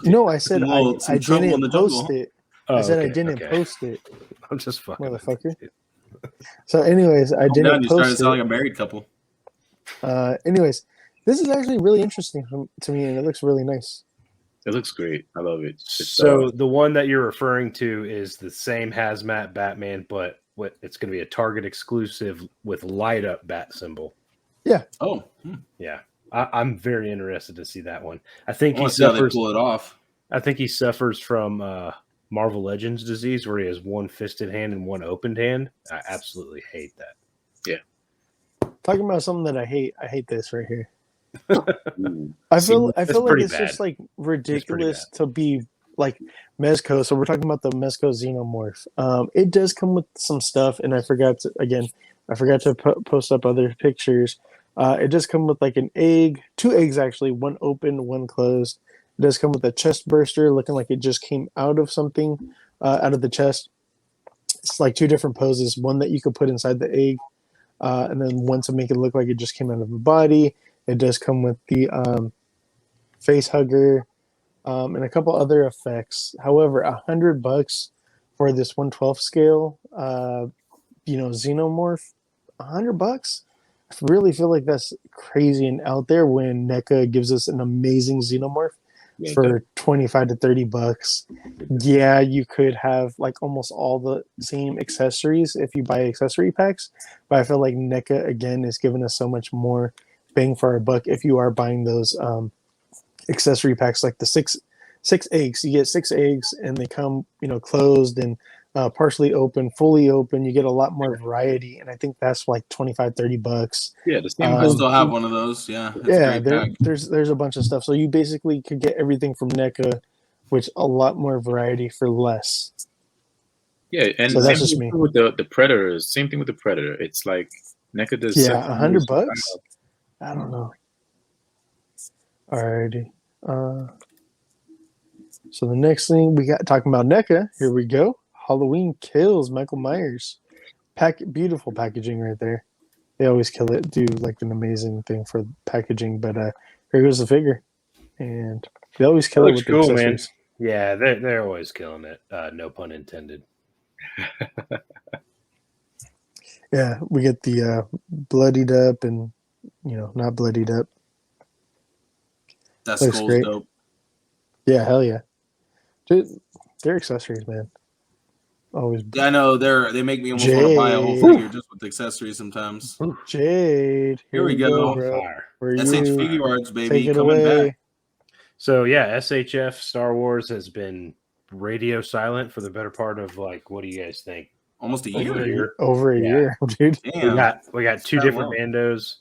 No, I said I didn't post it. I said I didn't post it. I'm just fucking motherfucker. So, anyways, I didn't post it. Started sounding like a married couple. Anyways, this is actually really interesting to me, and it looks really nice. It looks great. I love it. So the one that you're referring to is the same Hazmat Batman, but it's going to be a Target exclusive with light up bat symbol. Yeah. Oh. Yeah. I'm very interested to see that one. I think he suffers. Pull it off. I think he suffers from Marvel Legends disease, where he has one fisted hand and one opened hand. I absolutely hate that. Yeah. Talking about something that I hate this right here. I feel like it's bad. Just like ridiculous to be like Mezco. So we're talking about the Mezco Xenomorph. It does come with some stuff, and I forgot to post up other pictures. It does come with like an egg, 2 eggs actually, one open, one closed. It does come with a chest burster, looking like it just came out of something, out of the chest. It's like 2 different poses, one that you could put inside the egg, and then one to make it look like it just came out of a body. It does come with the face hugger and a couple other effects. However, $100 for this 1/12 scale, Xenomorph, $100. I really feel like that's crazy and out there when NECA gives us an amazing Xenomorph for $25 to $30. Yeah, you could have like almost all the same accessories if you buy accessory packs, but I feel like NECA again is giving us so much more bang for our buck if you are buying those accessory packs, like the six eggs. You get 6 eggs and they come closed and partially open, fully open. You get a lot more variety, and I think that's like $25-$30. Yeah, the same. I still have one of those. Yeah, there's a bunch of stuff. So you basically could get everything from NECA, which a lot more variety for less. Yeah, and so that's just me with the Predators. Same thing with the Predator. It's like NECA does. Yeah, $100. I don't know. Alrighty. So the next thing we got talking about NECA. Here we go. Halloween Kills, Michael Myers. Beautiful packaging right there. They always do like an amazing thing for packaging, but here goes the figure. And they always kill it with the accessories. Man. Yeah, they're always killing it. No pun intended. Yeah, we get the bloodied up and not bloodied up. That skull's great. Dope. Yeah, hell yeah. Dude, they're accessories, man. Always. Yeah, I know they make me almost want to buy a whole figure just with accessories sometimes. Jade, here we go. SH Figure Arts, baby, coming back. So yeah, SHF Star Wars has been radio silent for the better part of like, what do you guys think? Almost a year. Over a year, dude. Damn. We got 2 different Mandos,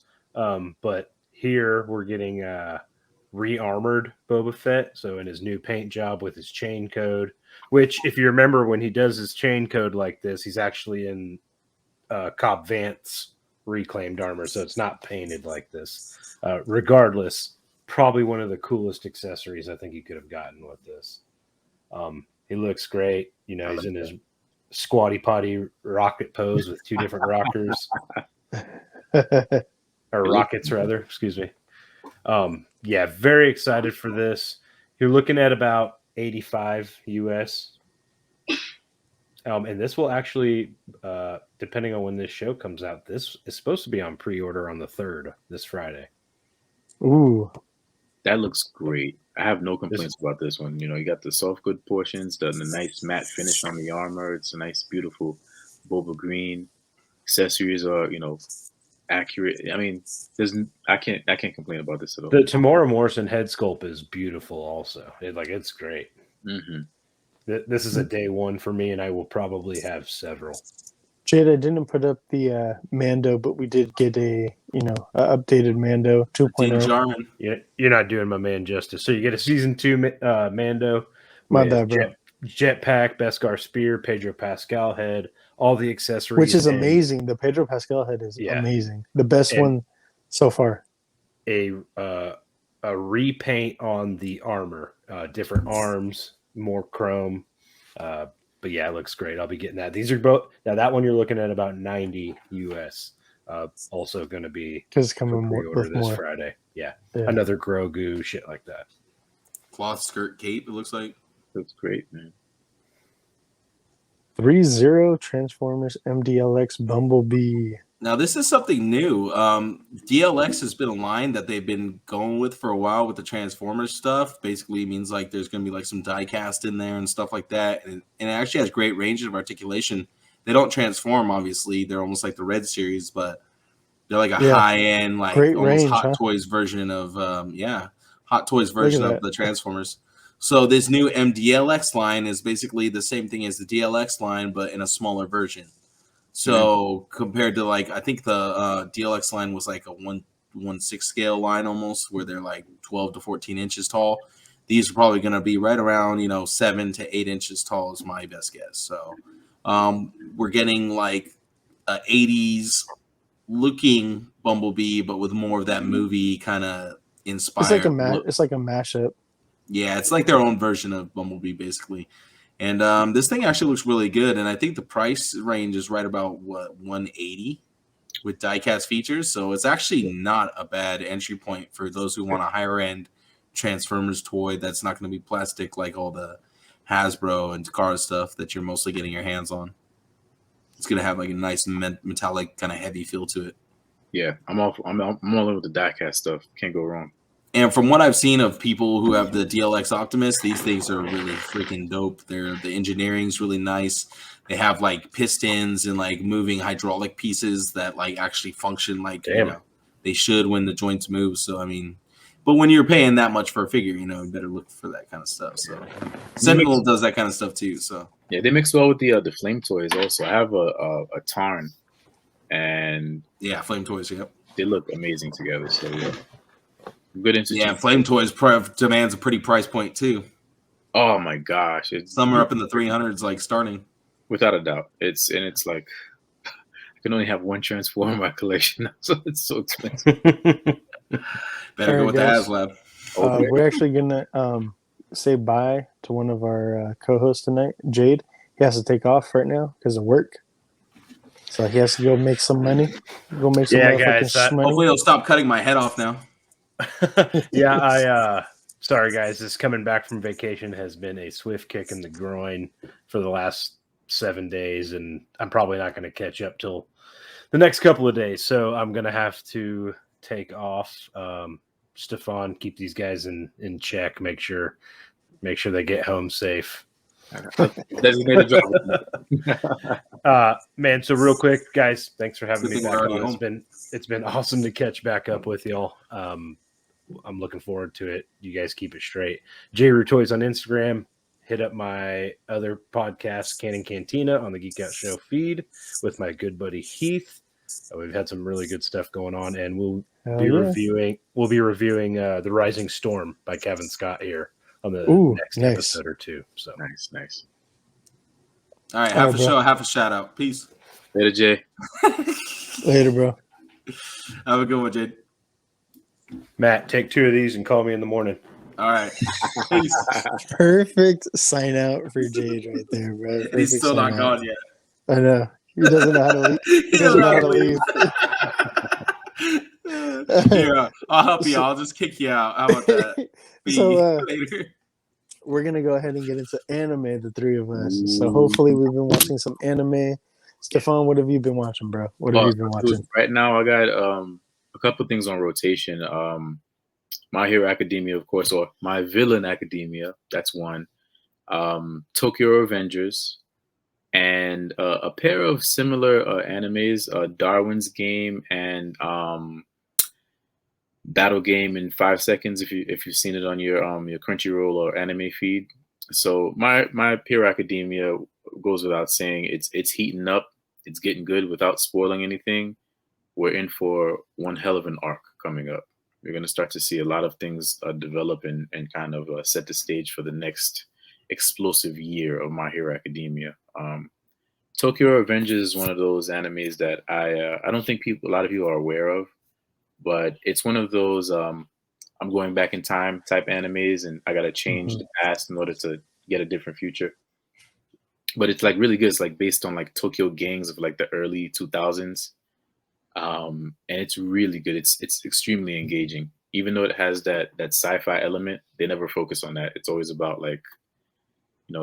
but here we're getting re-armored Boba Fett, so in his new paint job with his chain code, which if you remember when he does his chain code like this, he's actually in Cobb Vanth's reclaimed armor, so it's not painted like this. Regardless, probably one of the coolest accessories I think you could have gotten with this. He looks great. He's in his squatty potty rocket pose with 2 different rockers. Or rockets, rather. Excuse me. Yeah, very excited for this. You're looking at about $85 US. And this will actually, depending on when this show comes out, this is supposed to be on pre-order on the 3rd, this Friday. Ooh. That looks great. I have no complaints about this one. You got the soft good portions, the nice matte finish on the armor. It's a nice, beautiful Boba green. Accessories are, accurate. I mean, I can't complain about this at all. The Tamora Morrison head sculpt is beautiful. Also, it's great. Mm-hmm. This is a day one for me, and I will probably have several. Jade, I didn't put up the Mando, but we did get a updated Mando 2.0. You're not doing my man justice. So you get a season 2 Mando. My bad, bro. Jetpack, Beskar spear, Pedro Pascal head, all the accessories, which is amazing. The Pedro Pascal head is amazing. The best one so far. A repaint on the armor, different arms, more chrome. But yeah, it looks great. I'll be getting that. These are both now. That one you're looking at about 90 US. Also going to be coming pre-order this Friday. Yeah, another Grogu shit like that. Cloth skirt cape. It looks like. Looks great, man. 3-0 Transformers Mdlx Bumblebee. Now, this is something new. DLX has been a line that they've been going with for a while with the Transformers stuff. Basically, it means like there's going to be like some die cast in there and stuff like that. And it actually has great range of articulation. They don't transform, obviously. They're almost like the Red Series, but they're like a high-end, like great almost range, Hot Toys version of, Hot Toys version of the Transformers. So this new Mdlx line is basically the same thing as the DLX line, but in a smaller version. So compared to like, I think the DLX line was like a 1/6 scale line almost, where they're like 12 to 14 inches tall. These are probably going to be right around 7 to 8 inches tall is my best guess. So we're getting like a 80s looking Bumblebee, but with more of that movie kind of inspired. It's like a mashup. Yeah, it's like their own version of Bumblebee, basically. And this thing actually looks really good. And I think the price range is right about, $180 with die-cast features. So it's actually not a bad entry point for those who want a higher-end Transformers toy that's not going to be plastic like all the Hasbro and Takara stuff that you're mostly getting your hands on. It's going to have like a nice metallic kind of heavy feel to it. Yeah, I'm all in with the die-cast stuff. Can't go wrong. And from what I've seen of people who have the DLX Optimus, these things are really freaking dope. The engineering's really nice. They have like pistons and like moving hydraulic pieces that like actually function like they should when the joints move. So I mean, but when you're paying that much for a figure, you better look for that kind of stuff. So Sentinel does that kind of stuff too. So yeah, they mix well with the Flame toys also. I have a Tarn, and Flame toys. Yep, they look amazing together. So yeah. Good institute. Yeah, Flame Toys demands a pretty price point too. Oh my gosh, some are up in the 300s, like starting. Without a doubt, it's like I can only have one Transformer in my collection now, so it's so expensive. Better go with the HasLab. We're actually gonna say bye to one of our co-hosts tonight, Jade. He has to take off right now because of work. So he has to go make some money. Go make some guys. money. Hopefully he'll stop cutting my head off now. Sorry guys, this coming back from vacation has been a swift kick in the groin for the last 7 days, and I'm probably not going to catch up till the next couple of days, so I'm going to have to take off. Stephan, keep these guys in check, make sure they get home safe. Designated job. Man, so real quick guys, thanks for having me back on. It's been awesome to catch back up with y'all. I'm looking forward to it. You guys keep it straight. J-Roo Toys on Instagram. Hit up my other podcast, Cannon Cantina, on the Geek Out Show feed with my good buddy Heath. We've had some really good stuff going on, and we'll be reviewing The Rising Storm by Kevin Scott here on the next episode or two. So nice. All right, half a show, half a shout out. Peace. Later, Jay. Later, bro. Have a good one, Jade. Matt, take 2 of these and call me in the morning. All right. Perfect sign out for Jade right there, bro. Perfect. He's still not gone yet. I know. He doesn't know how to leave. He doesn't know how to leave. Here, I'll help you. I'll just kick you out. How about that? So we're going to go ahead and get into anime, the three of us. So hopefully we've been watching some anime. Stephan, what have you been watching, bro? What have you been watching? Right now, I got a couple of things on rotation. My Hero Academia, of course, or My Villain Academia. That's one. Tokyo Revengers, and a pair of similar animes, Darwin's Game and Battle Game in 5 Seconds. If you've seen it on your Crunchyroll or anime feed. So my Hero Academia goes without saying. It's heating up. It's getting good without spoiling anything. We're in for one hell of an arc coming up. We're going to start to see a lot of things develop and kind of set the stage for the next explosive year of My Hero Academia. Tokyo Revengers is one of those animes that I don't think a lot of people are aware of, but it's one of those I'm going back in time type animes, and I got to change the past in order to get a different future. But it's like really good. It's like based on like Tokyo gangs of like the early 2000s. And it's really good. It's extremely engaging. Even though it has that sci-fi element, they never focus on that. It's always about like,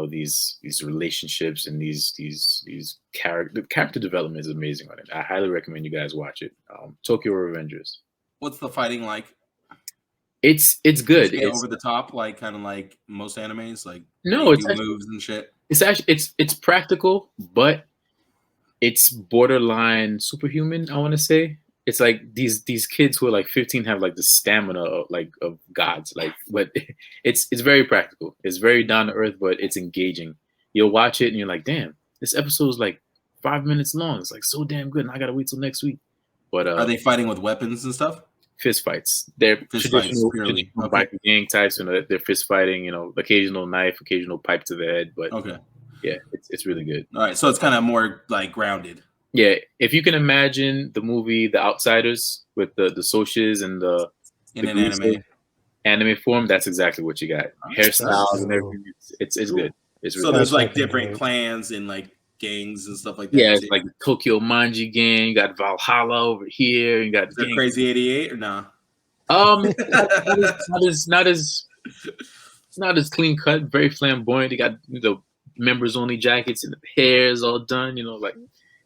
these relationships and these character development is amazing on it. I highly recommend you guys watch it. Tokyo Revengers. What's the fighting like? It's good. It's over the top, like kind of like most animes, like no, it's actually, moves and shit. It's actually it's practical, but it's borderline superhuman. I want to say it's like these kids who are like 15 have like the stamina of gods. Like, but it's very practical. It's very down to earth, but it's engaging. You'll watch it and you're like, damn, this episode is like 5 minutes long. It's like so damn good, and I gotta wait till next week. But are they fighting with weapons and stuff? Fist fights. They're traditional biker gang types. They're fist fighting. Occasional knife, occasional pipe to the head. But okay. Yeah, it's really good. All right, so it's kind of more like grounded. Yeah, if you can imagine the movie The Outsiders with the Soches and the anime form, that's exactly what you got. Hairstyles and everything. It's good. It's really so there's like different clans and like gangs and stuff like that. Yeah, it's like Tokyo Manji gang. You got Valhalla over here. You got Crazy 88 or nah? Not as clean cut. Very flamboyant. You got the members only jackets and the hair is all done. Like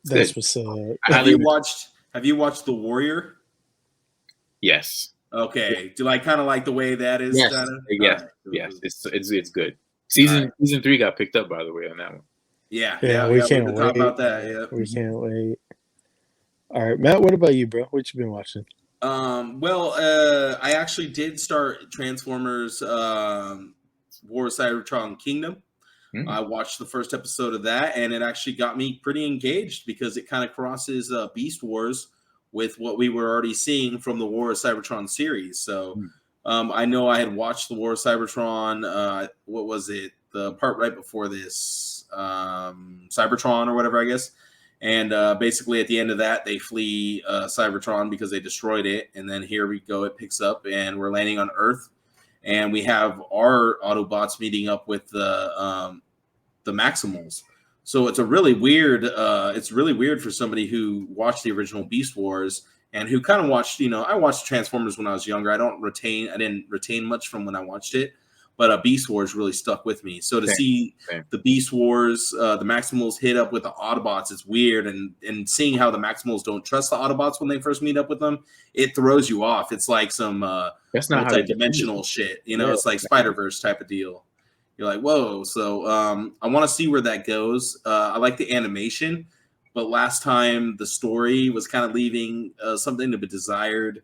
that's what's up. Have you watched The Warrior? Yes. Okay. Do you kind of like the way that is? Yes. Yes. Right. Yes. It's good. Season 3 got picked up, by the way, on that one. Yeah. We can't wait. Talk about that. Yeah. We can't wait. All right, Matt. What about you, bro? What you been watching? I actually did start Transformers War of Cybertron Kingdom. I watched the first episode of that, and it actually got me pretty engaged because it kind of crosses Beast Wars with what we were already seeing from the War of Cybertron series. So I know I had watched the War of Cybertron. What was it? The part right before this, Cybertron or whatever, I guess. And basically at the end of that, they flee Cybertron because they destroyed it. And then here we go. It picks up, and we're landing on Earth. And we have our Autobots meeting up with the Maximals. So it's really weird. It's really weird for somebody who watched the original Beast Wars and who kind of watched. I watched Transformers when I was younger. I didn't retain much from when I watched it, but Beast Wars really stuck with me. So to see the Beast Wars, the Maximals hit up with the Autobots, it's weird. And seeing how the Maximals don't trust the Autobots when they first meet up with them, it throws you off. It's like some that's not multi-dimensional shit. It's like Spider-Verse type of deal. You're like, whoa. So I want to see where that goes. I like the animation, but last time the story was kind of leaving something to be desired.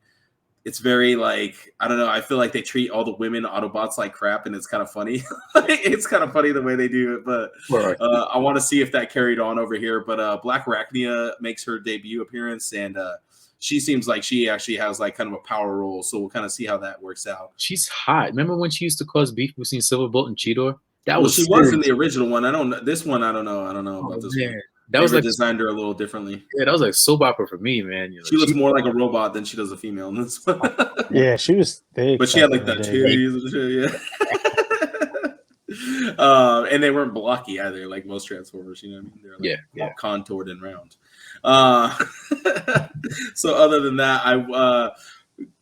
It's very like, I don't know. I feel like they treat all the women Autobots like crap, and it's kind of funny. It's kind of funny the way they do it, but I want to see if that carried on over here. But Black Arachnia makes her debut appearance, and she seems like she actually has like kind of a power role. So we'll kind of see how that works out. She's hot. Remember when she used to cause beef between Silverbolt and Cheetor? She was in the original one. I don't know this one. I don't know about this one. That was like designed her a little differently. Yeah, that was like soap opera for me, man. She looks more like a robot than she does a female in this one. Yeah, she was big, but she had like that titties and shit. Yeah. And they weren't blocky either, like most Transformers. You know what I mean? They're like all contoured and round. So other than that, I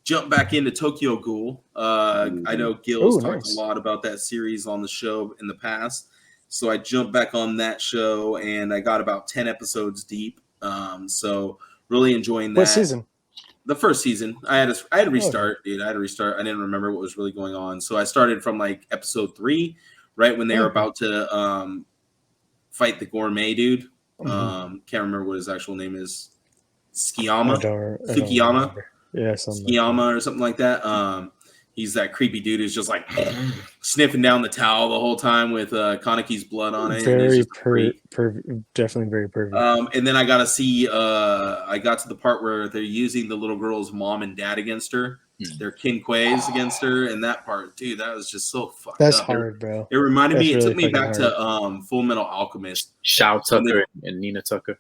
jumped back into Tokyo Ghoul. I know Gil's talked a lot about that series on the show in the past. So I jumped back on that show, and I got about 10 episodes deep. So really enjoying that. What season? The first season. I had to restart, dude. I had to restart. I didn't remember what was really going on. So I started from like episode 3, right when they were about to fight the gourmet dude. Can't remember what his actual name is. Tsukiyama. Yeah, Tsukiyama or something like that. He's that creepy dude who's just like sniffing down the towel the whole time with Kaneki's blood on it. Very definitely very pervy. And then I got to see. I got to the part where they're using the little girl's mom and dad against her. They're Kinquays against her, and that part, dude, that was just so fucked That's up. hard, bro. It reminded me. It really took me back hard. to Full Metal Alchemist. Shao Tucker and Nina Tucker.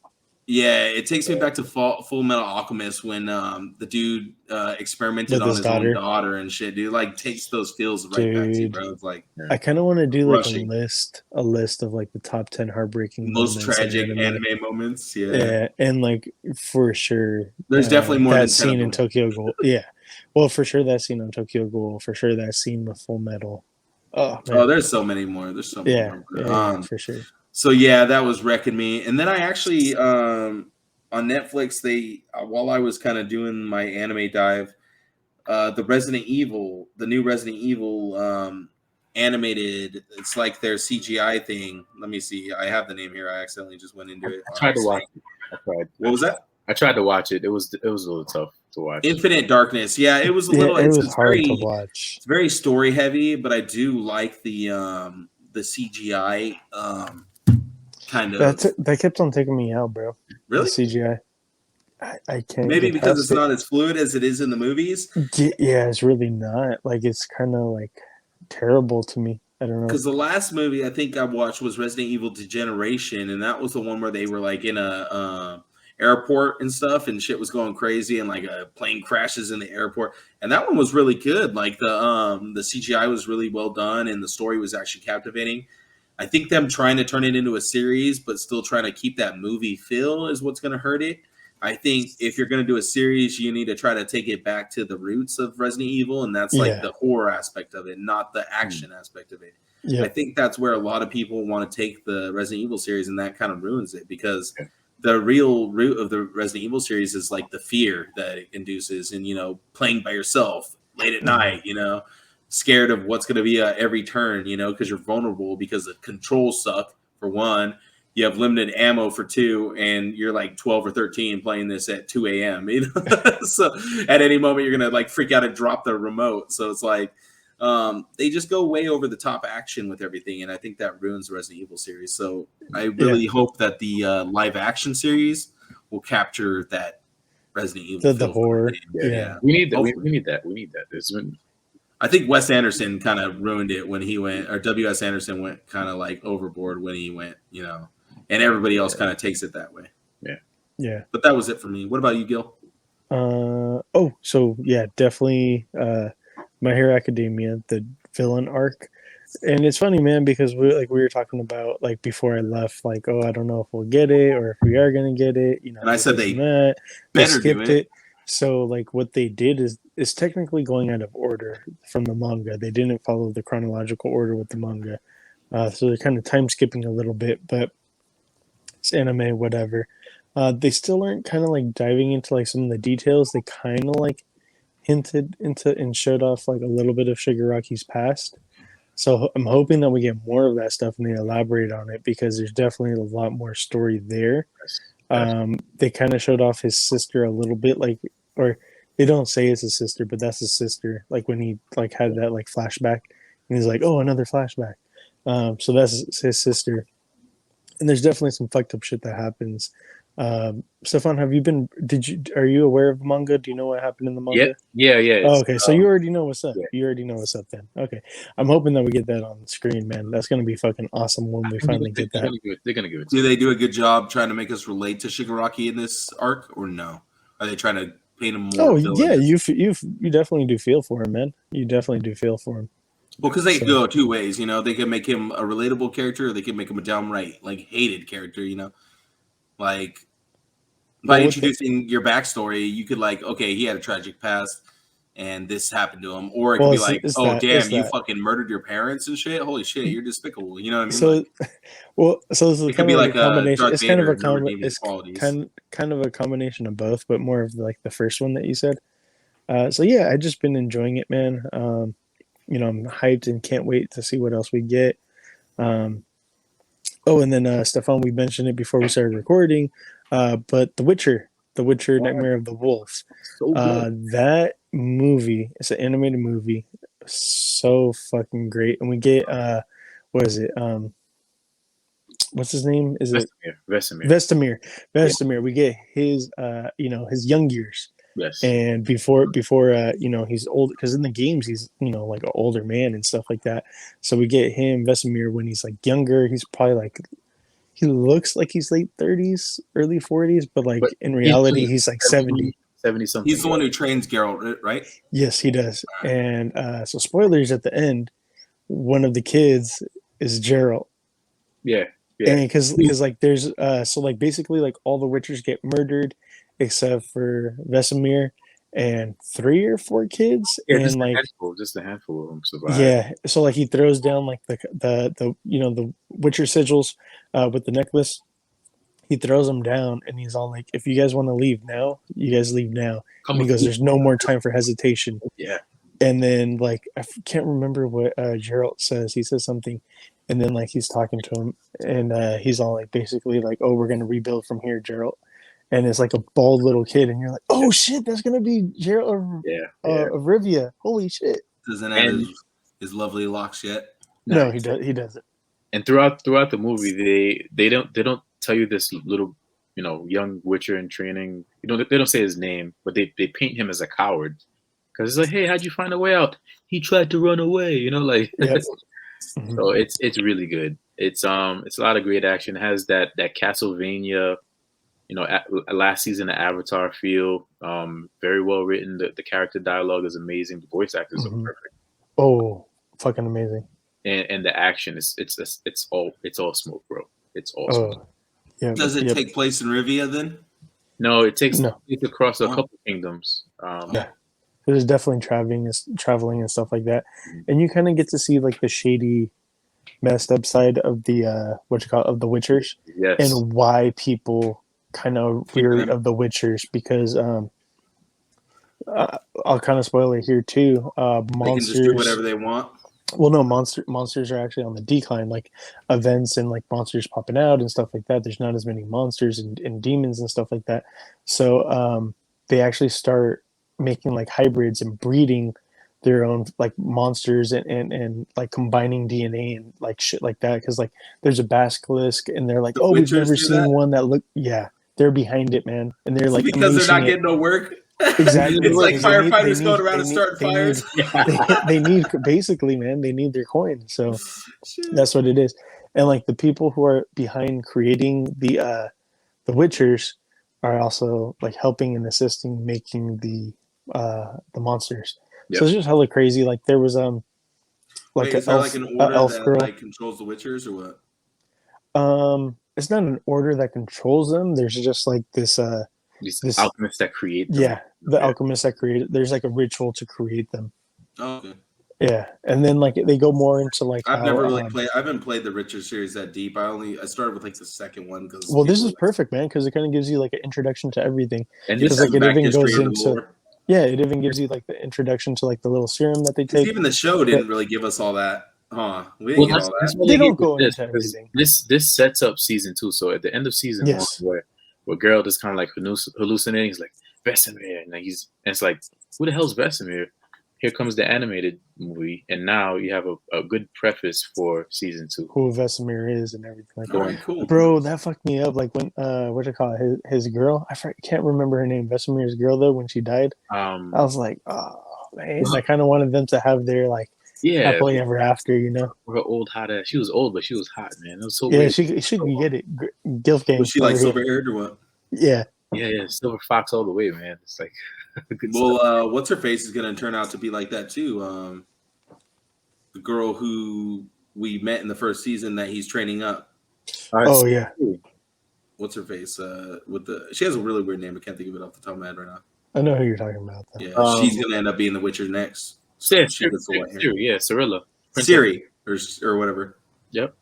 Yeah, it takes me back to Full Metal Alchemist when the dude experimented with on his daughter. own daughter and shit, dude. Like takes those feels right back to you, bro. It's like I kind of want to do like a list of like the top 10 heartbreaking most tragic anime moments. Yeah, and like for sure, there's definitely more that than scene in Tokyo Ghoul. Yeah, well, for sure that scene on Tokyo Ghoul. For sure that scene with Full Metal. Oh, there's so many more. There's so many more. Yeah, for sure. So yeah, that was wrecking me. And then I actually on Netflix, they while I was kind of doing my anime dive, the new Resident Evil animated. It's like their CGI thing. Let me see. I have the name here. I accidentally just went into it. I tried to watch it. What was that? I tried to watch it. It was a little tough to watch. Infinite Darkness. Yeah, it was a little. It was hard to watch. It's very story heavy, but I do like the CGI. Kind of that kept on taking me out, bro. Really? The CGI. I can't. Maybe because it's not as fluid as it is in the movies. Yeah, it's really not. Like it's kind of like terrible to me. I don't know. Because the last movie I think I watched was Resident Evil Degeneration, and that was the one where they were like in a airport and stuff, and shit was going crazy, and like a plane crashes in the airport, and that one was really good. Like the CGI was really well done, and the story was actually captivating. I think them trying to turn it into a series, but still trying to keep that movie feel is what's going to hurt it. I think if you're going to do a series, you need to try to take it back to the roots of Resident Evil, and that's like the horror aspect of it, not the action aspect of it. Yeah. I think that's where a lot of people want to take the Resident Evil series, and that kind of ruins it because the real root of the Resident Evil series is like the fear that it induces, and playing by yourself late at night, scared of what's going to be at every turn, because you're vulnerable because the controls suck for one. You have limited ammo for two, and you're like 12 or 13 playing this at 2 a.m. So at any moment you're gonna like freak out and drop the remote. So it's like they just go way over the top action with everything, and I think that ruins the Resident Evil series. So I really hope that the live action series will capture that Resident Evil the horror. Yeah, we need that. We need that. There's been. I think Wes Anderson kind of ruined it when he went, or W.S. Anderson went kind of like overboard when he went, and everybody else kind of takes it that way. Yeah. Yeah. But that was it for me. What about you, Gil? So yeah, definitely My Hero Academia, the villain arc. And it's funny, man, because we were talking about like before I left, like, oh, I don't know if we'll get it or if we are gonna get it, And I said they better skipped it. So like what they did is technically going out of order from the manga. They didn't follow the chronological order with the manga. So they're kind of time skipping a little bit, but it's anime, whatever. They still aren't kind of like diving into like some of the details. They kind of like hinted into and showed off like a little bit of Shigaraki's past. So I'm hoping that we get more of that stuff and they elaborate on it because there's definitely a lot more story there. They kind of showed off his sister a little bit, like, or they don't say it's his sister, but that's his sister. Like when he like had that like flashback, and he's like, "Oh, another flashback." So that's his sister, and there's definitely some fucked up shit that happens. Stephan, are you aware of the manga? Do you know what happened in the manga? Yeah. Oh, okay, so you already know what's up. Yeah. You already know what's up then. Okay. I'm hoping that we get that on screen, man. That's going to be fucking awesome when we finally get that. They're going to give it. Do they do a good job trying to make us relate to Shigaraki in this arc, or no? Are they trying to paint him more? Oh, yeah, you definitely do feel for him, man. You definitely do feel for him. Well, because they go two ways, They can make him a relatable character, or they can make him a downright, like, hated character, Like, by introducing your backstory, you could, like, okay, he had a tragic past, and this happened to him. Or it could be like, oh, damn, you fucking murdered your parents and shit? Holy shit, you're despicable. You know what I mean? So it could be like a combination. It's kind of a kind of a combination of both, but more of like the first one that you said. So yeah, I've just been enjoying it, man. I'm hyped and can't wait to see what else we get. Oh, and then Stefan, we mentioned it before we started recording, but The Witcher, Nightmare of the Wolf. So good. That movie, it's an animated movie, so fucking great. And we get what is it? What's his name? Is it Vesemir? Vesemir. We get his his young years. Yes. And before he's old, because in the games he's like an older man and stuff like that. So we get him Vesemir when he's like younger. He's probably like, he looks like he's late 30s, early 40s, but in reality he's like 70 something. He's the one who trains Geralt, right? Yes, he does. And so spoilers at the end, one of the kids is Geralt. Yeah. And because like there's so like basically like all the Witchers get murdered except for Vesemir, and 3 or 4 kids. Yeah, and just a handful of them survive. Yeah, so like he throws down like the Witcher sigils with the necklace. He throws them down and he's all like, if you guys want to leave now, you guys leave now. And he goes, there's no more time for hesitation. Yeah. And then like I can't remember what Geralt says. He says something, and then like he's talking to him, and he's all like basically like, oh, we're gonna rebuild from here, Geralt. And it's like a bald little kid, and you're like, oh shit, that's gonna be Geralt of Rivia. Holy shit. Doesn't have his lovely locks yet. No, he doesn't. And throughout the movie, they don't tell you this little young Witcher in training. They don't say his name, but they paint him as a coward. Because it's like, hey, how'd you find a way out? He tried to run away, like. Yep. So it's really good. It's a lot of great action. It has that Castlevania, last season of Avatar feel. Very well written. The character dialogue is amazing. The voice actors are perfect. Oh, fucking amazing. And the action it's all smoke, bro. It's all smoke. Yeah. Does it take place in Rivia then? No, it takes place across a couple kingdoms. Yeah. There's definitely traveling and stuff like that, and you kind of get to see like the shady, messed up side of the of the Witchers, yes, and why people kind of weary of the Witchers, because I'll kind of spoil it here too. Monsters, they can just do whatever they want. Well, no, monsters are actually on the decline. Like events and like monsters popping out and stuff like that. There's not as many monsters and demons and stuff like that. So they actually start making like hybrids and breeding their own like monsters and like combining DNA and like shit like that. Because like there's a basilisk and they're like, oh, we've never seen one that look. Yeah, they're behind it, man, and they're like because they're not getting no work. Exactly. It's like firefighters going around and starting fires. They need basically, man, they need their coin. So that's what it is. And like the people who are behind creating the Witchers are also like helping and assisting making the monsters. Yep. So it's just hella crazy. Like there was like an order elf that girl like controls the Witchers or what? It's not an order that controls them. There's just like this alchemists that create them. Yeah, the alchemists that create it. There's like a ritual to create them. Okay. Yeah, and then like they go more into like I've never really played. I haven't played the Witcher series that deep. I started with like the second one because this is perfect, man, because it kind of gives you like an introduction to everything. And because like it even goes into it even gives you like the introduction to like the little serum that they take. Even the show didn't really give us all that. Huh? We didn't get all that. They don't go into everything. This sets up season 2. So at the end of season 1, where Geralt is kind of like hallucinating, he's like Vesemir, and it's like, who the hell's Vesemir? Here comes the animated movie, and now you have a good preface for season 2. Who Vesemir is and everything like that. Right, cool. Bro, that fucked me up. Like when his girl, can't remember her name. Vesemir's girl though, when she died. I was like, oh man, I kind of wanted them to have their like happily ever after, Her old hot ass. She was old, but she was hot, man. It was so weird. She could get it. Gilf game. Was she like silver haired or what? Yeah. Yeah, silver fox all the way, man. It's like what's her face is gonna turn out to be like that too. The girl who we met in the first season that he's training up. Oh yeah. What's her face? She has a really weird name. I can't think of it off the top of my head right now. I know who you're talking about. Though. Yeah, she's gonna end up being the Witcher next. Siri, Cirilla. Siri or whatever. Yep.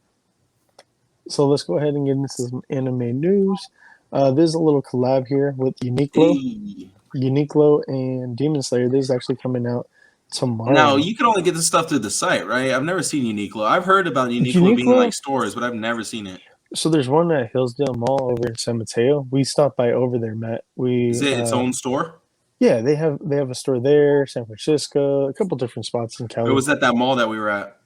So let's go ahead and get into some anime news. There's a little collab here with Uniqlo. Hey. Uniqlo and Demon Slayer. This is actually coming out tomorrow. Now, you can only get this stuff through the site, right? I've never seen Uniqlo. I've heard about Uniqlo being like stores, but I've never seen it. So there's one at Hillsdale Mall over in San Mateo. We stopped by over there, Matt. Is it its own store? Yeah, they have a store there, San Francisco, a couple different spots in Cali. It was at that mall that we were at.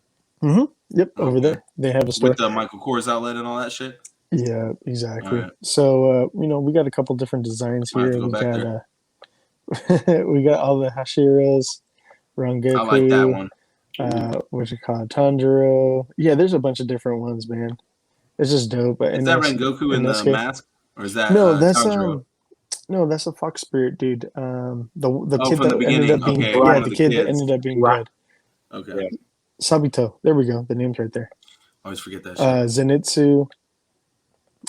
Mm-hmm. Yep, over there they have a store with the Michael Kors outlet and all that shit. Yeah, exactly. Right. So we got a couple different designs here. We got we got all the Hashiras, Rangoku. I like that one. What you call it, Tanjiro. Yeah, there's a bunch of different ones, man. It's just dope. Is that Rengoku in the mask, or is that that's Tanjiro? No, that's a Fox Spirit dude. The kid that ended up being the kid that ended up being dead. Okay. Yeah. Sabito. There we go. The name's right there. I always forget that shit. Zenitsu.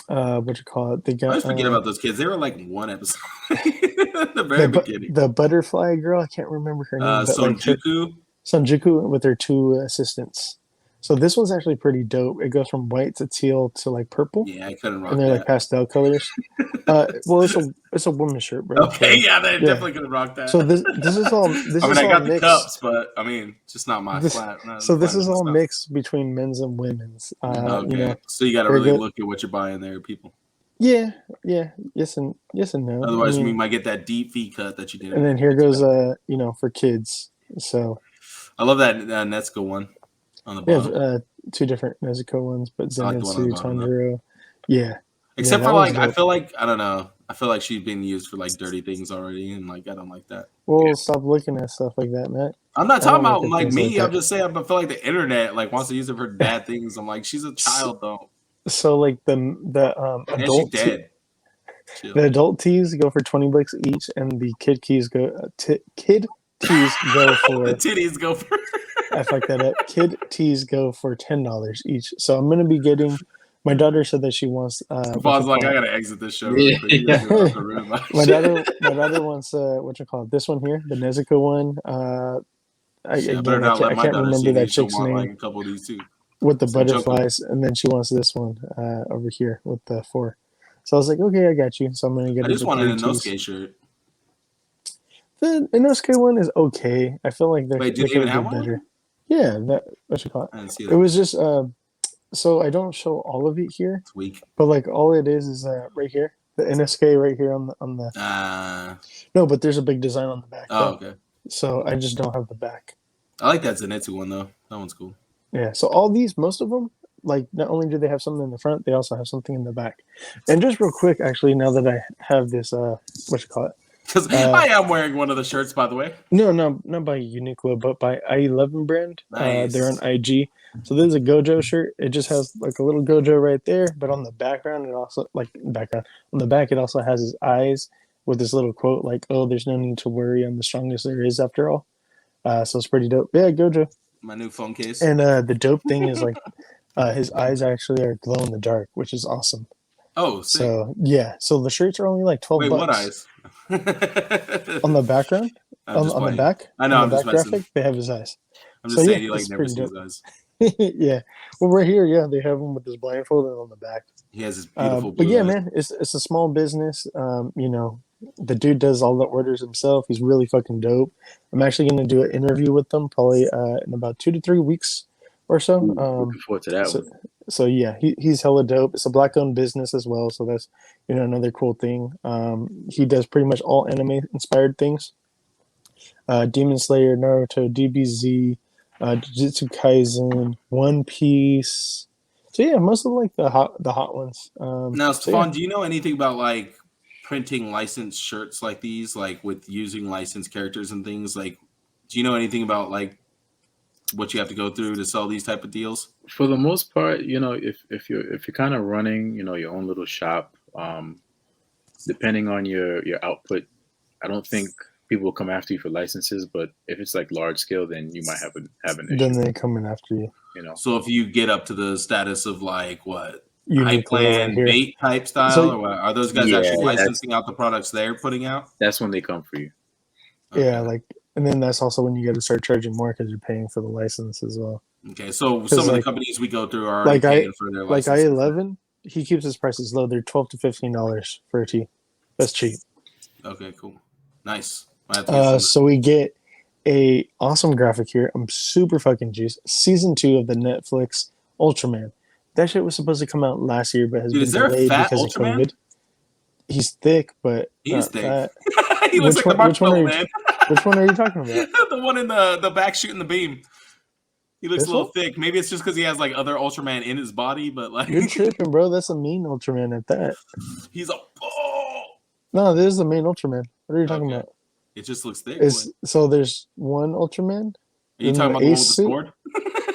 What you call it? They got. I always forget about those kids. They were like one episode. The very beginning. The butterfly girl. I can't remember her name. Sonjuku. Sonjuku with her two assistants. So this one's actually pretty dope. It goes from white to teal to like purple. Yeah, I couldn't rock and they're that. like pastel colors. Well, it's a women's shirt, bro. Okay, so, yeah, they definitely could rock that. So this is all. This I mean, is I got all the mixed. cups, but I mean, just not my flat. So this is all mixed between men's and women's. Okay, so you got to really look at what you're buying there, people. Yeah, yes and no. Otherwise, we might get that deep V cut that you did. And then here goes, for kids. So I love that Netsuko one on the bottom. We have two different Nezuko ones, but Zenitsu, Tanjiro. Yeah. Except for like, I feel like, I don't know. I feel like she's being used for like dirty things already, and like I don't like that. Well, stop looking at stuff like that, Matt. I'm not talking about like me. I'm just saying I feel like the internet like wants to use it for bad things. I'm like, she's a child though. So like the adult the adult tees go for $20 each, and the kid tees go for the titties go for. I fucked that up. Kid tees go for $10 each. So I'm gonna be getting. My daughter said that she wants. Bob's like, I gotta exit this show. Yeah. my daughter wants what you call it? This one here, the Nezuko one. I can't remember that chick's name. Like a couple of these too. With the butterflies, and then she wants this one over here with the 4. So I was like, okay, I got you. So I'm gonna get. I just wanted a Inosuke shirt. The Inosuke one is okay. I feel like they're even have one? better. Yeah, what you call it? I didn't see that. It was just so I don't show all of it here. It's weak. But like all it is right here, the Inosuke right here on the. No, but there's a big design on the back. Oh, okay. So I just don't have the back. I like that Zenitsu one though. That one's cool. Yeah. So all these, most of them, like not only do they have something in the front, they also have something in the back. And just real quick, actually, now that I have this, what you call it? Because I am wearing one of the shirts, by the way. No, not by Uniqlo, but by I11 brand. Nice. They're on IG. So there's a Gojo shirt. It just has like a little Gojo right there, but on the background, it also on the back, it also has his eyes with this little quote like, "Oh, there's no need to worry. I'm the strongest there is after all." So it's pretty dope. Yeah, Gojo. My new phone case. And the dope thing is like his eyes actually are glow in the dark, which is awesome. Oh, sick. So yeah. So the shirts are only like $12. Wait, what eyes? On the background, on the back. I know. On I'm the just back graphic, they have his eyes. I'm just saying, you like never see his eyes. Yeah. Well, right here, yeah, they have him with his blindfold and on the back. He has his beautiful. But yeah, eyes. man, it's a small business. The dude does all the orders himself. He's really fucking dope. I'm actually going to do an interview with them probably in about 2 to 3 weeks or so. Looking forward to that one. So yeah, he's hella dope. It's a black-owned business as well, so that's another cool thing. He does pretty much all anime-inspired things. Demon Slayer, Naruto, DBZ, Jujutsu Kaisen, One Piece. So yeah, most of like the hot ones. Now, Stephan, do you know anything about like printing licensed shirts like these, like with using licensed characters and things? Like, do you know anything about like what you have to go through to sell these type of deals? For the most part, if you're kind of running, your own little shop, depending on your output, I don't think people will come after you for licenses. But if it's like large scale, then you might have an issue. Then they're coming after you. So if you get up to the status of like what? Unique Plan bait type style, or what? Are those guys actually licensing out the products they're putting out? That's when they come for you. Okay. Yeah, and then that's also when you got to start charging more because you're paying for the license as well. Okay, so some of the companies we go through are paying for their license. Like I11, he keeps his prices low. They're $12 to $15 for a tee. That's cheap. Okay, cool, nice. So we get a awesome graphic here. I'm super fucking juiced. Season 2 of the Netflix Ultraman. That shit was supposed to come out last year, but has Dude, been is there a delayed fat because Ultraman? of COVID. He's thick, but He is not thick. fat. He looks like the Marshmallow Man. Which one are you talking about? The one in the back shooting the beam. He looks a little thick. Maybe it's just because he has like other Ultraman in his body, but like you're tripping, bro. That's a mean Ultraman at that. He's a No, this is the main Ultraman. What are you talking about? It just looks thick. So there's one Ultraman. Are you talking about the one with the sword?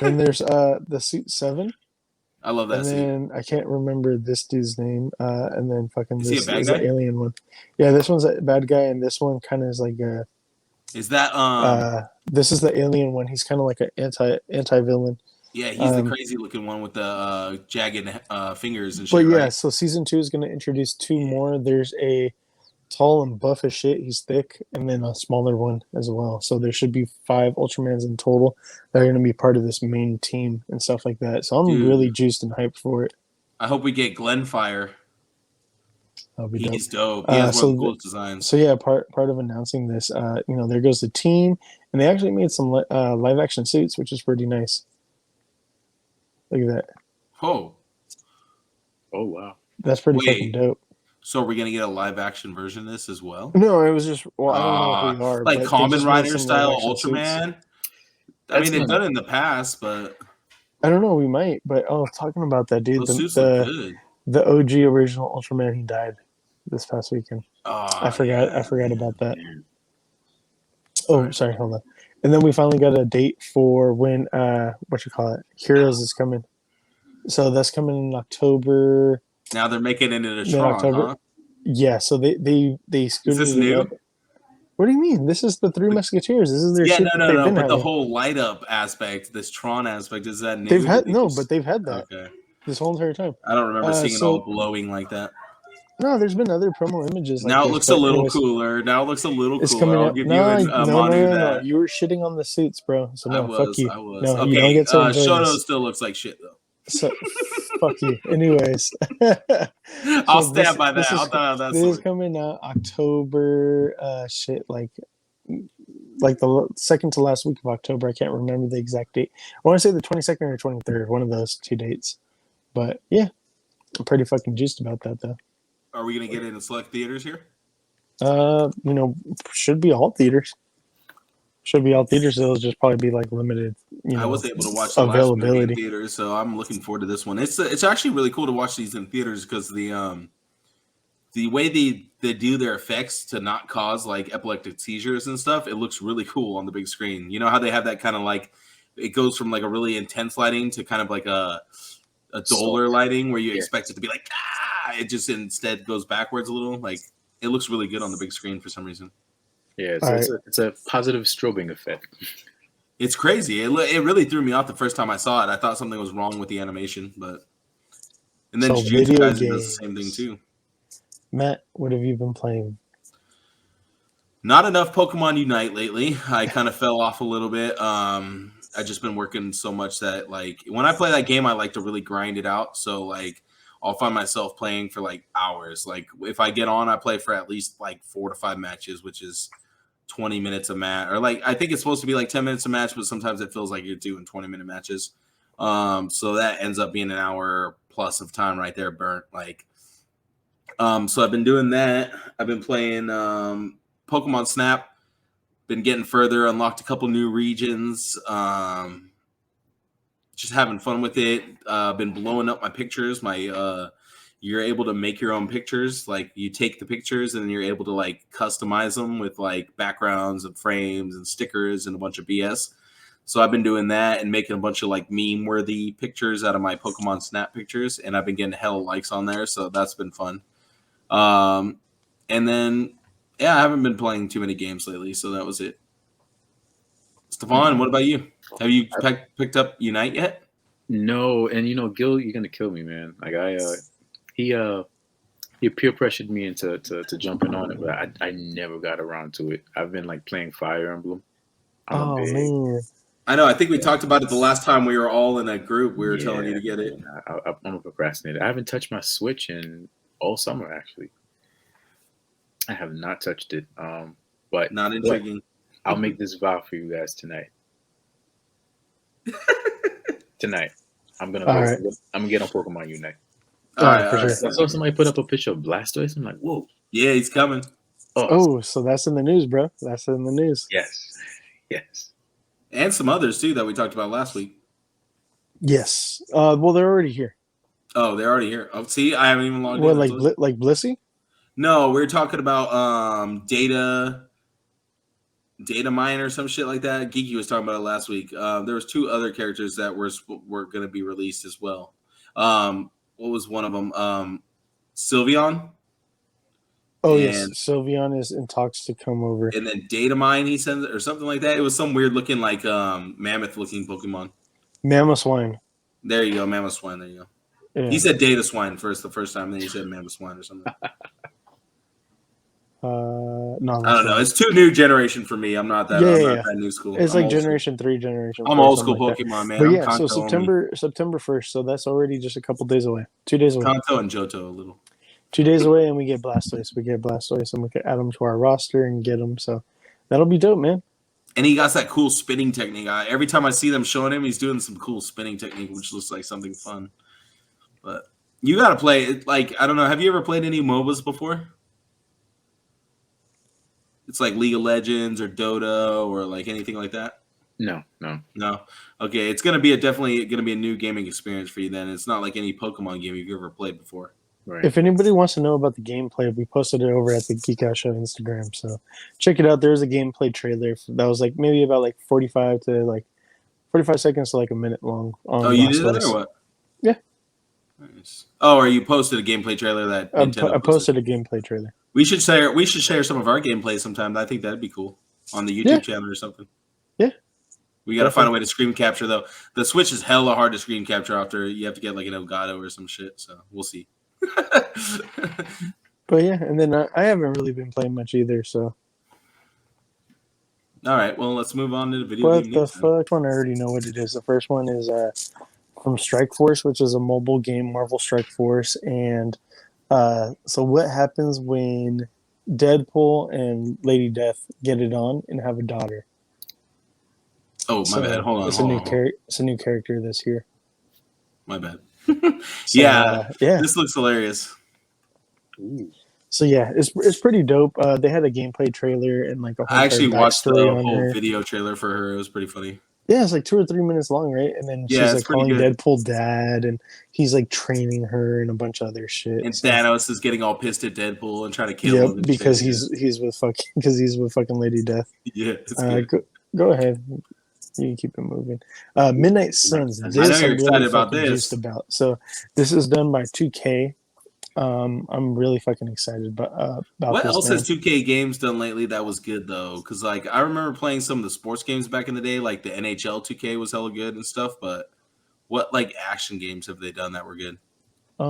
Then there's the suit 7. I love that. And then I can't remember this dude's name. And then fucking is this he a bad is guy? the alien one. Yeah, this one's a bad guy, and this one kind of is like a. Is that this is the alien one. He's kind of like an anti villain. Yeah, he's the crazy looking one with the jagged fingers and shit. But yeah, right? so season 2 is going to introduce 2 more. There's a tall and buff as shit. He's thick, and then a smaller one as well. So there should be 5 Ultramans in total that are going to be part of this main team and stuff like that. So I'm really juiced and hyped for it. I hope we get Glenfire. He's dope. He has one of the coolest designs. So yeah, part of announcing this, there goes the team, and they actually made some live action suits, which is pretty nice. Look at that. Oh wow, that's pretty fucking dope. So are we gonna get a live action version of this as well? No, it was just I don't know who you are. Like Kamen Rider style Ultraman. I mean, they've done it in the past, but I don't know. We might, but talking about that dude, those suits look good. The OG original Ultraman, he died this past weekend. I forgot about that. Sorry, hold on. And then we finally got a date for when Heroes is coming. So that's coming in October. Now they're making it into Tron, huh? Yeah, so they scooted Is this new? Up. What do you mean? This is the Three Musketeers. This is their shit. No. But the whole light up aspect, this Tron aspect, is that new? They've had but they've had that this whole entire time. I don't remember seeing it all glowing like that. No, there's been other promo images. Now it looks a little cooler. It's coming I'll out. give you a Manu that. You were shitting on the suits, bro. So no, fuck you. I was. No, okay, you don't get to enjoy Shoto this. still looks like shit though. So, fuck you. Anyways, I'll stand by that. This is coming out October. Like the second to last week of October. I can't remember the exact date. I want to say the 22nd or 23rd, one of those 2 dates. But yeah, I'm pretty fucking juiced about that though. Are we gonna get it in select theaters here? Should be all theaters. It'll just probably be like limited. I was able to watch the availability last movie in theaters, so I'm looking forward to this one. It's actually really cool to watch these in theaters because the way they do their effects to not cause like epileptic seizures and stuff, it looks really cool on the big screen. You know how they have that kind of like it goes from like a really intense lighting to kind of like a duller lighting where you expect it to be like it just instead goes backwards a little. Like it looks really good on the big screen for some reason. Yeah, it's a positive strobing effect. It's crazy. It really threw me off the first time I saw it. I thought something was wrong with the animation, and then Jujutsu Kaisen does the same thing too. Matt, what have you been playing? Not enough Pokemon Unite lately. I kind of fell off a little bit. I've just been working so much that like when I play that game, I like to really grind it out. So like I'll find myself playing for like hours. Like if I get on, I play for at least like 4 to 5 matches, which is 20 minutes a match. Or like I think it's supposed to be like 10 minutes a match, but sometimes it feels like you're doing 20-minute matches. So that ends up being an hour plus of time right there burnt. Like so I've been doing that. I've been playing Pokemon Snap. Been getting further, unlocked a couple new regions. Just having fun with it. Been blowing up my pictures. You're able to make your own pictures. Like you take the pictures and you're able to like customize them with like backgrounds and frames and stickers and a bunch of BS. So I've been doing that and making a bunch of like meme worthy pictures out of my Pokemon Snap pictures. And I've been getting hella likes on there. So that's been fun. And then, yeah, I haven't been playing too many games lately. So that was it. Stephan, what about you? Have you picked up Unite yet? No, and Gil, you're gonna kill me, man. Like he peer pressured me into jumping on it, but I never got around to it. I've been like playing Fire Emblem. Man, I know. I think we talked about it the last time we were all in a group. We were telling you to get it. I'm a procrastinator. I haven't touched my Switch in all summer. Actually, I have not touched it. But not intriguing. I'll make this vow for you guys tonight. Tonight. I'm gonna go. Right. I'm gonna get on Pokemon Unite. All right, for sure. I saw somebody put up a picture of Blastoise. I'm like, whoa. Yeah, he's coming. Oh, so that's in the news, bro. That's in the news. Yes. And some others too that we talked about last week. Yes. Well, they're already here. Oh, they're already here. Oh, see, I haven't even logged in. What, like Blissey? No, we were talking about data mine or some shit like that. Geeky was talking about it last week. There was 2 other characters that were going to be released as well. What was one of them? Sylveon. Oh, yes. Sylveon is in talks to come over. And then Data Mine, he sends or something like that. It was some weird looking, like mammoth looking Pokemon. Mamoswine. There you go, Mamoswine. There you go. Yeah. He said Data Swine the first time, then he said Mamoswine or something. No, I don't know. It's too new generation for me. I'm not that. I'm not that new school. It's like generation 3, generation 4. I'm old school Pokemon, man. But yeah, so September 1st. So that's already just a couple days away. 2 days away. Kanto and Johto a little. 2 days away, and we get Blastoise. And we can add them to our roster and get them. So that'll be dope, man. And he got that cool spinning technique. Every time I see them showing him, he's doing some cool spinning technique, which looks like something fun. But you got to play it. Like, I don't know. Have you ever played any MOBAs before? It's like League of Legends or Dota or like anything like that? No. Okay, it's definitely gonna be a new gaming experience for you. Then it's not like any Pokemon game you've ever played before. Right. If anybody wants to know about the gameplay, we posted it over at the Geek Out Show Instagram. So check it out. There's a gameplay trailer that was like maybe about like 45 seconds to like a minute long. Oh, you did that or what? Yeah. Nice. Oh, or you posted a gameplay trailer that I posted a gameplay trailer. We should share some of our gameplay sometime. I think that'd be cool on the YouTube channel or something. Yeah. We got to find a way to screen capture though. The Switch is hella hard to screen capture after you have to get like an Elgato or some shit. So we'll see. But yeah, and then I haven't really been playing much either. So. All right, well, let's move on to the video. What the fuck? One, I already know what it is. The first one is from Strike Force, which is a mobile game, Marvel Strike Force, and so what happens when Deadpool and Lady Death get it on and have a daughter? Oh, my bad. Hold on. It's a new character this year. My bad. Yeah. This looks hilarious. Ooh. So yeah, it's pretty dope. They had a gameplay trailer and like a whole I actually watched the whole video trailer for her. It was pretty funny. Yeah, it's like 2 or 3 minutes long, right? And then she's like calling Deadpool dad, and he's like training her and a bunch of other shit. And Thanos is getting all pissed at Deadpool and trying to kill him. Because he's with fucking Lady Death. Yeah. Go ahead. You can keep it moving. Midnight Suns. I know you're excited about this. So this is done by 2K. I'm really fucking excited about what this, else has 2K games done lately that was good though? Because like I remember playing some of the sports games back in the day, like the NHL 2K was hella good and stuff. But what like action games have they done that were good? I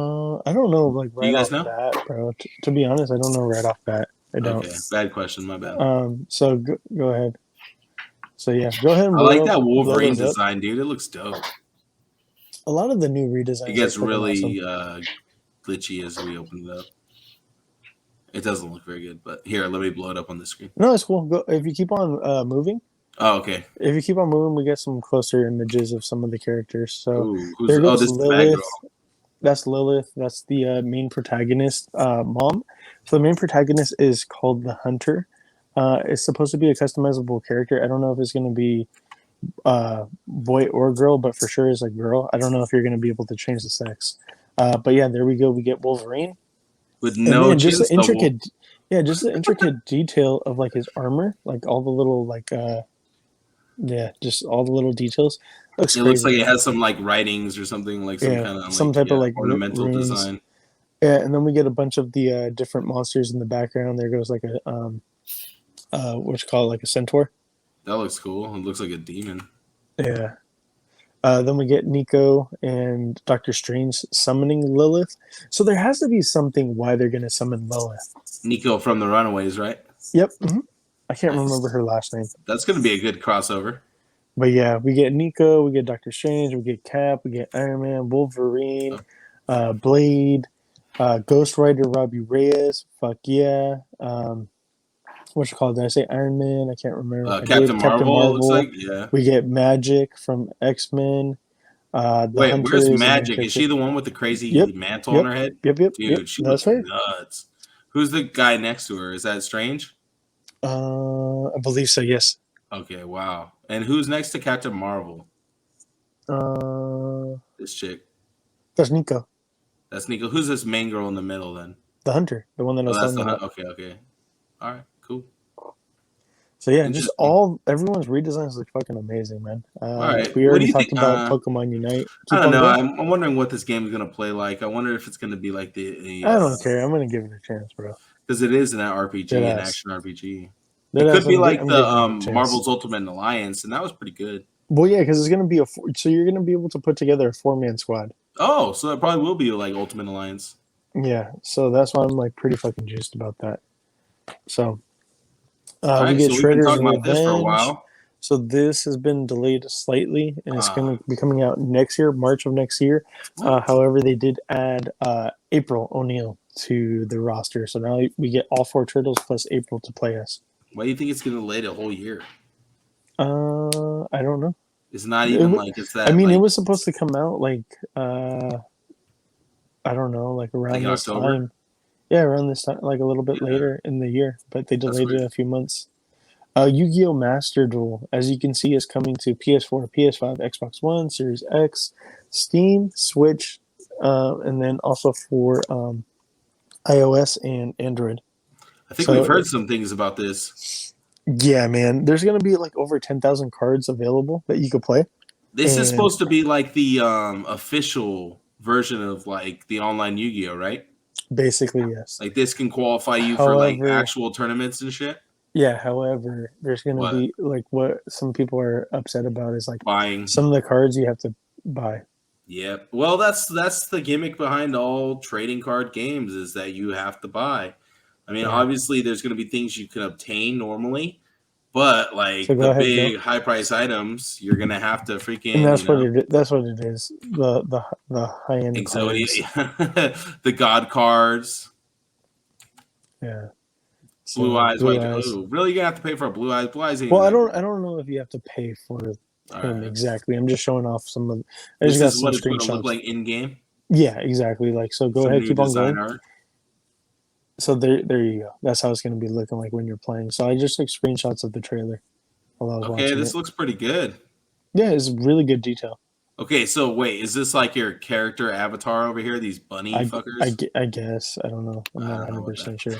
don't know. Like right off bat, bro. To be honest, I don't know right off bat. I don't. Okay, bad question. My bad. So go ahead. So yeah, go ahead. I like that Wolverine design, dude. It looks dope. A lot of the new redesigns. It gets really glitchy as we open it up. It doesn't look very good, but here, let me blow it up on the screen. No, it's cool. Go if you keep on moving. Oh, okay. If you keep on moving, we get some closer images of some of the characters. So there goes Lilith. That's Lilith. That's the main protagonist mom. So the main protagonist is called the Hunter. It's supposed to be a customizable character. I don't know if it's going to be boy or girl, but for sure it's a girl. I don't know if you're going to be able to change the sex. But yeah, there we go. We get Wolverine with no just the intricate detail of like his armor, like all the little like just all the little details. Looks like it has some like writings or something like some kind of some type of like ornamental design. Yeah, and then we get a bunch of the different monsters in the background. There goes like a what you call it, like a centaur. That looks cool. It looks like a demon. Yeah. Then we get Nico and Doctor Strange summoning Lilith. So there has to be something why they're going to summon Lilith. Nico from the Runaways, right? Yep. Mm-hmm. I can't remember her last name. That's going to be a good crossover. But yeah, we get Nico, we get Doctor Strange, we get Cap, we get Iron Man, Wolverine, Blade, Ghost Rider, Robbie Reyes. Fuck yeah. What's it called? Did I say Iron Man? I can't remember. Captain Marvel. Looks like, yeah. We get Magic from X-Men. Wait, where's Magic? Is she the one with the crazy mantle on her head? Yep. Dude, she looks nuts. Who's the guy next to her? Is that Strange? I believe so. Yes. Okay. Wow. And who's next to Captain Marvel? This chick. That's Nico. That's Nico. Who's this main girl in the middle then? The Hunter, the one that I was talking about. Okay. All right. Cool. So yeah, just everyone's redesigns look fucking amazing, man. All right. We already talked about Pokemon Unite. I don't know. I'm wondering what this game is gonna play like. I wonder if it's gonna be like the. I don't care. I'm gonna give it a chance, bro. Because it is an RPG, an action RPG. It could be like the Marvel's Ultimate Alliance, and that was pretty good. Well, yeah, because it's gonna be so you're gonna be able to put together a 4-man squad. Oh, so that probably will be like Ultimate Alliance. Yeah, so that's why I'm like pretty fucking juiced about that. So. Right, we get so Shredder's talking about this for a while. So this has been delayed slightly, and it's going to be coming out next year, March of next year. However, they did add April O'Neil to the roster, so now we get all 4 turtles plus April to play us. Why do you think it's going to delay the whole year? I don't know. It's not even it's that. I mean, it was supposed to come out like I don't know, like around this time. Yeah, around this time, like a little bit later in the year, but they delayed it a few months. Yu-Gi-Oh! Master Duel, as you can see, is coming to PS4, PS5, Xbox One, Series X, Steam, Switch, and then also for iOS and Android. I think we've heard some things about this. Yeah, man. There's going to be like over 10,000 cards available that you could play. This is supposed to be like the official version of like the online Yu-Gi-Oh!, right? Basically, yes. Like this can qualify you for like actual tournaments and shit. Yeah, however, there's going to be like what some people are upset about is like buying some of the cards you have to buy. Yep. Well, that's the gimmick behind all trading card games is that you have to buy. I mean, obviously, there's going to be things you can obtain normally, but like the big high price items, you're going to have to freaking. And that's that's what it is. The high end Exodia, the god cards. Yeah. Blue eyes, white. Ooh, really, you have to pay for a blue eyes. Blue eyes. Well, I don't know if you have to pay for him exactly. I'm just showing off some of. I just got some screenshots. Look like in game. Yeah, exactly. Like so, go ahead, keep on going. Art. So there you go. That's how it's going to be looking like when you're playing. So I just took screenshots of the trailer while I was watching. Okay, this looks pretty good. Yeah, it's really good detail. Okay, so wait, is this like your character avatar over here? These bunny fuckers? I guess I don't know. I'm not 100% sure.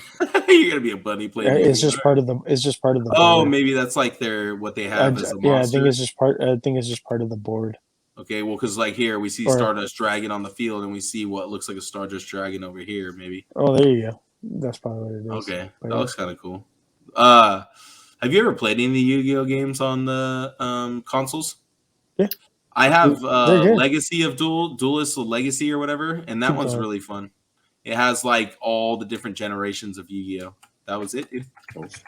You're gonna be a bunny player. It's just part of the. It's just part of the. Oh, board. Maybe that's like what they have as a monster. Yeah, I think it's just part. I think it's just part of the board. Okay, well, because like here we see Stardust Dragon on the field, and we see what looks like a Stardust Dragon over here, maybe. Oh, there you go. That's probably what it is. Okay, that looks kind of cool. Have you ever played any of the Yu-Gi-Oh games on the consoles? Yeah. I have Legacy of Duelist Legacy or whatever, and that one's really fun. It has like all the different generations of Yu-Gi-Oh. That was it, dude.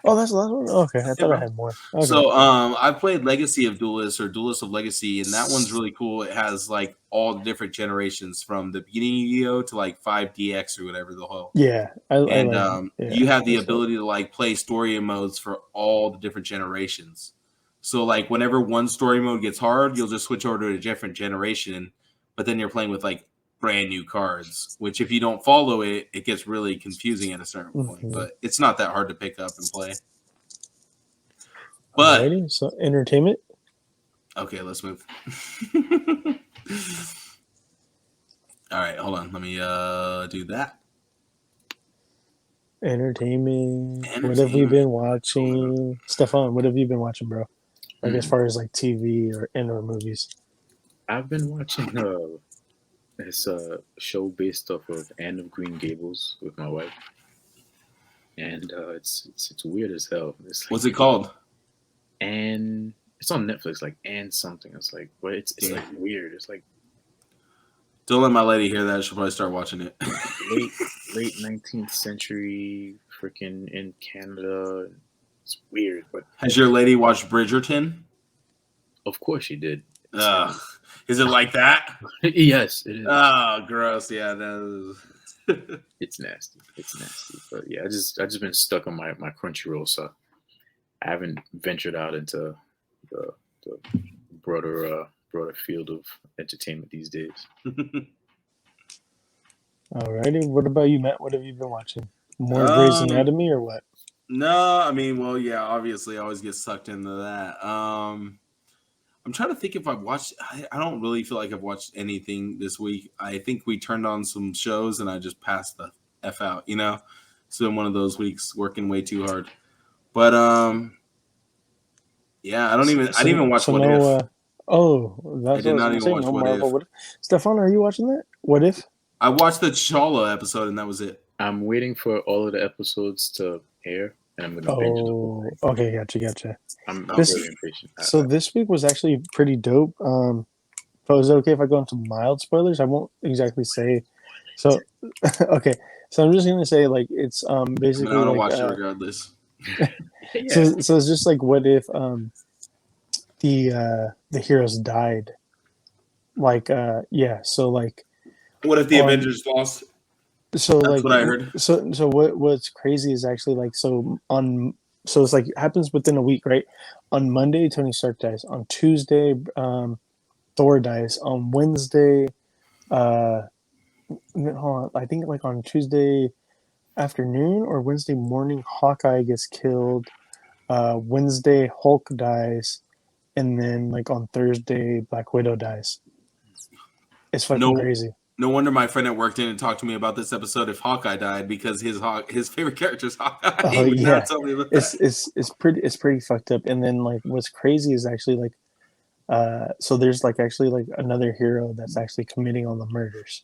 Oh, that's the last one? Okay, I thought I had more. Okay. So I played Legacy of Duelist or Duelist of Legacy, and that one's really cool. It has like all the different generations from the beginning Yu-Gi-Oh to like 5DX or whatever the whole. Yeah. You have the ability to like play story modes for all the different generations. So like whenever one story mode gets hard, you'll just switch over to a different generation, but then you're playing with like brand new cards, which if you don't follow it, it gets really confusing at a certain point, but it's not that hard to pick up and play. But alrighty, so entertainment. Okay, let's move. All right, hold on. Let me do that. Entertainment. What have you been watching? Stephan, what have you been watching, bro? Like as far as like TV or movies. I've been watching this show based off of Anne of Green Gables with my wife, and it's weird as hell. It's like, what's it called? And it's on Netflix, like Anne something. It's like, but it's like weird. It's like, don't let my lady hear that. She'll probably start watching it. late 19th century, freaking in Canada. It's weird. But has your lady watched Bridgerton? Of course she did. Is it like that? Yes, it is. Oh, gross. Yeah, no. It's nasty. It's nasty. But yeah, I just been stuck on my Crunchyroll, so I haven't ventured out into the broader broader field of entertainment these days. Alrighty, what about you, Matt? What have you been watching? More Grey's Anatomy or what? No, I mean, well, yeah, obviously, I always get sucked into that. I'm trying to think if I've watched. I don't really feel like I've watched anything this week. I think we turned on some shows and I just passed the F out. You know, it's been one of those weeks, working way too hard. But yeah, I didn't even watch What If. That's what I was saying. No Marvel. What If? Stefan, are you watching that? What If? I watched the Chala episode and that was it. I'm waiting for all of the episodes to air, and I'm going to binge the whole thing. Okay, gotcha. I'm very impatient. So this week was actually pretty dope. If it was okay if I go into mild spoilers, I won't exactly say. So, okay. So I'm just gonna say like it's basically. I'm gonna watch it regardless. So it's just like what if the heroes died, like so like what if the Avengers lost? So that's like what I heard. So what's crazy is actually like so it's like happens within a week, right? On Monday, Tony Stark dies. On Tuesday, Thor dies. On Wednesday, hold on, I think like on Tuesday afternoon or Wednesday morning, Hawkeye gets killed. Wednesday, Hulk dies, and then like on Thursday, Black Widow dies. It's fucking crazy. No wonder my friend at work didn't talk to me about this episode if Hawkeye died because his favorite character is Hawkeye. Oh yeah, it's pretty fucked up. And then like what's crazy is actually like, so there's like actually like another hero that's actually committing all the murders.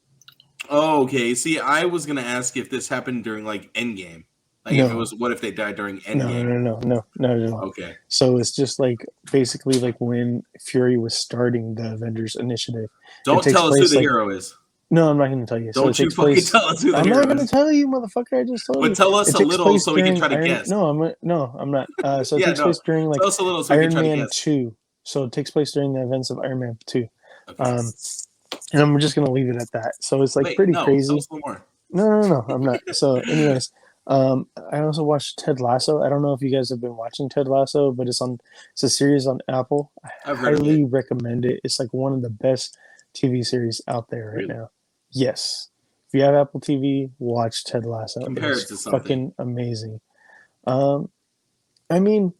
Oh, okay. See, I was gonna ask if this happened during like Endgame, like if it was what if they died during Endgame? No, not at all. Okay. So it's just like basically like when Fury was starting the Avengers Initiative. Don't tell us who the hero is. No, I'm not going to tell you. Don't you fucking tell us who the hero is. I'm not going to tell you, motherfucker. I just told you. But tell us a little so we can try to guess. No, I'm not. So it takes place during like Iron Man 2. So it takes place during the events of Iron Man 2. Okay. And I'm just going to leave it at that. So it's like pretty crazy. Tell us a little more. No, I'm not. So anyways, I also watched Ted Lasso. I don't know if you guys have been watching Ted Lasso, but it's a series on Apple. I highly recommend it. It's like one of the best TV series out there right now. Yes. If you have Apple TV, watch Ted Lasso. Compare it to something. Fucking amazing. I mean,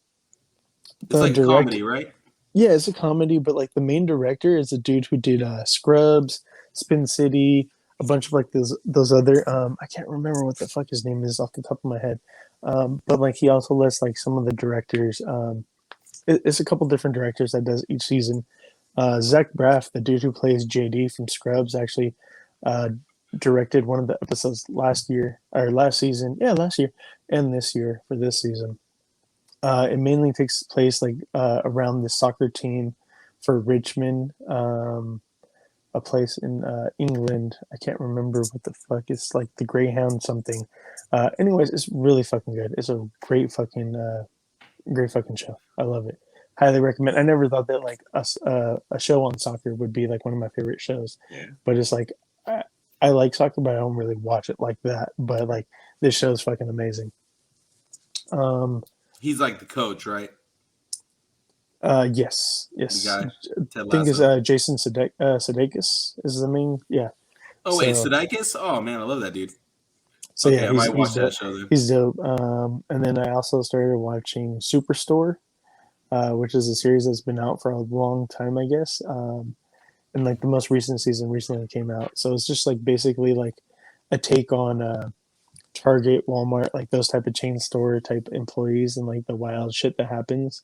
it's like a comedy, right? Yeah, it's a comedy, but like the main director is a dude who did Scrubs, Spin City, a bunch of like those other I can't remember what the fuck his name is off the top of my head. But like he also lists like some of the directors. It's a couple different directors that does each season. Zach Braff, the dude who plays JD from Scrubs, actually directed one of the episodes last season, and this year for this season. It mainly takes place like around the soccer team for Richmond, a place in England. I can't remember what the fuck. It's like the Greyhound something. Anyways, it's really fucking good. It's a great fucking show. I love it. Highly recommend. I never thought that like a show on soccer would be like one of my favorite shows, but it's like I like soccer, but I don't really watch it like that. But like this show is fucking amazing. He's like the coach, right? Yes. I think it's Jason Sudeikis is the main. Yeah. Oh wait, Sudeikis? Oh man, I love that dude. So okay, I might watch that show then. He's dope. And then I also started watching Superstore, which is a series that's been out for a long time, I guess. And like the most recent season recently came out. So it's just like basically like a take on Target, Walmart, like those type of chain store type employees and like the wild shit that happens.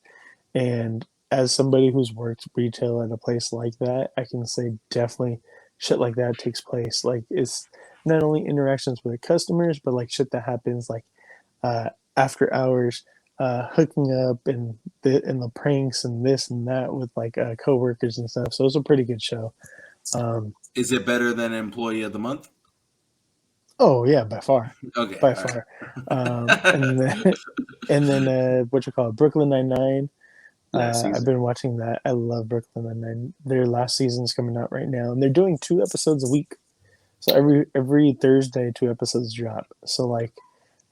And as somebody who's worked retail at a place like that, I can say definitely shit like that takes place. Like it's not only interactions with customers, but like shit that happens like after hours, hooking up and the pranks and this and that with like coworkers and stuff. So it's a pretty good show. Is it better than Employee of the Month? Oh yeah, by far. Okay, by far. Right. and then what you call it, Brooklyn Nine-Nine. I've been watching that. I love Brooklyn Nine-Nine. Their last season's coming out right now, and they're doing 2 episodes a week. So every Thursday, 2 episodes drop. So like,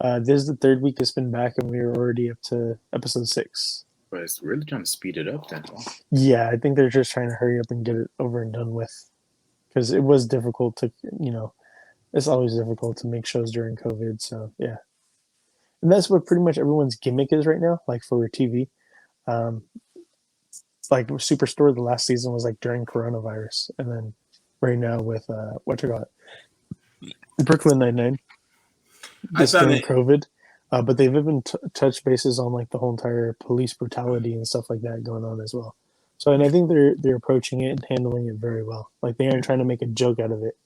this is the 3rd week it's been back, and we are already up to episode 6. But it's really trying to speed it up then. Yeah, I think they're just trying to hurry up and get it over and done with. Because it was difficult to, it's always difficult to make shows during COVID. So, yeah. And that's what pretty much everyone's gimmick is right now, like for TV. Like Superstore, the last season was like during coronavirus. And then right now with, Brooklyn Nine-Nine, just during COVID. But they've even touched bases on like the whole entire police brutality and stuff like that going on as well. So, and I think they're approaching it and handling it very well. Like they aren't trying to make a joke out of it.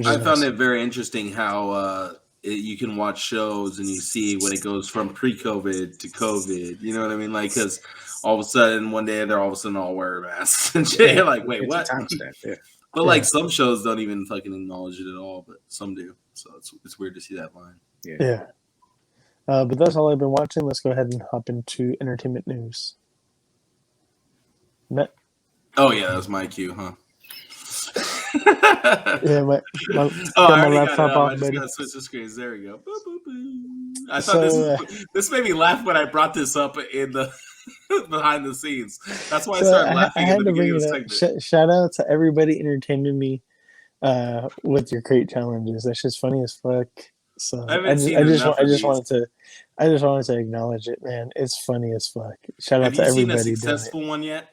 I found it very interesting how you can watch shows and you see when it goes from pre-COVID to COVID. You know what I mean? Like, because all of a sudden one day they're all of a sudden all wearing masks and shit. You're like, wait, what? But like some shows don't even fucking acknowledge it at all, but some do. So it's weird to see that line. Yeah. But that's all I've been watching. Let's go ahead and hop into entertainment news. Oh yeah, that was my cue, huh? Yeah, my laptop off. I just gotta switch the screens. There we go. Boop, boop, boop. I thought this made me laugh when I brought this up in the behind the scenes. That's why I started laughing at the beginning of the segment. Shout out to everybody entertaining me with your crate challenges. That's just funny as fuck. So I just wanted to acknowledge it, man. It's funny as fuck. Shout out to everybody. Have you seen a successful one yet?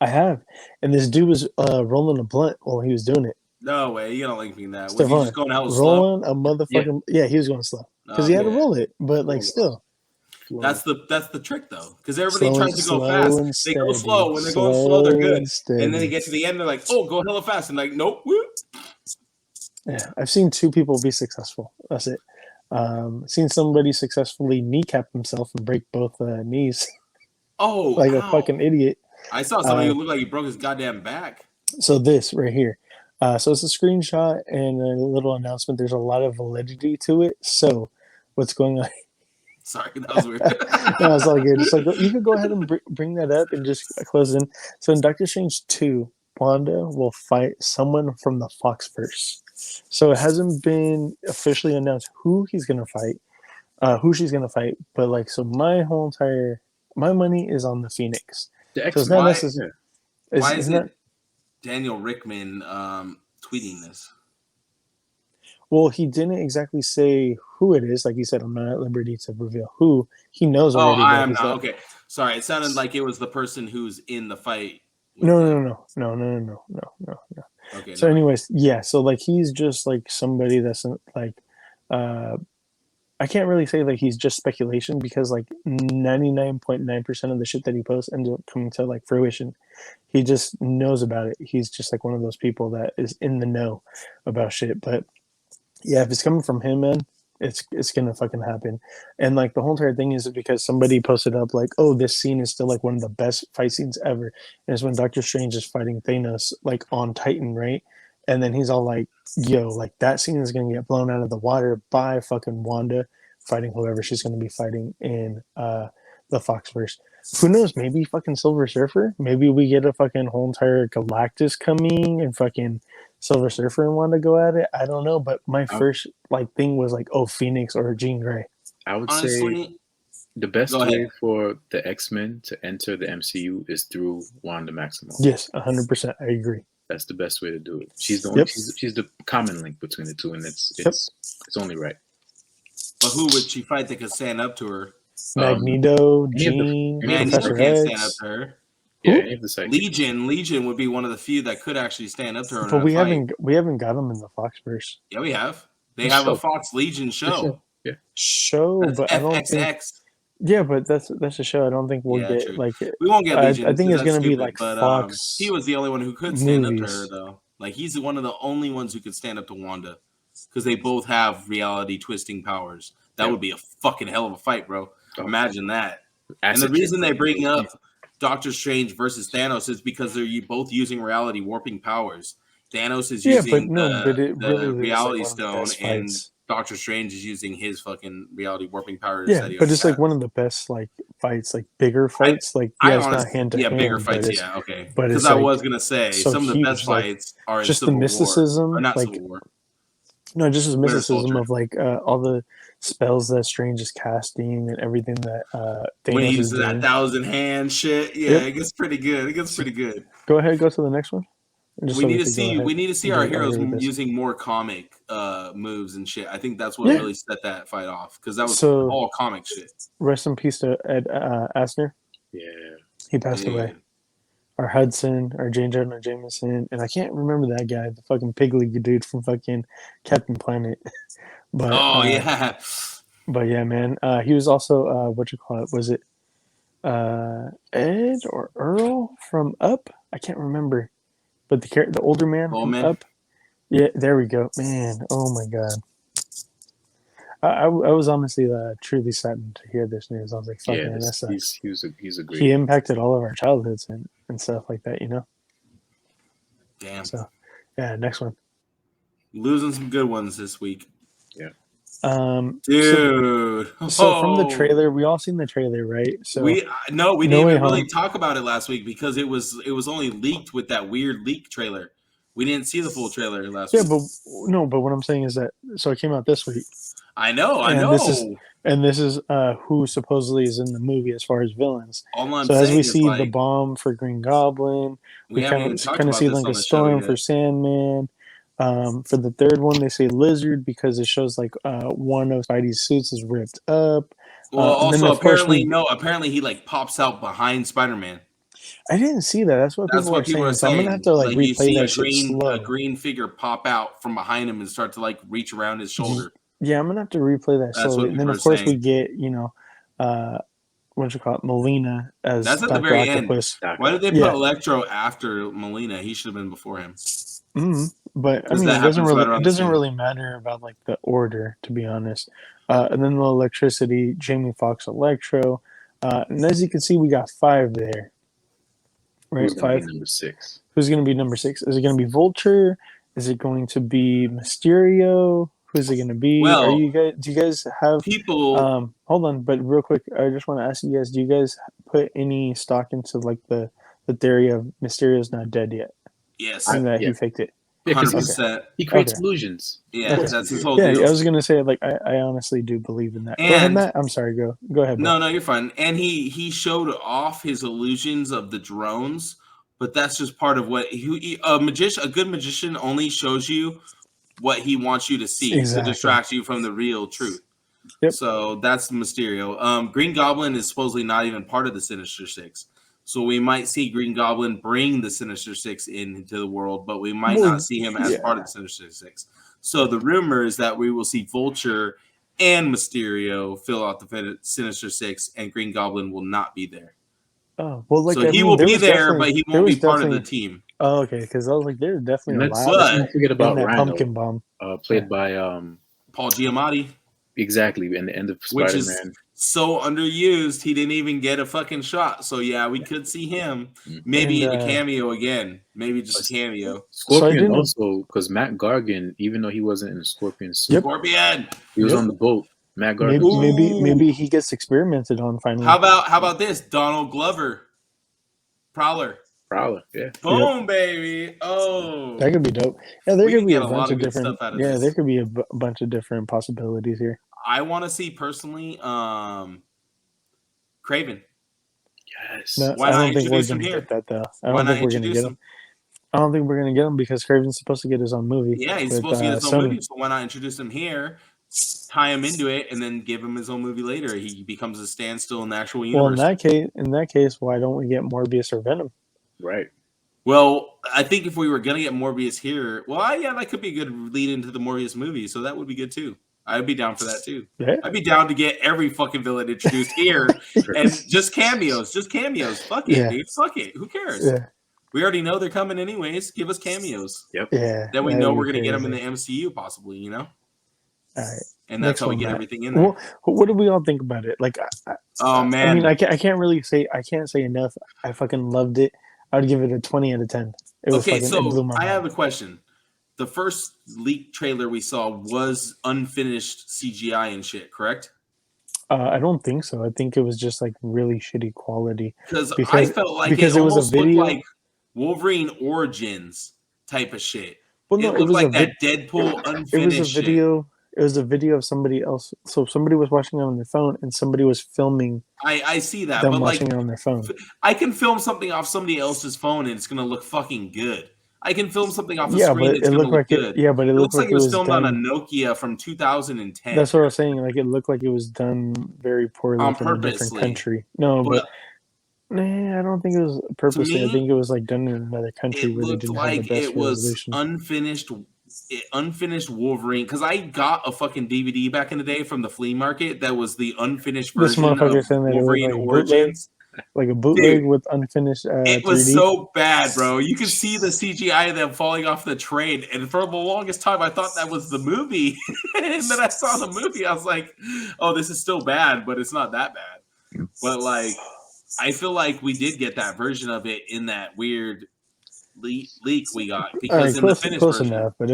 I have, and this dude was rolling a blunt while he was doing it. No way, you don't link me that. Stephan, was he just going hella rolling slow? A motherfucking yeah, he was going slow because he had to roll it, but like still. That's the trick though, because everybody tries to go fast. They go slow. When they're going slow, they're good, and then they get to the end, they're like, "Oh, go hella fast," and like, "Nope." Whoop. Yeah, I've seen two people be successful. That's it. Seen somebody successfully kneecap himself and break both knees. Oh, like a fucking idiot. I saw somebody who looked like he broke his goddamn back. So this right here. So it's a screenshot and a little announcement. There's a lot of validity to it. So what's going on? Sorry, that was weird. No, it's all good. So you could go ahead and bring that up and just close in. So in Doctor Strange 2, Wanda will fight someone from the Foxverse. So it hasn't been officially announced who he's gonna fight, who she's gonna fight. But like, so my money is on the Phoenix. So it's not necessary. Why is it Daniel Rickman tweeting this? Well, he didn't exactly say who it is. Like he said, I'm not at liberty to reveal who. He knows already. Oh, I am not. Okay. Sorry. It sounded like it was the person who's in the fight. No. Okay. So anyways, yeah. So like he's just like somebody that's like I can't really say like he's just speculation because like 99.9% of the shit that he posts ends up coming to like fruition. He just knows about it. He's just like one of those people that is in the know about shit. But yeah, if it's coming from him, man, it's gonna fucking happen. And like the whole entire thing is because somebody posted up like, oh, this scene is still like one of the best fight scenes ever. And it's when Doctor Strange is fighting Thanos like on Titan, right? And then he's all like, yo, like that scene is going to get blown out of the water by fucking Wanda fighting whoever she's going to be fighting in the Foxverse. Who knows? Maybe fucking Silver Surfer. Maybe we get a fucking whole entire Galactus coming and fucking Silver Surfer and Wanda go at it. I don't know. But my first like thing was like, oh, Phoenix or Jean Grey. I would say the best way for the X-Men to enter the MCU is through Wanda Maximoff. Yes, 100%. I agree. That's the best way to do it. She's the only, she's the common link between the two, and it's only right. But who would she fight that could stand up to her? Magneto, Jean, Magneto can't stand up to her. Yeah, Legion would be one of the few that could actually stand up to her. But we haven't got them in the Foxverse. Yeah, we have. They have a Fox Legion show. Yeah, but I don't think. Yeah, but that's a show. I don't think we'll get true. Like we won't get Legion. I think it's going to be like Fox. He was the only one who could stand up to her, though. Like he's one of the only ones who could stand up to Wanda because they both have reality twisting powers. That would be a fucking hell of a fight, bro. Imagine that. And the reason they bring up Doctor Strange versus Thanos is because they're both using reality warping powers. Thanos is using the reality stone, and Doctor Strange is using his fucking reality warping powers. Yeah, but it's like one of the best like fights, like bigger fights. It's not hand to hand. Bigger fights. Yeah, okay. But because I was gonna say some of the best fights are just in Civil the mysticism, War, or not like Civil War. No, just as mysticism of like all the spells that Strange is casting and everything that Thanos when is he's doing. that 1,000-hand shit. Yeah, it gets pretty good. It gets pretty good. Go ahead, go to the next one. We need to see our heroes using more comic moves and shit. I think that's what really set that fight off, because that was all comic shit. Rest in peace to Ed Asner. Yeah, he passed away. Our Hudson, our Jane Jonah Jameson, and I can't remember that guy, the fucking pigly dude from fucking Captain Planet. But but yeah, man, he was also what you call it? Was it Ed or Earl from Up? I can't remember. But the older man from Up. Yeah, there we go, man. Oh my god. I was honestly truly saddened to hear this news. I was like, "Fuck, man, that sucks." He's a great. He impacted all of our childhoods and stuff like that, you know. Damn. So, yeah, next one. Losing some good ones this week. Yeah. Dude. So from the trailer, we all seen the trailer, right? So we didn't even really talk about it last week because it was only leaked with that weird leak trailer. We didn't see the full trailer last week. Yeah, but what I'm saying is that it came out this week. I know. This is who supposedly is in the movie as far as villains. So as we see the bomb for Green Goblin, we kind of see like a storm for Sandman. For the third one, they say Lizard because it shows like one of Spidey's suits is ripped up. Well, also apparently he like pops out behind Spider-Man. I didn't see that. That's what people are saying. So I'm gonna have to like replay that shit slow. A green figure pop out from behind him and start to like reach around his shoulder. Yeah, I'm gonna have to replay that slowly. And then of course we get, what you call it, Molina as that's at Dr. the very Octopus. End. Why did they put Electro after Molina? He should have been before him. Mm-hmm. But I mean, it doesn't really matter about like the order, to be honest. And then the electricity, Jamie Foxx, Electro, and as you can see, we got 5 there. Right, Who's 5. Number 6. Who's going to be number 6? Is it going to be Vulture? Is it going to be Mysterio? Who's it going to be? Well, do you guys have people? Hold on, but real quick, I just want to ask you guys: do you guys put any stock into like the theory of Mysterio's not dead yet? Yes, and that he faked it. 100%. He creates illusions. Yeah, that's his whole deal. I was gonna say, like, I honestly do believe in that. Go ahead, Matt. I'm sorry. Go ahead. Bro. No, you're fine. And he showed off his illusions of the drones, but that's just part of what a good magician only shows you what he wants you to see to distract you from the real truth. Yep. So that's Mysterio. Green Goblin is supposedly not even part of the Sinister Six. So we might see Green Goblin bring the Sinister Six into the world, but we might not see him as part of the Sinister Six. So the rumor is that we will see Vulture and Mysterio fill out the Sinister Six, and Green Goblin will not be there. Oh, well, like, so he will be there, but he won't be part of the team. Oh, okay, because I was like, there's definitely a lot. Let's forget about that Rhino, pumpkin bomb, played by Paul Giamatti. Exactly, in the end of Spider-Man. Which is so underused, he didn't even get a fucking shot. So yeah, we could see him maybe in a cameo again, maybe just a cameo. Scorpion also, because Matt Gargan, even though he wasn't in the Scorpion suit, Scorpion, he was on the boat. Matt Gargan, maybe he gets experimented on finally. How about this? Donald Glover, Prowler, yeah. Boom, baby. Oh, that could be dope. Yeah, there could be a bunch of different. Yeah, there could be a bunch of different possibilities here. I want to see personally, Craven. Yes. No, I don't think we're gonna get that though. I don't think we're gonna get him. I don't think we're gonna get him because Craven's supposed to get his own movie. Yeah, he's supposed to get his own movie. So why not introduce him here, tie him into it, and then give him his own movie later? He becomes a standstill in the actual universe. Well, in that case, why don't we get Morbius or Venom? Right. Well, I think if we were gonna get Morbius here, that could be a good lead into the Morbius movie. So that would be good too. I'd be down for that too. Yeah. I'd be down to get every fucking villain introduced here and just cameos. Fuck it, dude. Fuck it. Who cares? Yeah. We already know they're coming anyways. Give us cameos. Yep. Yeah. Then we know we're gonna get them in the MCU possibly, you know? All right. And that's how we get everything in there. Well, what do we all think about it? Like, oh man. I mean, I can't really say enough. I fucking loved it. I would give it a 20 out of 10. It was it blew my mind. I have a question. The first leaked trailer we saw was unfinished CGI and shit, correct? I don't think so. I think it was just like really shitty quality. Because I felt like it almost looked like Wolverine Origins type of shit. Well, no, it looked like that Deadpool unfinished. It was a video. It was a video of somebody else. So somebody was watching it on their phone, and somebody was filming. I see that, them but watching like it on their phone. I can film something off somebody else's phone, and it's gonna look fucking good. I can film something off a Yeah, screen, but it's it gonna looked look like good. it. Yeah, but it looked looks like it was filmed done on a Nokia from 2010. That's what I was saying. Like it looked like it was done very poorly On from a different purposely. country. No, but But I don't think it was purposely. me, I think it was like done in another country it where they looked didn't have the like best it was resolution. unfinished Wolverine, because I got a fucking DVD back in the day from the flea market that was the unfinished This version motherfucker of saying that Wolverine it was Origins. like a bootleg Dude, with unfinished it 3D. was so bad, bro. You could see the CGI of them falling off the train, and for the longest time, I thought that was the movie. And then I saw the movie, I was like, "Oh, this is still bad, but it's not that bad." But like, I feel like we did get that version of it in that weird leak we got, because in the finished close version, enough. But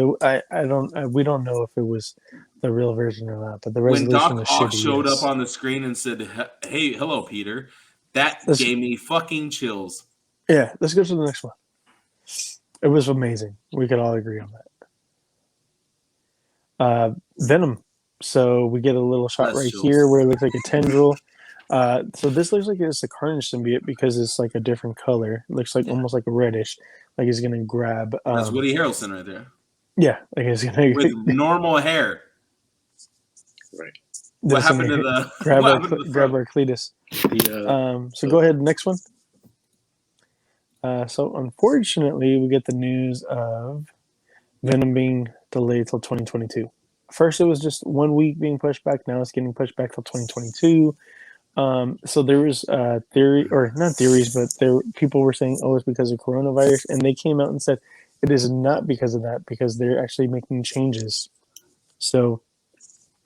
we don't know if it was the real version or not. But the when resolution Doc was Ock shitty. showed Yes. up on the screen and said, "Hey, hello, Peter," that gave me fucking chills. Yeah, let's go to the next one. It was amazing. We could all agree on that. Venom. So we get a little shot right here where it looks like a tendril. So this looks like it's a Carnage symbiote because it's like a different color. It looks like almost like a reddish. Like he's gonna grab. That's Woody Harrelson right there. Yeah, like he's gonna with normal hair. Right. What happened to the grab our Cletus? So go ahead, next one. So unfortunately, we get the news of Venom being delayed till 2022. First, it was just 1 week being pushed back. Now it's getting pushed back till 2022. So there was theory, or not theories, but people were saying, "Oh, it's because of coronavirus," and they came out and said it is not because of that, because they're actually making changes. So,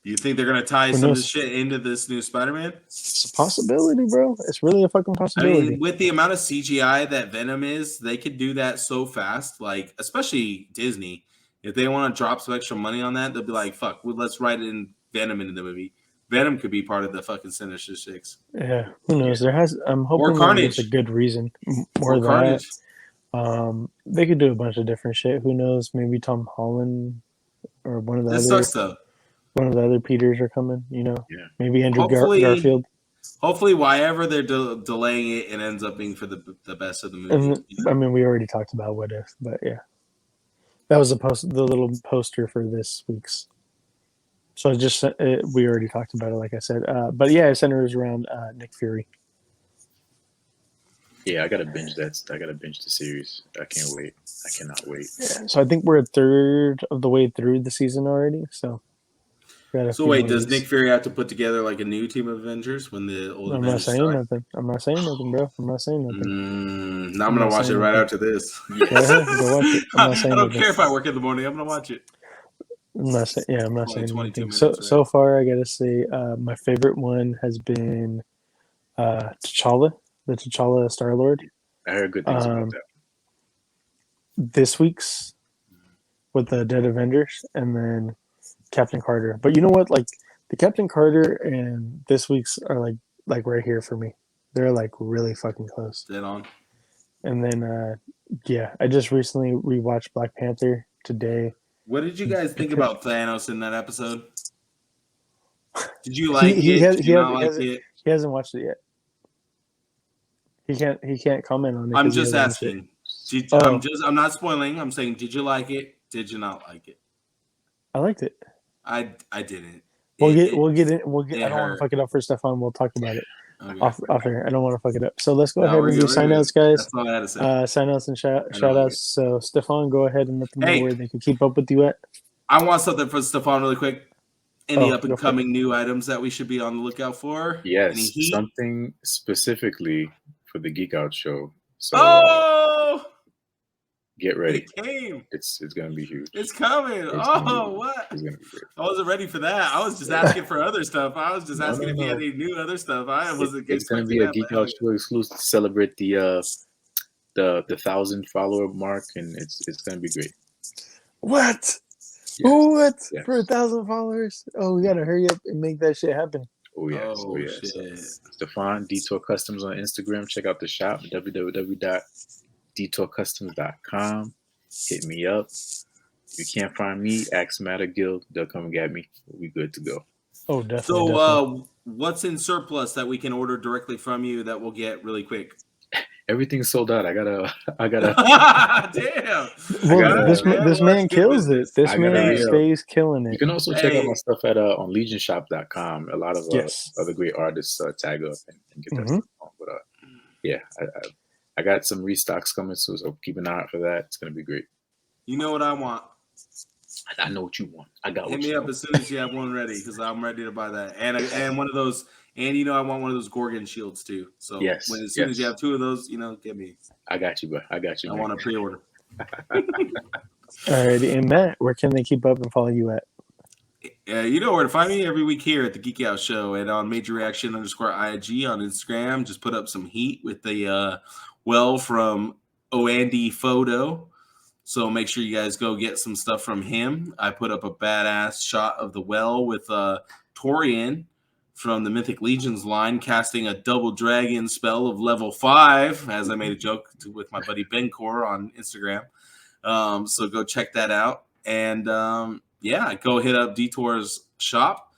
you think they're gonna tie some of this shit into this new Spider-Man? It's a possibility, bro. It's really a fucking possibility. I mean, with the amount of CGI that Venom is, they could do that so fast. Like, especially Disney, if they want to drop some extra money on that, they'll be like, "Fuck, let's write in Venom into the movie." Venom could be part of the fucking Sinister Six. Yeah, who knows? I'm hoping there's a good reason. Or Carnage. They could do a bunch of different shit. Who knows? Maybe Tom Holland or one of the one of the other Peters are coming. You know, maybe Andrew Garfield. Hopefully, whenever they're delaying it, it ends up being for the best of the movie. And, I mean, we already talked about What If, but yeah, that was the little poster for this week's. So I just we already talked about it, like I said. But yeah, it centers around Nick Fury. Yeah, I gotta binge that. I gotta binge the series. I can't wait. I cannot wait. Yeah, so I think we're a third of the way through the season already. So wait, does Nick Fury have to put together like a new team of Avengers when the old I'm Avengers not saying nothing. I'm not saying nothing, bro. I'm not saying nothing. Now I'm gonna watch it right after this. Go ahead, go watch it. I'm not saying I don't care if I work in the morning. I'm gonna watch it. I'm not saying anything. So far, I gotta say, my favorite one has been T'Challa, the T'Challa Star-Lord. I heard good things about that. This week's with the Dead Avengers, and then Captain Carter. But you know what? Like the Captain Carter and this week's are like right here for me. They're like really fucking close. Dead on. And then I just recently rewatched Black Panther today. What did you guys think about Thanos in that episode? Did you like it? He hasn't watched it yet. He can't comment on it. I'm just asking. I'm not spoiling. I'm saying, did you like it? Did you not like it? I liked it. I didn't. We'll get in. I don't want to fuck it up for Stephan. We'll talk about it off air. I don't want to fuck it up. So let's go ahead and do sign outs, guys. That's all I had to say. Sign outs and shout outs. So Stephan, go ahead and let them know where they can keep up with you at. I want something for Stephan really quick. Any up and coming new items that we should be on the lookout for? Yes, something specifically for the Geek Out show. So get ready. It came. It's gonna be huge. It's coming. What? It's gonna be great. I wasn't ready for that. I was just asking for other stuff. I was just asking if you had any new other stuff. I wasn't. It's gonna be a Geek Out show exclusive to celebrate the 1,000 follower mark, and it's gonna be great. What? Yes. What? Yes. For 1,000 followers? Oh, we gotta hurry up and make that shit happen. Oh yes. Shit. Stephan, DTour Customs on Instagram. Check out the shop, www.dtourcustoms.com. Hit me up. If you can't find me, ask Matter Guild. They'll come and get me. We'll be good to go. Oh, definitely. So, definitely. What's in surplus that we can order directly from you that we'll get really quick? Everything's sold out. I gotta. Damn. Well, this man kills it. This man stays killing it. You can also check out my stuff at on legionshop.com. A lot of other great artists tag up and get that stuff on. But yeah, I got some restocks coming, so keep an eye out for that. It's gonna be great. You know what I want? I know what you want. I got. Hit me up as soon as you have one ready, because I'm ready to buy that. And one of those. And I want one of those Gorgon shields too. So as soon as you have two of those, get me. I got you, bro. I got you. I want to pre-order. Alrighty, and Matt, where can they keep up and follow you at? You know where to find me every week here at the Geek Out Show and on Major Reaction _IG on Instagram. Just put up some heat with the well from Oandy Photo. So make sure you guys go get some stuff from him. I put up a badass shot of the well with Torian from the Mythic Legions line, casting a double dragon spell of level 5, as I made a joke with my buddy Bencor on Instagram. So go check that out. And go hit up DTour's shop.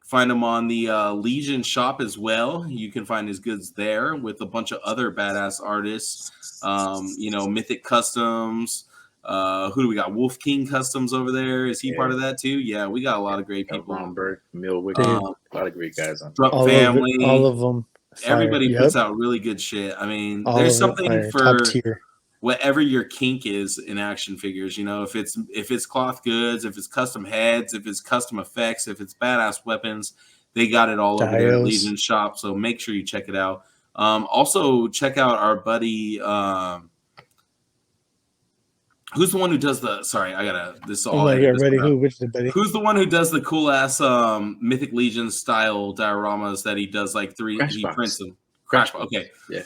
Find him on the Legion shop as well. You can find his goods there with a bunch of other badass artists. Mythic Customs. Who do we got? Wolf King Customs over there. Is he part of that too? Yeah, we got a lot of great people. Romberg, Millwick, a lot of great guys on. Drop Family, all of them. Everybody puts out really good shit. I mean, there's something for whatever your kink is in action figures. If it's cloth goods, if it's custom heads, if it's custom effects, if it's badass weapons, they got it all over there at Legion Shop. So make sure you check it out. Also check out our buddy. Who's the one who does the? Sorry, I gotta. This is all. Ready? Which the buddy? Who's the one who does the cool ass Mythic Legion style dioramas that he does like 3? He prints them. Crashbox. Okay. Yeah.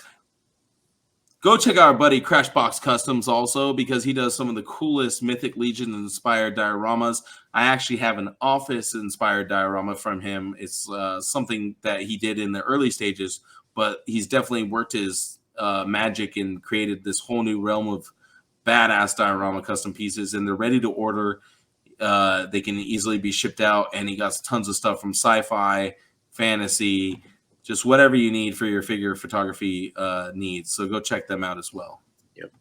Go check out our buddy Crashbox Customs also, because he does some of the coolest Mythic Legion inspired dioramas. I actually have an Office inspired diorama from him. It's something that he did in the early stages, but he's definitely worked his magic and created this whole new realm of badass diorama custom pieces, and they're ready to order. They can easily be shipped out, and he got tons of stuff from sci-fi, fantasy, just whatever you need for your figure photography needs. So go check them out as well. Yep.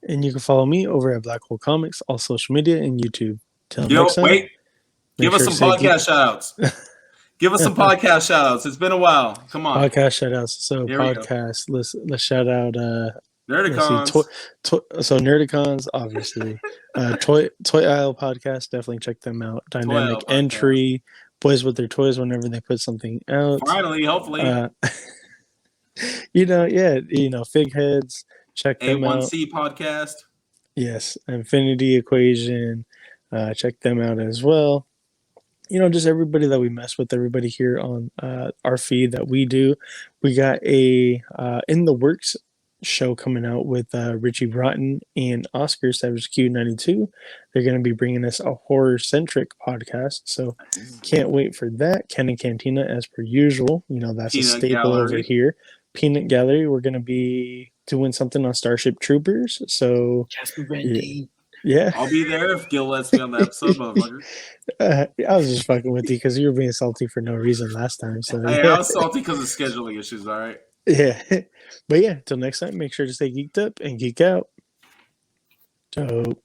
And you can follow me over at Black Hole Comics, all social media and YouTube. Next time, wait. Give us some podcast shout-outs. Give us some podcast shout-outs. It's been a while. Come on. Podcast shout-outs. So podcast, let's shout out Nerdicons. So Nerdicons, obviously. Toy Isle podcast, definitely check them out. Dynamic Entry, Boys with Their Toys whenever they put something out. Finally, hopefully. Fig Heads, check them out. A1C podcast. Yes, Infinity Equation, check them out as well. Just everybody that we mess with, everybody here on our feed that we do. We got a In the Works show coming out with Richie Broughton and Oscar Savage Q92. They're going to be bringing us a horror-centric podcast, so can't wait for that. Ken and Cantina, as per usual. That's Peanut a staple Gallery. Over here. Peanut Gallery, we're going to be doing something on Starship Troopers, so yeah. I'll be there if Gil lets me on the episode, motherfucker. I was just fucking with you because you were being salty for no reason last time. So I was salty because of scheduling issues, all right? Yeah. But yeah, till next time, make sure to stay geeked up and geek out. Dope.